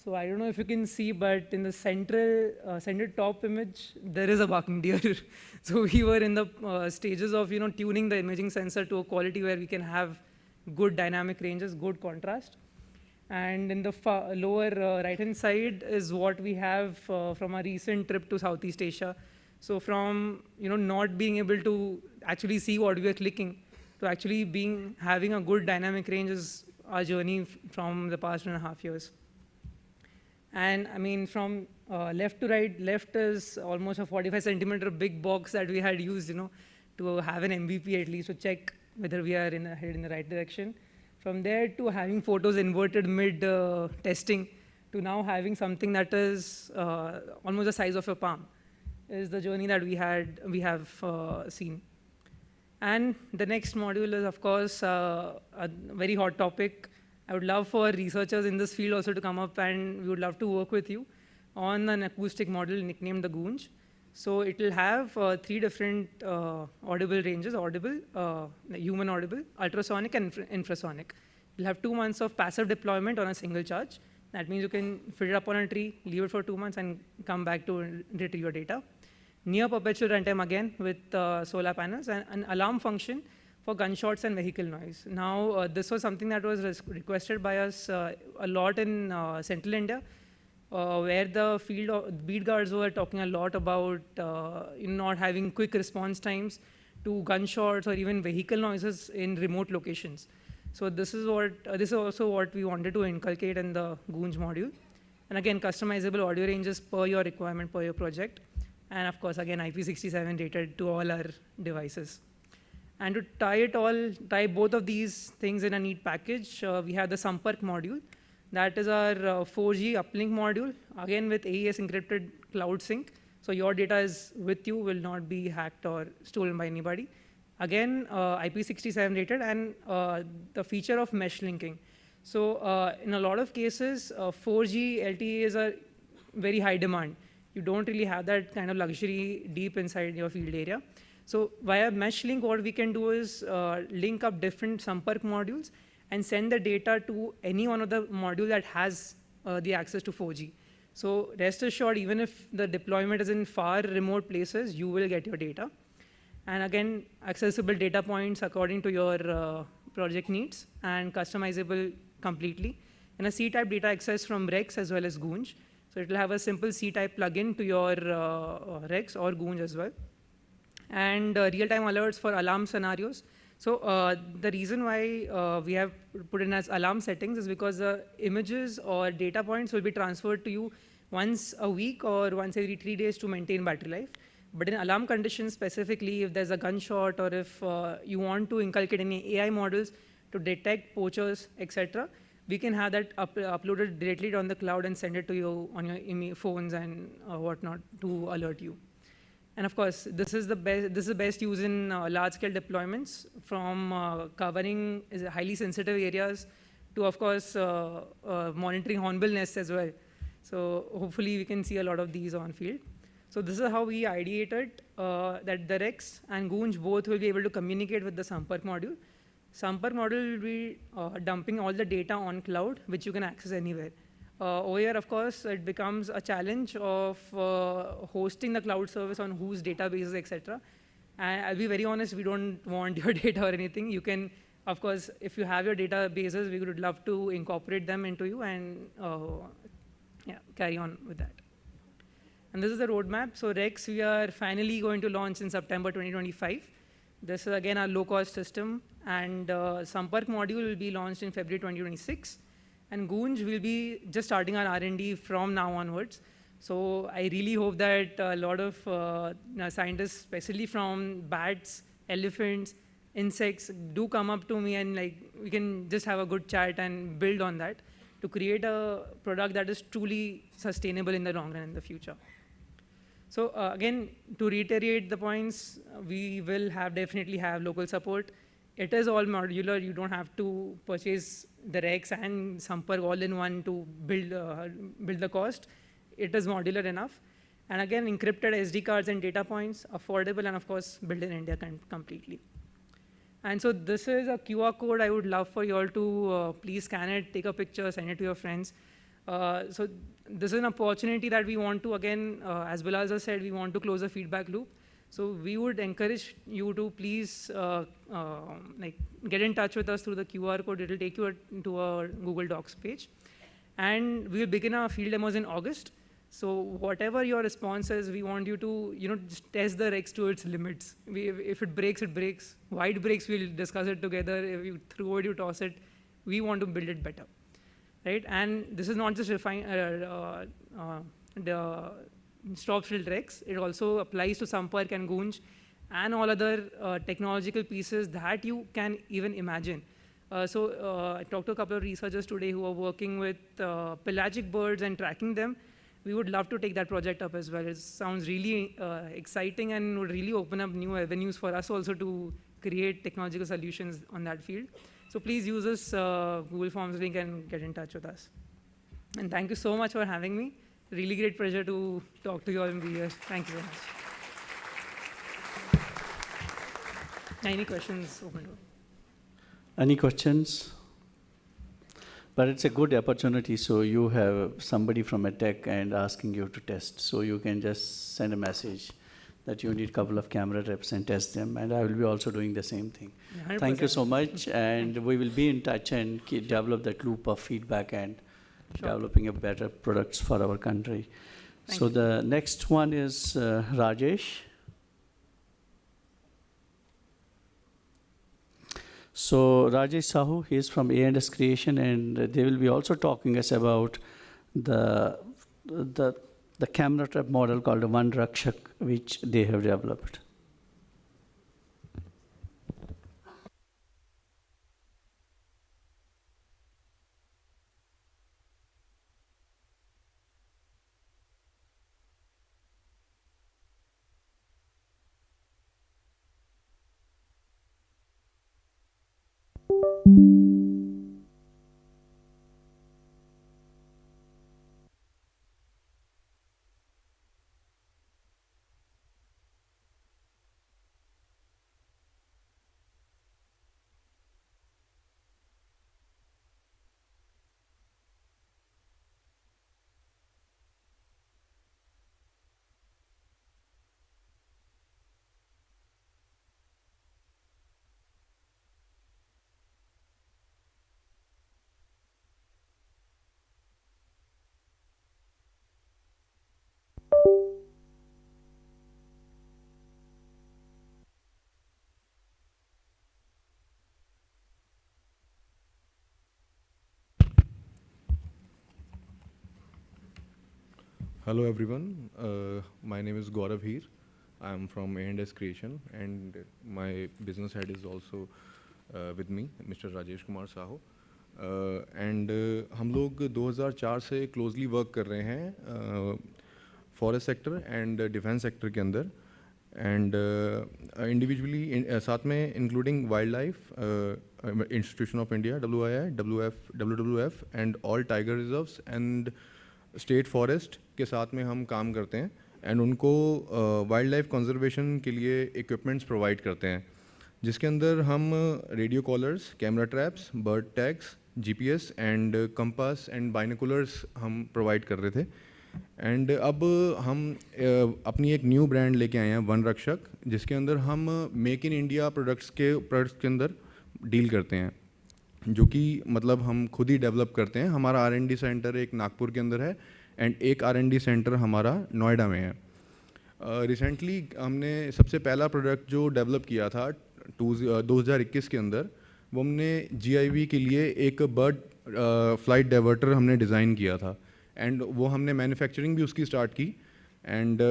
So I don't know if you can see, but in the center top image, there is a barking deer. So we were in the stages of tuning the imaging sensor to a quality where we can have good dynamic ranges, good contrast. And in the lower right-hand side is what we have from a recent trip to Southeast Asia. So from not being able to actually see what we are clicking to actually having a good dynamic range is our journey from the past 1.5 years. And I mean, from left to right, left is almost a 45 centimeter big box that we had used, to have an MVP at least to check whether we are headed in the right direction. From there to having photos inverted mid testing to now having something that is almost the size of your palm is the journey that we have seen. And the next module is, of course, a very hot topic. I would love for researchers in this field also to come up, and we would love to work with you on an acoustic model nicknamed the Goonj. So it will have 3 different audible ranges, human audible, ultrasonic, and infrasonic. You'll have 2 months of passive deployment on a single charge. That means you can fit it up on a tree, leave it for 2 months, and come back to retrieve your data. Near perpetual runtime again with solar panels, and an alarm function for gunshots and vehicle noise. Now, this was something that was requested by us a lot in central India, where the field beat guards were talking a lot about not having quick response times to gunshots or even vehicle noises in remote locations. So this is also what we wanted to inculcate in the Goonj module. And again, customizable audio ranges per your requirement, per your project. And of course, again, IP67 rated to all our devices. And to tie both of these things in a neat package, we have the Sampark module. That is our 4G uplink module, again with AES encrypted cloud sync. So your data is with you, will not be hacked or stolen by anybody. Again, IP67 rated, and the feature of mesh linking. So in a lot of cases, 4G LTE is a very high demand. You don't really have that kind of luxury deep inside your field area. So via mesh link, what we can do is link up different Sampark modules and send the data to any one of the modules that has the access to 4G. So rest assured, even if the deployment is in far remote places, you will get your data. And again, accessible data points according to your project needs and customizable completely. And a C-type data access from Rex as well as Goonj. So it will have a simple C-type plugin to your Rex or Goonj as well. And real-time alerts for alarm scenarios. So the reason why we have put in as alarm settings is because the images or data points will be transferred to you once a week or once every 3 days to maintain battery life. But in alarm conditions specifically, if there's a gunshot or if you want to inculcate any AI models to detect poachers, etc., we can have that uploaded directly on the cloud and send it to you on your phones and whatnot to alert you. And of course, this is the best use in large-scale deployments, from covering highly sensitive areas to, of course, monitoring hornbill nests as well. So hopefully we can see a lot of these on field. So this is how we ideated that the Rex and Goonj both will be able to communicate with the Sampark module. Sampark module will be dumping all the data on cloud, which you can access anywhere. Over here, of course, it becomes a challenge of hosting the cloud service on whose databases, etc. And I'll be very honest, we don't want your data or anything. You can, of course, if you have your databases, we would love to incorporate them into you and carry on with that. And this is the roadmap. So Rex, we are finally going to launch in September 2025. This is again our low-cost system, and Sampark module will be launched in February 2026. And Goonj will be just starting our R&D from now onwards. So I really hope that a lot of scientists, especially from bats, elephants, insects, do come up to me and we can just have a good chat and build on that to create a product that is truly sustainable in the long run in the future. So again, to reiterate the points, we will definitely have local support. It is all modular. You don't have to purchase the Rex and Sampark all in one to build the cost. It is modular enough. And again, encrypted SD cards and data points, affordable, and of course, built in India completely. And so this is a QR code. I would love for you all to please scan it, take a picture, send it to your friends. So this is an opportunity that we want to, again, as Bilal said, we want to close the feedback loop. So we would encourage you to please get in touch with us through the QR code. It will take you to our Google Docs page. And we will begin our field demos in August. So whatever your response is, we want you to just test the Rex to its limits. If it breaks, it breaks. Why it breaks, we'll discuss it together. If you throw it, you toss it. We want to build it better. Right? And this is not just the stop-shield Rex. It also applies to Sampark and Goonj and all other technological pieces that you can even imagine. So I talked to a couple of researchers today who are working with pelagic birds and tracking them. We would love to take that project up as well. It sounds really exciting and would really open up new avenues for us also to create technological solutions on that field. So please use this Google Forms link and get in touch with us. And thank you so much for having me. Really great pleasure to talk to you all and be here. Thank you very much. Any questions? Open door. Any questions? But it's a good opportunity. So you have somebody from a tech and asking you to test. So you can just send a message that you need a couple of camera reps and test them. And I will be also doing the same thing. 100%. Thank you so much. And we will be in touch and develop that loop of feedback and developing a better products for our country. Thank you. The next one is Rajesh. So Rajesh Sahu, he is from A&S Creation, and they will be also talking us about the camera trap model called One Rakshak, which they have developed. Hello everyone, my name is Gaurav Heer. I am from A&S Creation, and my business head is also with me, Mr. Rajesh Kumar Sahu. And हम लोग 2004 से closely work कर रहे हैं forest sector and defense sector के अंदर, and individually साथ में including wildlife institution of India, WII, WWF and all tiger reserves and state forest के साथ में हम काम करते हैं, and उनको wildlife conservation के लिए equipments provide करते हैं, जिसके अंदर हम radio collars, camera traps, bird tags, GPS and compass and binoculars हम प्रोवाइड कर रहे थे. एंड अब हम अपनी एक न्यू ब्रांड लेके आए हैं, वन रक्षक, जिसके अंदर हम मेक इन इंडिया प्रोडक्ट्स के अंदर डील करते हैं, जो कि मतलब हम खुद ही डेवलप करते हैं. हमारा R&D सेंटर एक नागपुर के अंदर है एंड एक R&D सेंटर हमारा नोएडा में है. रिसेंटली हमने सबसे पहला प्रोडक्ट जो डेवलप किया था 2021 के अंदर, वो हमने GIV के लिए एक बर्ड फ्लाइट डाइवर्टर हमने डिज़ाइन किया था, एंड वो हमने मैन्युफैक्चरिंग भी उसकी स्टार्ट की. एंड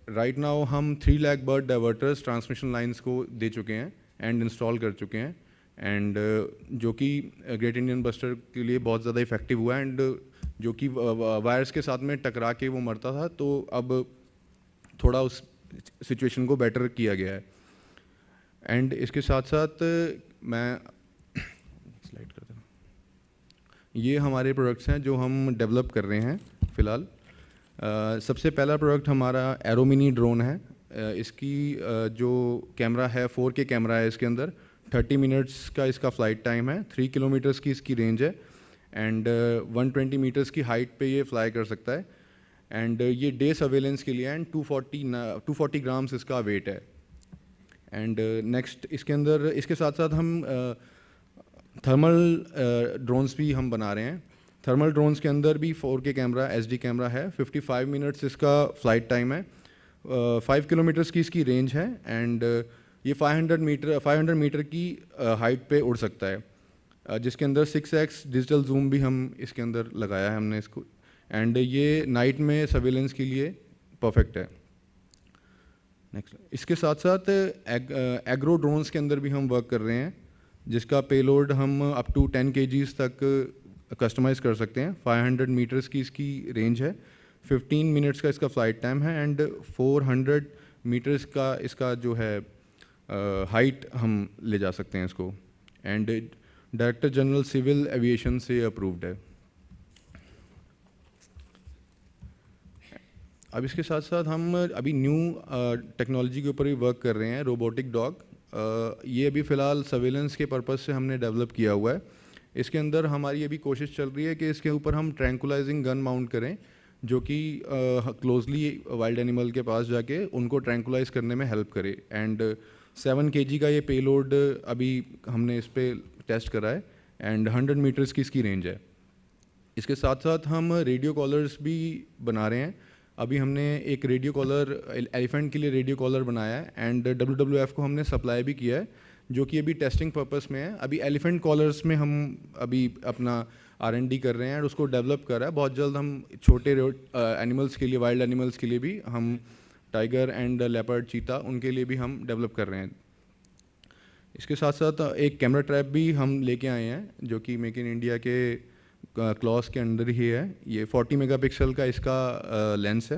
राइट नाउ हम 3 lakh bird diverters transmission lines को दे चुके हैं एंड इंस्टॉल कर चुके हैं, एंड जो कि ग्रेट इंडियन बस्टर के लिए बहुत ज़्यादा इफेक्टिव हुआ, एंड जो कि वायर्स के साथ में टकरा के वो मरता था, तो अब थोड़ा उस सिचुएशन को बेटर किया गया है. एंड इसके साथ साथ मैं स्लाइड कर दूँ, ये हमारे प्रोडक्ट्स हैं जो हम डेवलप कर रहे हैं फ़िलहाल. सबसे पहला प्रोडक्ट हमारा एरो मिनी ड्रोन है. इसकी जो कैमरा है 4K कैमरा है, इसके अंदर 30 मिनट्स का इसका फ़्लाइट टाइम है, 3 किलोमीटर्स की इसकी रेंज है, एंड 120 मीटर्स की हाइट पे ये फ्लाई कर सकता है. एंड ये डे सर्वेलेंस के लिए, एंड 240 ग्राम्स इसका वेट है. एंड नेक्स्ट इसके अंदर इसके साथ साथ हम थर्मल ड्रोन्स भी हम बना रहे हैं. थर्मल ड्रोन्स के अंदर भी 4K कैमरा, SD कैमरा है, 55 मिनट्स इसका फ़्लाइट टाइम है, 5 किलोमीटर्स की इसकी रेंज है, एंड ये 500 मीटर की हाइट पे उड़ सकता है, जिसके अंदर 6x डिजिटल जूम भी हम इसके अंदर लगाया है हमने इसको. एंड ये नाइट में सर्वेलेंस के लिए परफेक्ट है. नेक्स्ट, इसके साथ साथ एग्रो ड्रोन्स के अंदर भी हम वर्क कर रहे हैं, जिसका पेलोड हम अप टू 10 kgs तक कस्टमाइज़ कर सकते हैं. 500 मीटर्स की इसकी रेंज है, 15 मिनट्स का इसका फ़्लाइट टाइम है, एंड 400 मीटर्स का इसका जो है हाइट हम ले जा सकते हैं इसको. And director general civil aviation से अप्रूव्ड है. अब इसके साथ साथ हम अभी न्यू टेक्नोलॉजी के ऊपर भी वर्क कर रहे हैं, रोबोटिक डॉग. ये अभी फ़िलहाल सर्वेलेंस के पर्पज़ से हमने डेवलप किया हुआ है. इसके अंदर हमारी अभी कोशिश चल रही है कि इसके ऊपर हम ट्रैंकुलाइजिंग गन माउंट करें, जो कि क्लोजली वाइल्ड एनिमल के पास जाके उनको ट्रैंकुलाइज करने में हेल्प करे. एंड 7 kg का ये पेलोड अभी हमने इस पर टेस्ट करा है, एंड 100 मीटर्स की इसकी रेंज है. इसके साथ साथ हम रेडियो कॉलर्स भी बना रहे हैं. अभी हमने एक रेडियो कॉलर एलिफेंट के लिए रेडियो कॉलर बनाया है, एंड WWF को हमने सप्लाई भी किया है, जो कि अभी टेस्टिंग पर्पस में है. अभी एलिफेंट कॉलर्स में हम अभी अपना R&D कर रहे हैं और उसको डेवलप कर रहा है. बहुत जल्द हम छोटे एनिमल्स के लिए, वाइल्ड एनिमल्स के लिए भी हम टाइगर एंड लेपर्ड, चीता, उनके लिए भी हम डेवलप कर रहे हैं. इसके साथ साथ एक कैमरा ट्रैप भी हम लेके आए हैं, जो कि मेक इन इंडिया के क्लॉस के अंदर ही है. ये 40 मेगापिक्सल का इसका लेंस है,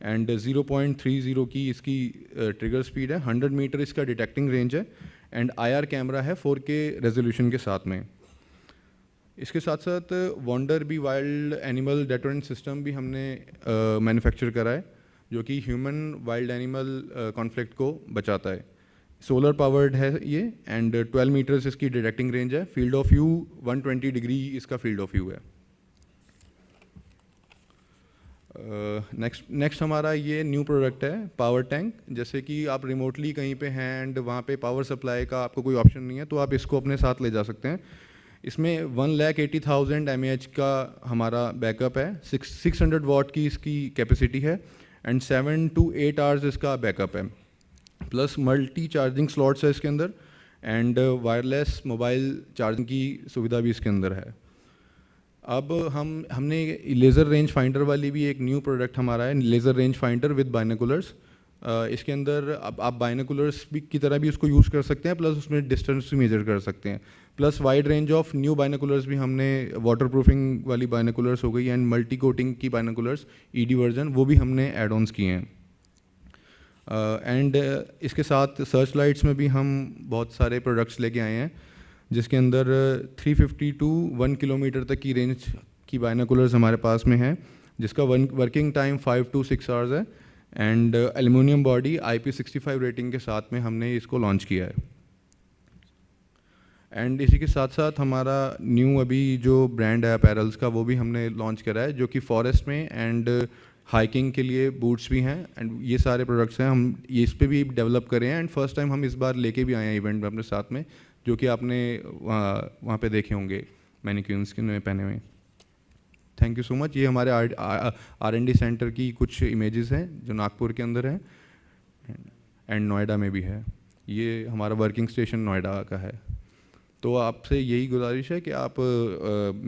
एंड 0.30 की इसकी ट्रिगर स्पीड है, 100 मीटर इसका डिटेक्टिंग रेंज है, एंड IR कैमरा है 4K रेजोल्यूशन के साथ में. इसके साथ साथ वंडर भी वाइल्ड एनिमल डेटरेंट सिस्टम भी हमने मैन्युफैक्चर करा है, जो कि ह्यूमन वाइल्ड एनिमल कॉन्फ्लिक्ट को बचाता है. सोलर पावर्ड है ये, एंड 12 मीटर्स इसकी डिटेक्टिंग रेंज है. फील्ड ऑफ व्यू 120 डिग्री इसका फील्ड ऑफ व्यू है. नेक्स्ट हमारा ये न्यू प्रोडक्ट है, पावर टैंक. जैसे कि आप रिमोटली कहीं पे हैं एंड वहाँ पे पावर सप्लाई का आपको कोई ऑप्शन नहीं है, तो आप इसको अपने साथ ले जा सकते हैं. इसमें 1,80,000 mAh का हमारा बैकअप है, 600 वाट की इसकी कैपेसिटी है, एंड 7 to 8 आवर्स इसका बैकअप है. प्लस मल्टी चार्जिंग स्लॉट्स है इसके अंदर, एंड वायरलेस मोबाइल चार्जिंग की सुविधा भी इसके अंदर है. अब हमने लेज़र रेंज फाइंडर वाली भी एक न्यू प्रोडक्ट हमारा है, laser range finder with binoculars. इसके अंदर आप बाइनोकुलर्स भी की तरह भी उसको यूज़ कर सकते हैं, प्लस उसमें डिस्टेंस भी मेजर कर सकते हैं, plus wide range of new binoculars भी हमने, वाटर प्रूफिंग वाली बाइनोकुलर्स हो गई एंड मल्टी कोटिंग की बाइनोकुलर्स ईडी वर्जन, वो भी हमने एड ऑन्स किए हैं। एंड इसके साथ सर्च लाइट्स में भी हम बहुत सारे प्रोडक्ट्स लेके आए हैं, जिसके अंदर 350 टू 1 किलोमीटर तक की रेंज की बाइनोकुलर्स हमारे पास में है, जिसका वर्किंग टाइम 5 to 6 आवर्स है, and aluminium body IP65 rating के साथ में हमने इसको लॉन्च किया है। एंड इसी के साथ साथ हमारा न्यू अभी जो ब्रांड है अपैरल्स का, वो भी हमने लॉन्च करा है, जो कि फॉरेस्ट में एंड हाइकिंग के लिए बूट्स भी हैं, एंड ये सारे प्रोडक्ट्स हैं, हम ये इस पे भी डेवलप कर रहे हैं, एंड फर्स्ट टाइम हम इस बार लेके भी आए हैं इवेंट में अपने साथ में, जो कि आपने वहाँ पे देखे होंगे मैनिक्यून्स के पहने हुए। Thank you so much. ये हमारे R&D सेंटर की कुछ इमेजेस हैं जो नागपुर के अंदर हैं एंड नोएडा में भी है। ये हमारा वर्किंग स्टेशन नोएडा का है। तो आपसे यही गुजारिश है कि आप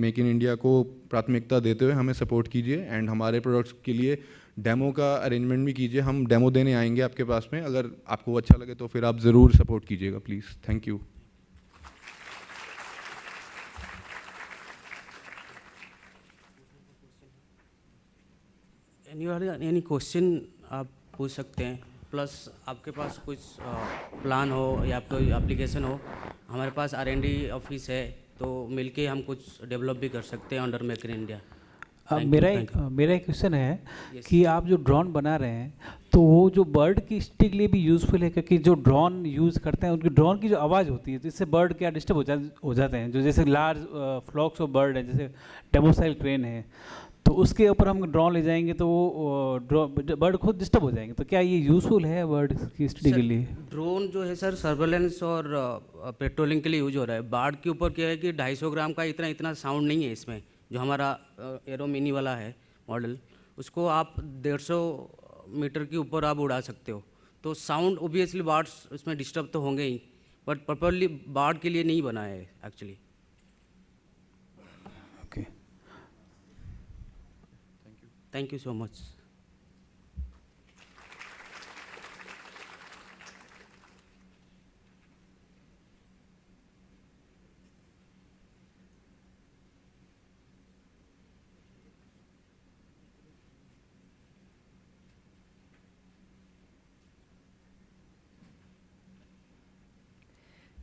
मेक इन इंडिया को प्राथमिकता देते हुए हमें सपोर्ट कीजिए, एंड हमारे प्रोडक्ट्स के लिए डेमो का अरेंजमेंट भी कीजिए। हम डेमो देने आएंगे आपके पास में, अगर आपको अच्छा लगे तो फिर आप ज़रूर सपोर्ट कीजिएगा please. Thank you. Any question आप पूछ सकते हैं, प्लस आपके पास कुछ प्लान हो या कोई एप्लीकेशन हो, हमारे पास R&D ऑफिस है, तो मिलके हम कुछ डेवलप भी कर सकते हैं अंडर मेक इन इंडिया। मेरा एक क्वेश्चन है कि आप जो ड्रोन बना रहे हैं, तो वो जो बर्ड की स्टिक के लिए भी यूज़फुल है, क्योंकि जो ड्रोन यूज़ करते हैं उनकी ड्रोन की जो आवाज़ होती है, जिससे बर्ड क्या डिस्टर्ब हो जाते हैं, जो जैसे लार्ज फ्लॉक्स ऑफ बर्ड है, जैसे डेमोसाइल क्रेन है, तो उसके ऊपर हम ड्रोन ले जाएंगे तो वो बर्ड खुद डिस्टर्ब हो जाएंगे। तो क्या ये यूज़फुल है बर्ड की स्टडी के लिए? ड्रोन जो है सर सर्वेलेंस और पेट्रोलिंग के लिए यूज हो रहा है। बार्ड के ऊपर क्या है कि 250 ग्राम का इतना साउंड नहीं है इसमें। जो हमारा एरो मिनी वाला है मॉडल, उसको आप 150 मीटर के ऊपर आप उड़ा सकते हो, तो साउंड ओबियसली बार्ड्स इसमें डिस्टर्ब तो होंगे ही, बट प्रॉपरली बार्ड के लिए नहीं बना है actually. Thank you so much.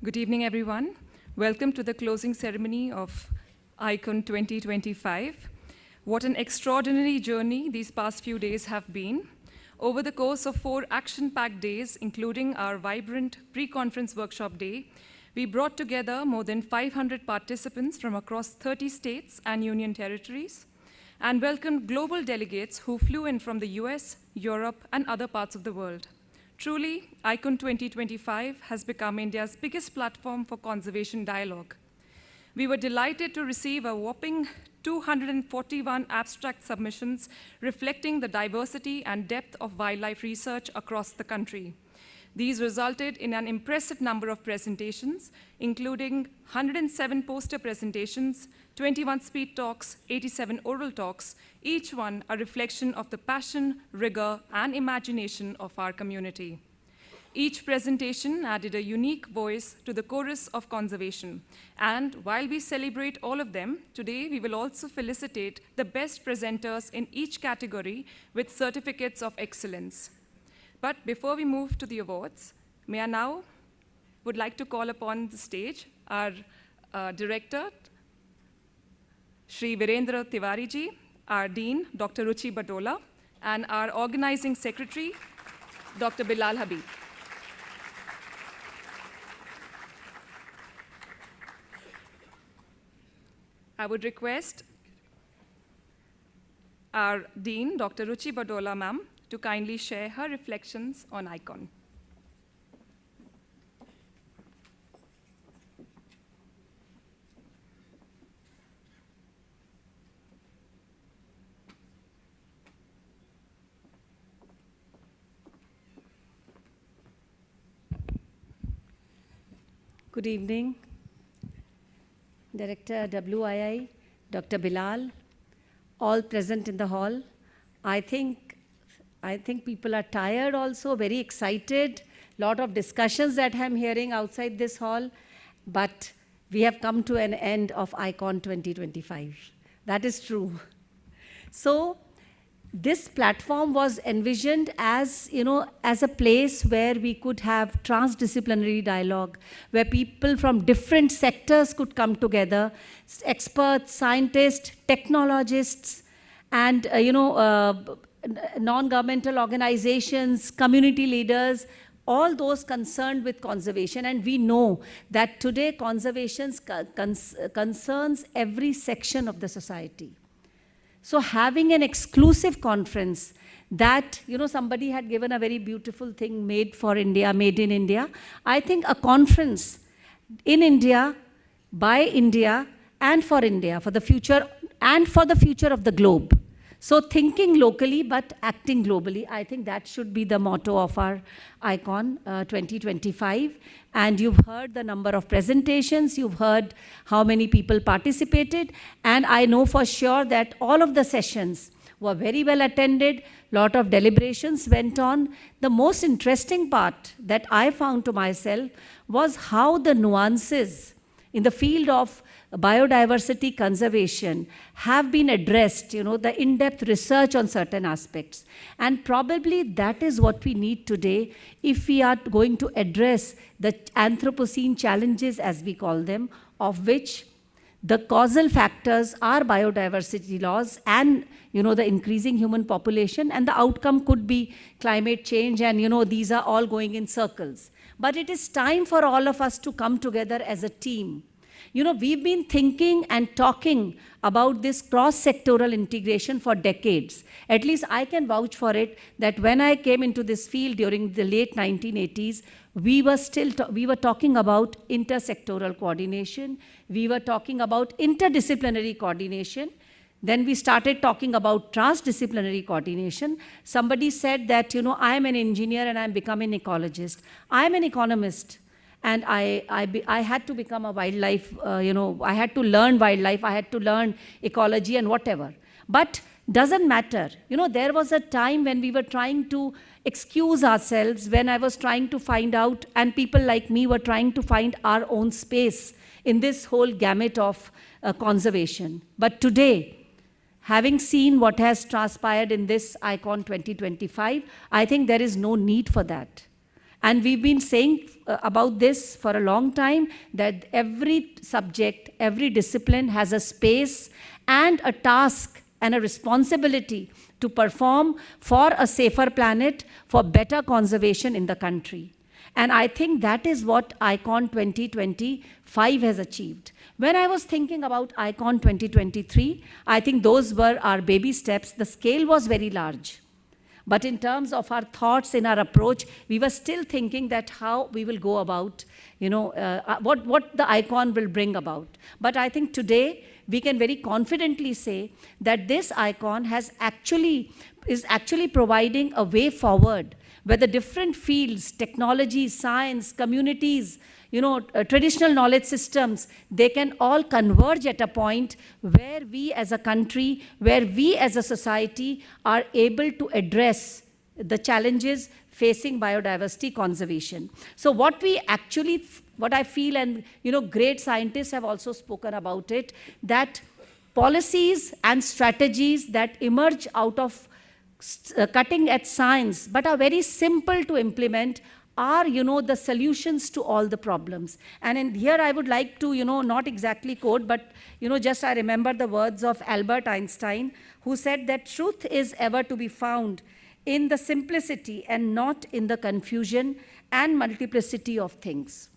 Good evening, everyone. Welcome to the closing ceremony of ICON 2025. What an extraordinary journey these past few days have been. Over the course of 4 action-packed days, including our vibrant pre-conference workshop day, we brought together more than 500 participants from across 30 states and union territories, and welcomed global delegates who flew in from the US, Europe, and other parts of the world. Truly, ICON 2025 has become India's biggest platform for conservation dialogue. We were delighted to receive a whopping 241 abstract submissions reflecting the diversity and depth of wildlife research across the country. These resulted in an impressive number of presentations, including 107 poster presentations, 21 speed talks, 87 oral talks, each one a reflection of the passion, rigor, and imagination of our community. Each presentation added a unique voice to the chorus of conservation. And while we celebrate all of them, today we will also felicitate the best presenters in each category with certificates of excellence. But before we move to the awards, may I now would like to call upon the stage our director, Shri Virendra Tiwari ji, our dean, Dr. Ruchi Batola, and our organizing secretary, Dr. Bilal Habib. I would request our Dean, Dr. Ruchi Badola ma'am, to kindly share her reflections on ICON. Good evening, Director WII, Dr. Bilal, all present in the hall. I think I think people are tired also, very excited, lot of discussions that I'm hearing outside this hall, but we have come to an end of ICON 2025. That is true. So this platform was envisioned as, as a place where we could have transdisciplinary dialogue, where people from different sectors could come together, experts, scientists, technologists, and, non-governmental organizations, community leaders, all those concerned with conservation. And we know that today conservation concerns every section of the society. So having an exclusive conference that, somebody had given a very beautiful thing, made for India, made in India. I think a conference in India, by India, and for India, for the future, and for the future of the globe. So thinking locally but acting globally, I think that should be the motto of our ICON 2025. And you've heard the number of presentations, you've heard how many people participated, and I know for sure that all of the sessions were very well attended, lot of deliberations went on. The most interesting part that I found to myself was how the nuances in the field of biodiversity conservation have been addressed, the in-depth research on certain aspects. And probably that is what we need today if we are going to address the Anthropocene challenges, as we call them, of which the causal factors are biodiversity loss and, the increasing human population, and the outcome could be climate change, and, these are all going in circles. But it is time for all of us to come together as a team. We've been thinking and talking about this cross-sectoral integration for decades. At least I can vouch for it, that when I came into this field during the late 1980s, we were talking about intersectoral coordination. We were talking about interdisciplinary coordination. Then we started talking about transdisciplinary coordination. Somebody said that, I am an engineer and I'm becoming an ecologist. I'm an economist. And I had to become a wildlife, I had to learn wildlife, I had to learn ecology and whatever. But doesn't matter. There was a time when we were trying to excuse ourselves, when I was trying to find out, and people like me were trying to find our own space in this whole gamut of conservation. But today, having seen what has transpired in this ICON 2025, I think there is no need for that. And we've been saying about this for a long time, that every subject, every discipline has a space and a task and a responsibility to perform for a safer planet, for better conservation in the country. And I think that is what ICON 2025 has achieved. When I was thinking about ICON 2023, I think those were our baby steps. The scale was very large. But in terms of our thoughts, in our approach, we were still thinking that how we will go about, what the ICON will bring about. But I think today, we can very confidently say that this ICON is actually providing a way forward, where the different fields, technology, science, communities, traditional knowledge systems, they can all converge at a point where we as a country, where we as a society are able to address the challenges facing biodiversity conservation. So what I feel, and great scientists have also spoken about it, that policies and strategies that emerge out of cutting edge science, but are very simple to implement, are, the solutions to all the problems. And here I would like to, not exactly quote, but, just I remember the words of Albert Einstein, who said that truth is ever to be found in the simplicity and not in the confusion and multiplicity of things.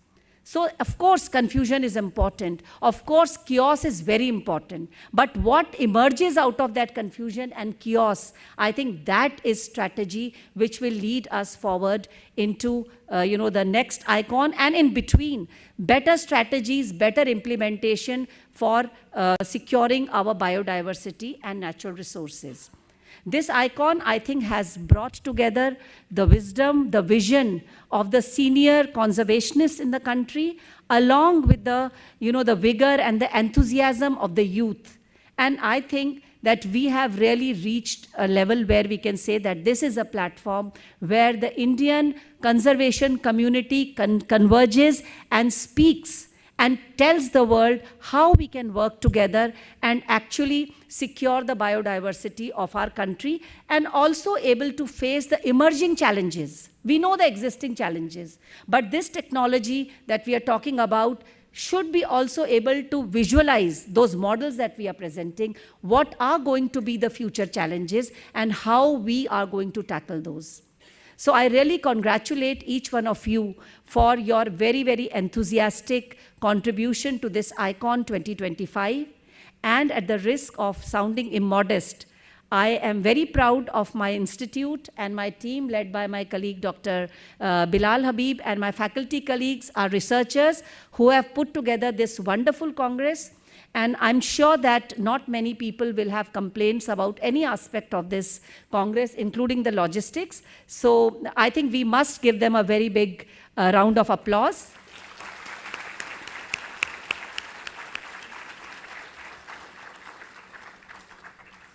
So, of course, confusion is important. Of course, chaos is very important. But what emerges out of that confusion and chaos, I think that is strategy which will lead us forward into, the next ICON, and in between, better strategies, better implementation for securing our biodiversity and natural resources. This ICON, I think, has brought together the wisdom, the vision of the senior conservationists in the country, along with the, the vigor and the enthusiasm of the youth. And I think that we have really reached a level where we can say that this is a platform where the Indian conservation community converges and speaks and tells the world how we can work together and actually secure the biodiversity of our country, and also able to face the emerging challenges. We know the existing challenges, but this technology that we are talking about should be also able to visualize those models that we are presenting, what are going to be the future challenges and how we are going to tackle those. So I really congratulate each one of you for your very, very enthusiastic contribution to this ICON 2025. And at the risk of sounding immodest, I am very proud of my institute and my team led by my colleague Dr. Bilal Habib, and my faculty colleagues, our researchers who have put together this wonderful Congress. And I'm sure that not many people will have complaints about any aspect of this Congress, including the logistics. So I think we must give them a very big round of applause.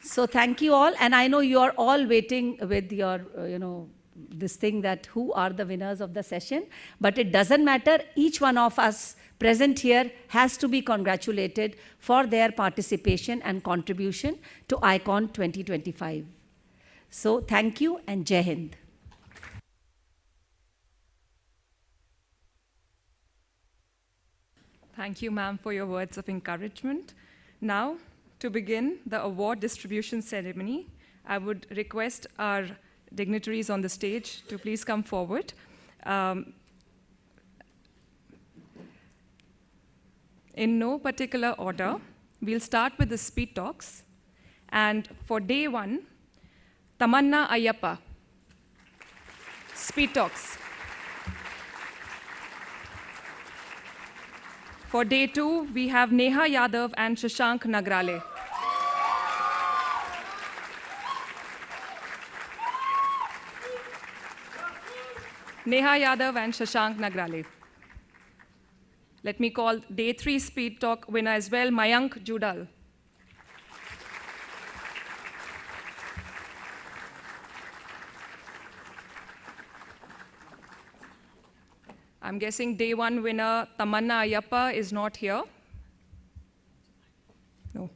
So thank you all. And I know you are all waiting with your, this thing that who are the winners of the session. But it doesn't matter. Each one of us present here has to be congratulated for their participation and contribution to ICON 2025. So thank you and Jai Hind. Thank you, ma'am, for your words of encouragement. Now, to begin the award distribution ceremony, I would request our dignitaries on the stage to please come forward. In no particular order, we'll start with the speed talks. And for day 1, Tamanna Ayyappa, speed talks. For day 2, we have Neha Yadav and Shashank Nagrale. Neha Yadav and Shashank Nagrale. Let me call day 3 speed talk winner as well, Mayank Judal. I'm guessing day 1 winner, Tamanna Ayyappa, is not here. No.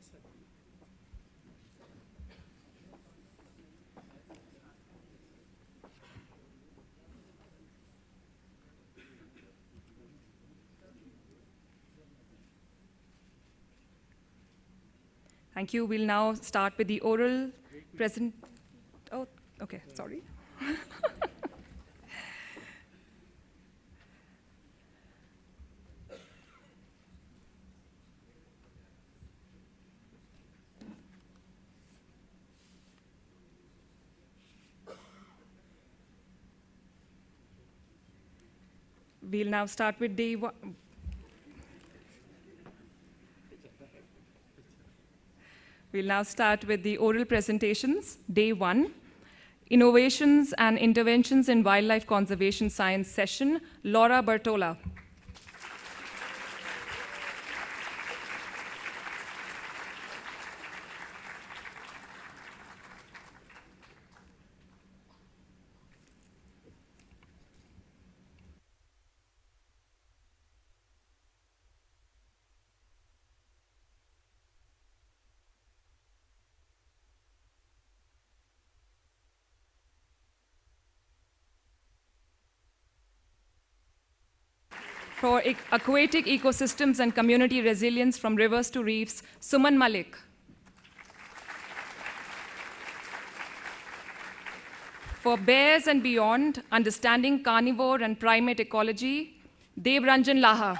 Thank you. We'll now start with the oral present. Oh, okay, sorry. We'll now start with day 1. We'll now start with the oral presentations. Day 1, Innovations and Interventions in Wildlife Conservation Science session, Laura Bertola. For aquatic ecosystems and community resilience from rivers to reefs, Suman Malik. For bears and beyond, understanding carnivore and primate ecology, Dev Ranjan Laha.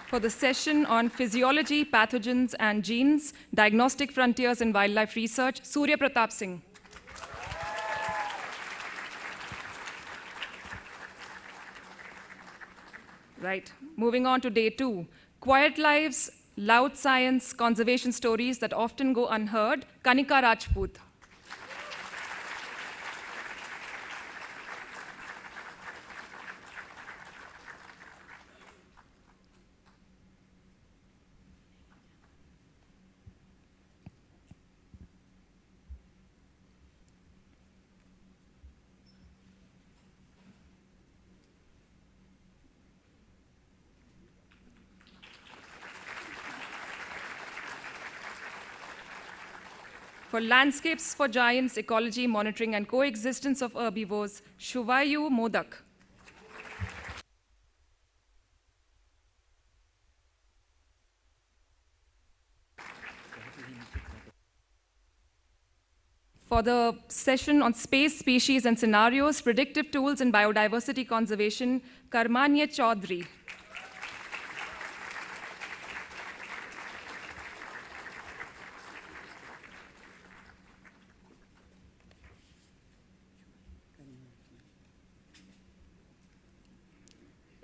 For the session on physiology, pathogens, and genes, diagnostic frontiers in wildlife research, Surya Pratap Singh. Right. Moving on to day 2. Quiet lives, loud science, conservation stories that often go unheard. Kanika Rajput. For Landscapes for Giants, Ecology, Monitoring, and Coexistence of Herbivores, Shuvayu Modak. For the session on space, species, and scenarios, predictive tools in biodiversity conservation, Karmanya Chaudhary.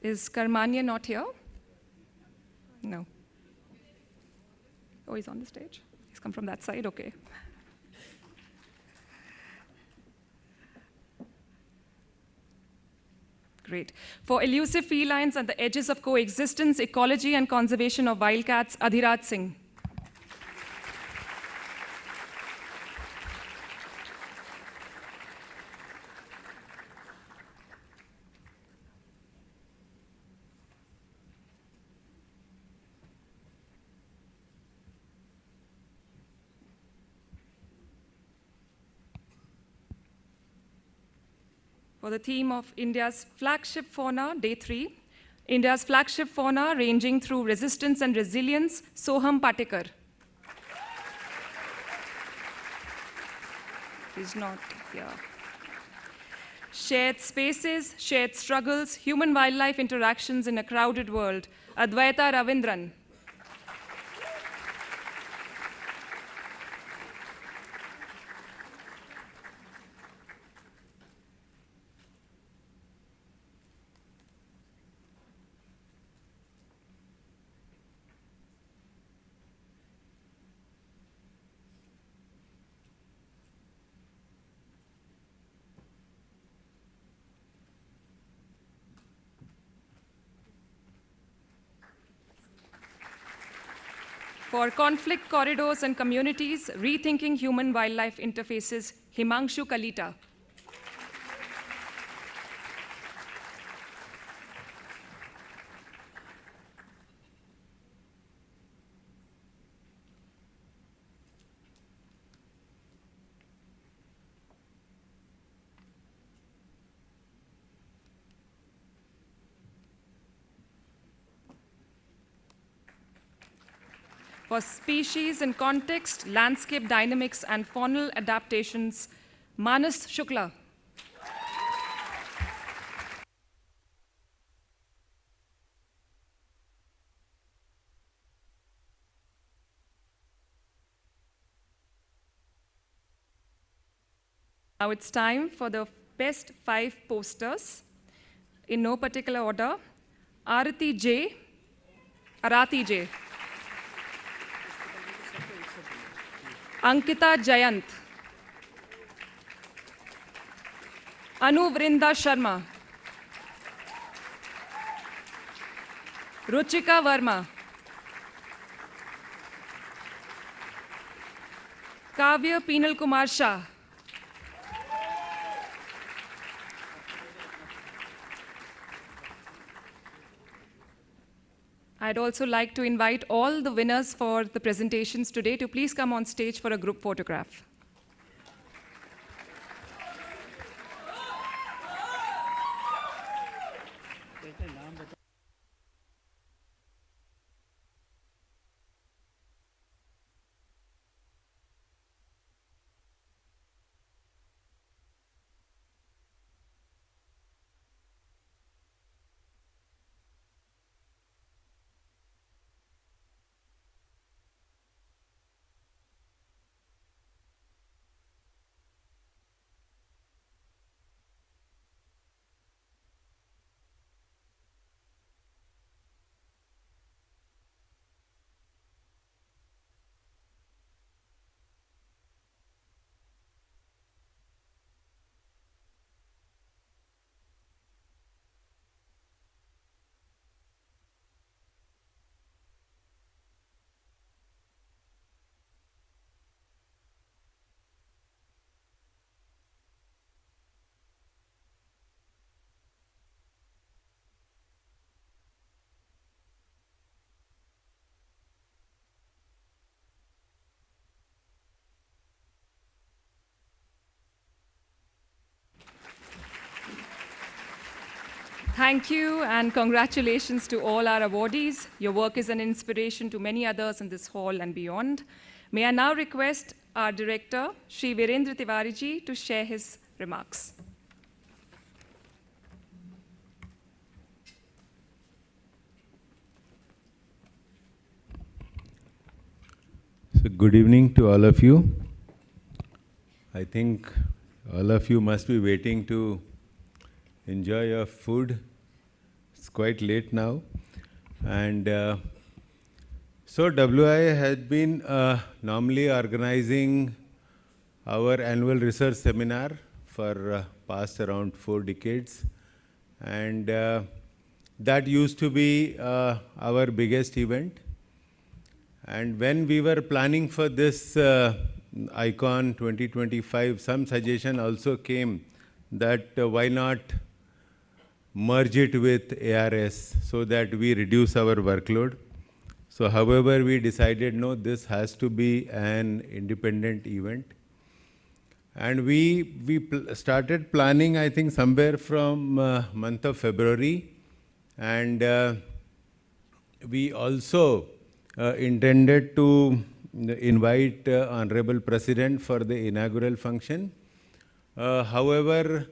Is Karmanya not here? No. Oh, he's on the stage? He's come from that side? Okay. Great. For elusive felines at the edges of coexistence, ecology and conservation of wildcats, Adhiraj Singh. For the theme of India's flagship fauna, day 3, India's flagship fauna ranging through resistance and resilience, Soham Patekar. He's not here. Shared spaces, shared struggles, human-wildlife interactions in a crowded world, Advaita Ravindran. For conflict corridors and communities, rethinking human-wildlife interfaces, Himanshu Kalita. For species and context, landscape dynamics, and faunal adaptations, Manas Shukla. Now it's time for the best 5 posters, in no particular order. Arati J, Arati J. Ankita Jayant, Anu Vrinda Sharma, Ruchika Verma, Kavya Peenal Kumar Shah, I'd also like to invite all the winners for the presentations today to please come on stage for a group photograph. Thank you and congratulations to all our awardees. Your work is an inspiration to many others in this hall and beyond. May I now request our director, Shri Virendra Tiwari ji, to share his remarks. So good evening to all of you. I think all of you must be waiting to enjoy your food. It's quite late now. And so WI has been normally organizing our annual research seminar for past around 4 decades. And that used to be our biggest event. And when we were planning for this ICON 2025, some suggestion also came that why not merge it with ARS so that we reduce our workload. So however, we decided no, this has to be an independent event. And we started planning, I think, somewhere from month of February. And we also intended to invite Honorable President for the inaugural function. However,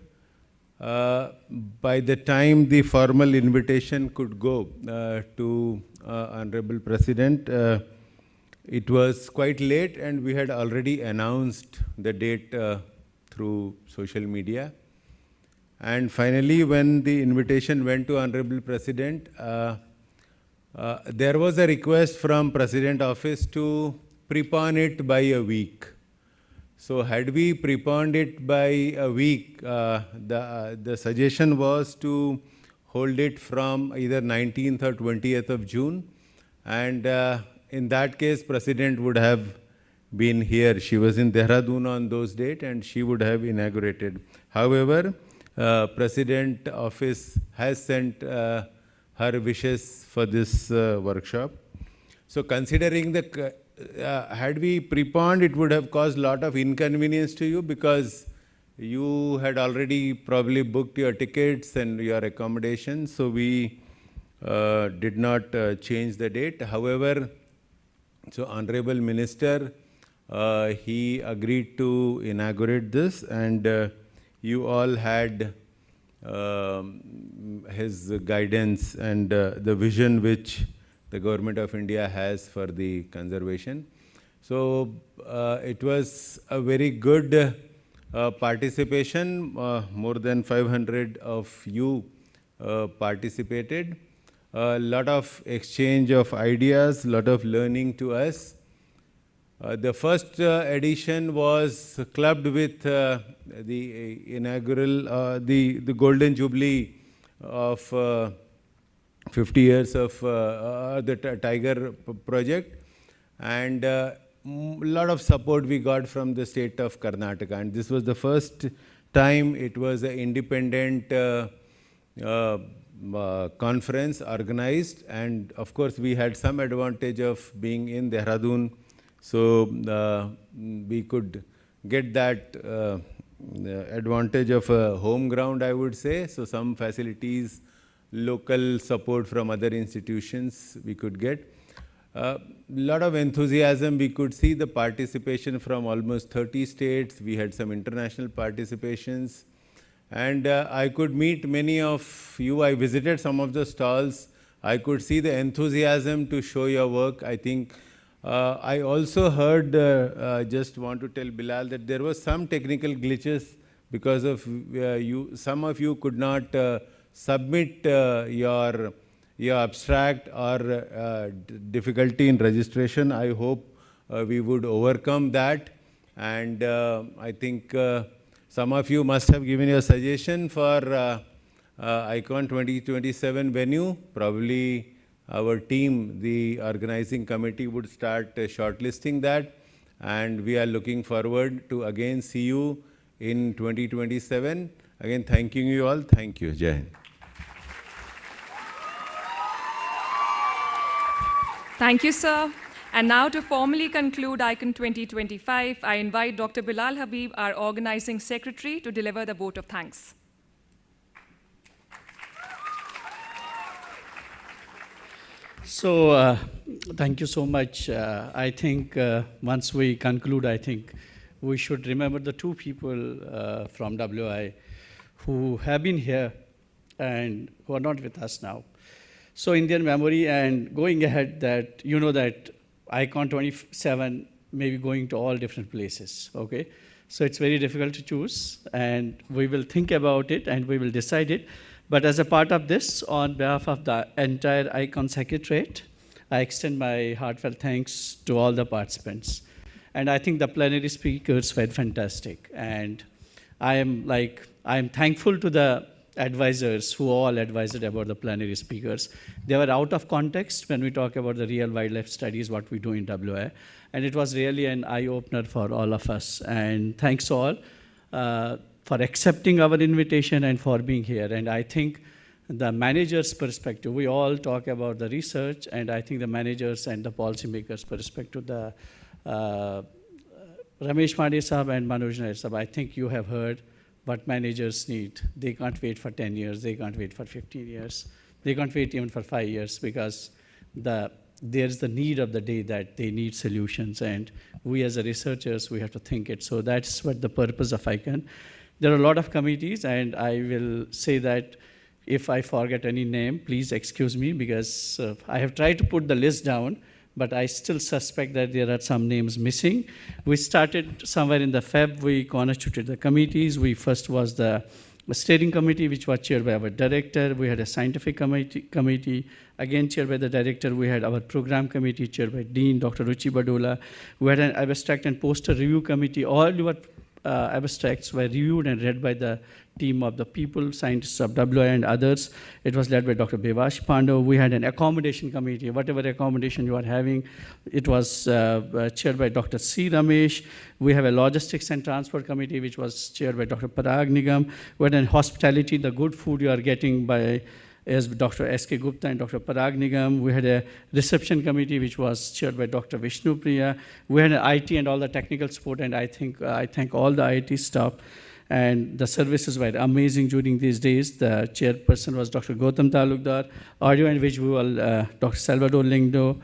by the time the formal invitation could go to Honorable President, it was quite late and we had already announced the date through social media. And finally, when the invitation went to Honorable President, there was a request from President Office to prepone it by a week. So had we preponed it by a week, the suggestion was to hold it from either 19th or 20th of June. And in that case, President would have been here. She was in Dehradun on those dates and she would have inaugurated. However, President Office has sent her wishes for this workshop. So considering the, had we preponed, it would have caused a lot of inconvenience to you because you had already probably booked your tickets and your accommodations. So we did not change the date. However, so Honorable Minister, he agreed to inaugurate this and you all had his guidance and the vision which the Government of India has for the conservation. So it was a very good participation. More than 500 of you participated. A lot of exchange of ideas, a lot of learning to us. The first edition was clubbed with the inaugural, the Golden Jubilee of 50 years of the Tiger project, and a lot of support we got from the state of Karnataka. And this was the first time it was an independent conference organized, and of course we had some advantage of being in Dehradun. So we could get that advantage of a home ground, I would say. So some facilities, local support from other institutions we could get. Lot of enthusiasm. We could see the participation from almost 30 states. We had some international participations. And I could meet many of you. I visited some of the stalls. I could see the enthusiasm to show your work. I think I also heard, just want to tell Bilal that there was some technical glitches because of some of you could not submit your abstract or difficulty in registration. I hope we would overcome that. And I think some of you must have given your suggestion for ICON 2027 venue. Probably our team, the organizing committee, would start shortlisting that. And we are looking forward to again see you in 2027. Again, thanking you all. Thank you. Jai Hind. Thank you, sir. And now to formally conclude ICON 2025, I invite Dr. Bilal Habib, our organizing secretary, to deliver the vote of thanks. So, thank you so much. I think once we conclude, I think we should remember the two people from WI who have been here and who are not with us now. So in their memory and going ahead, that you know that Icon 27 may be going to all different places, okay? So it's very difficult to choose, and we will think about it and we will decide it. But as a part of this, on behalf of the entire Icon Secretariat, I extend my heartfelt thanks to all the participants. And I think the plenary speakers were fantastic. And I am thankful to the advisors who all advised about the plenary speakers. They were out of context when we talk about the real wildlife studies, what we do in WI. And it was really an eye-opener for all of us. And thanks all for accepting our invitation and for being here. And I think the manager's perspective, we all talk about the research, and I think the managers and the policymakers' perspective, the Ramesh Pandey Sahab and Manoj Nair Sahab, I think you have heard what managers need. They can't wait for 10 years, they can't wait for 15 years, they can't wait even for 5 years, because there's the need of the day that they need solutions, and we as researchers, we have to think it. So that's what the purpose of ICON. There are a lot of committees, and I will say that if I forget any name, please excuse me, because I have tried to put the list down, but I still suspect that there are some names missing. We started somewhere in the Feb, we constituted the committees. We first was the steering committee, which was chaired by our director. We had a scientific committee, again chaired by the director. We had our program committee chaired by Dean, Dr. Ruchi Badola. We had an abstract and poster review committee. All your abstracts were reviewed and read by the team of the people, scientists of WI and others. It was led by Dr. Bevash Pandav. We had an accommodation committee. Whatever accommodation you are having, it was chaired by Dr. C. Ramesh. We have a logistics and transport committee, which was chaired by Dr. Parag Nigam. We had in hospitality, the good food you are getting by Dr. S.K. Gupta and Dr. Parag Nigam. We had a reception committee, which was chaired by Dr. Vishnu Priya. We had an IT and all the technical support, and I thank all the IT staff. And the services were amazing during these days. The chairperson was Dr. Gautam Talukdar, audio and visual, Dr. Salvador Lingdo,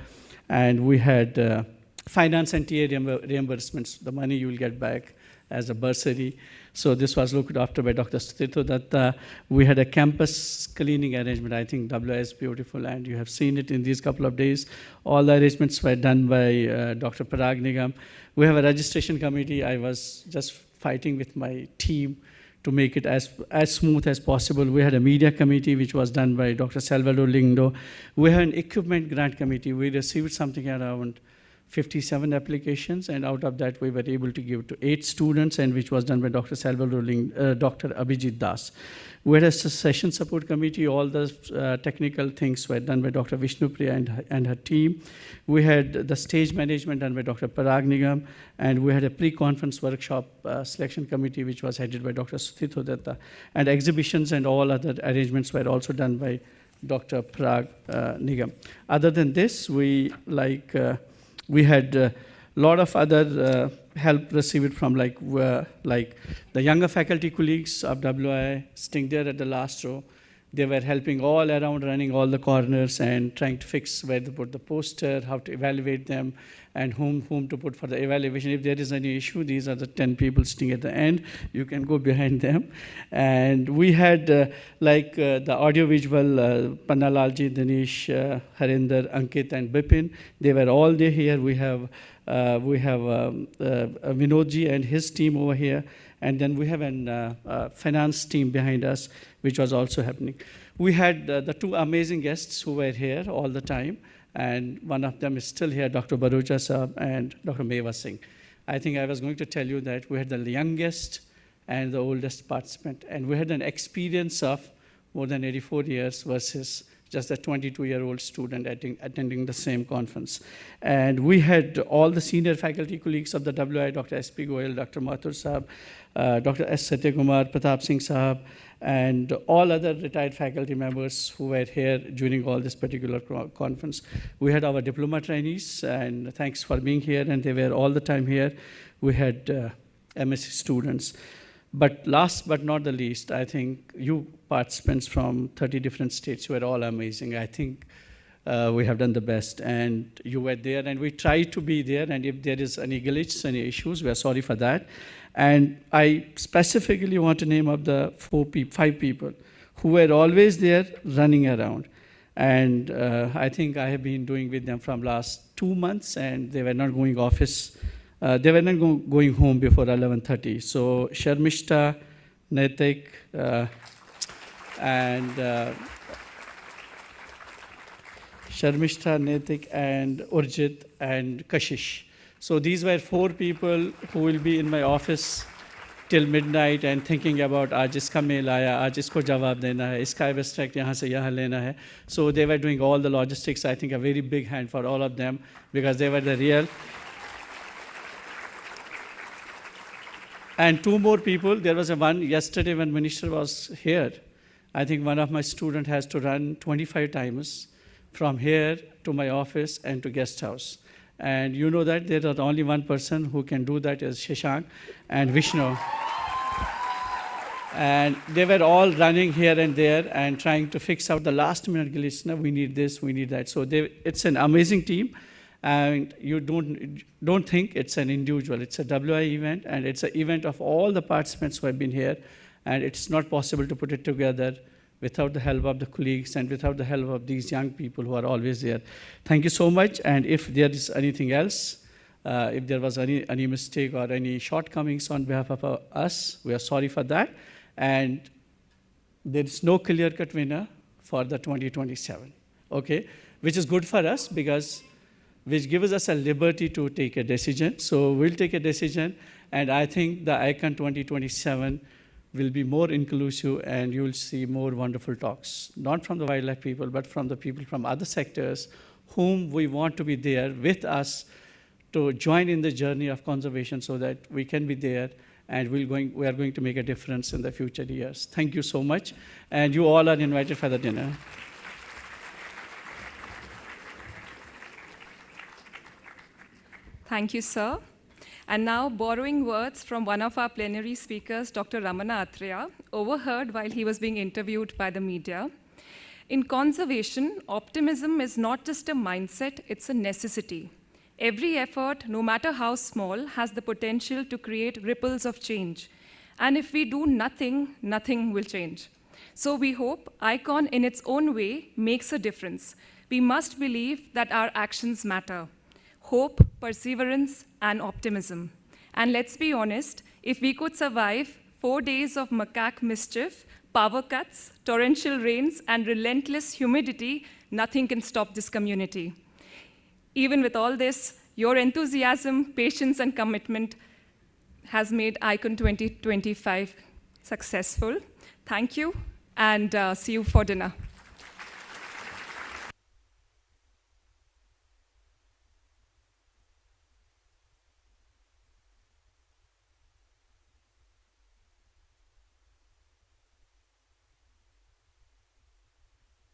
and we had finance and TA reimbursements, the money you will get back as a bursary. So this was looked after by Dr. Sthito Datta. We had a campus cleaning arrangement. I think WI is beautiful, and you have seen it in these couple of days. All the arrangements were done by Dr. Parag Nigam. We have a registration committee. I was just fighting with my team to make it as smooth as possible. We had a media committee, which was done by Dr. Salvador Lingdo. We had an equipment grant committee. We received something around 57 applications, and out of that we were able to give to 8 students, and which was done by Dr. Salvador Dr. Abhijit Das. We had a session support committee. All the technical things were done by Dr. Vishnu Priya and her team. We had the stage management done by Dr. Parag Nigam, and we had a pre-conference workshop selection committee, which was headed by Dr. Sthito Datta. And exhibitions and all other arrangements were also done by Dr. Parag Nigam. Other than this, we had a lot of other help received from like the younger faculty colleagues of WI sitting there at the last row. They were helping all around, running all the corners and trying to fix where to put the poster, how to evaluate them, and whom to put for the evaluation. If there is any issue, these are the 10 people sitting at the end. You can go behind them. And we had the audiovisual, Pannalalji, Dinesh, Harinder, Ankit, and Bipin. They were all there here. We have Vinodji and his team over here. And then we have a finance team behind us, which was also happening. We had the 2 amazing guests who were here all the time. And one of them is still here, Dr. Barucha Saab and Dr. Meva Singh. I think I was going to tell you that we had the youngest and the oldest participant. And we had an experience of more than 84 years versus just a 22-year-old student attending the same conference. And we had all the senior faculty colleagues of the WI, Dr. S.P. Goyal, Dr. Mathur Saab, Dr. S. Satyakumar, Pratap Singh Saab, and all other retired faculty members who were here during all this particular conference. We had our diploma trainees, and thanks for being here, and they were all the time here. We had MSc students. But last but not the least, I think you participants from 30 different states were all amazing. I think we have done the best. And you were there, and we tried to be there. And if there is any glitch, any issues, we are sorry for that. And I specifically want to name up the 5 people who were always there running around. And I think I have been doing with them from last 2 months, and they were not going office. They were not going home before 11:30. So Sharmishta, Netik, Sharmishta, Netik, and Urjit, and Kashish. So these were 4 people who will be in my office till midnight and thinking about आज इसका mail आया, आज इसको जवाब देना है, इसका abstract यहाँ से यहाँ लेना है. So they were doing all the logistics. I think a very big hand for all of them, because they were the real. And 2 more people. There was one yesterday when Minister was here. I think one of my students has to run 25 times from here to my office and to guest house. And you know that there is only one person who can do that, is Shashank and Vishnu. And they were all running here and there and trying to fix out the last minute glitch. No, we need this, we need that. So it's an amazing team. And you don't think it's an individual. It's a WI event, and it's an event of all the participants who have been here. And it's not possible to put it together without the help of the colleagues and without the help of these young people who are always there. Thank you so much. And if there is anything else, if there was any mistake or any shortcomings on behalf of us, we are sorry for that. And there is no clear-cut winner for the 2027, okay? Which is good for us, because which gives us a liberty to take a decision. So we'll take a decision, and I think the ICON 2027 will be more inclusive, and you will see more wonderful talks, not from the wildlife people, but from the people from other sectors whom we want to be there with us to join in the journey of conservation, so that we can be there, and we are going to make a difference in the future years. Thank you so much, and you all are invited for the dinner. Thank you, sir. And now, borrowing words from one of our plenary speakers, Dr. Ramana Atreya, overheard while he was being interviewed by the media. In conservation, optimism is not just a mindset, it's a necessity. Every effort, no matter how small, has the potential to create ripples of change. And if we do nothing, nothing will change. So we hope ICON in its own way makes a difference. We must believe that our actions matter. Hope, perseverance, and optimism. And let's be honest, if we could survive 4 days of macaque mischief, power cuts, torrential rains, and relentless humidity, nothing can stop this community. Even with all this, your enthusiasm, patience, and commitment has made ICON 2025 successful. Thank you, and see you for dinner.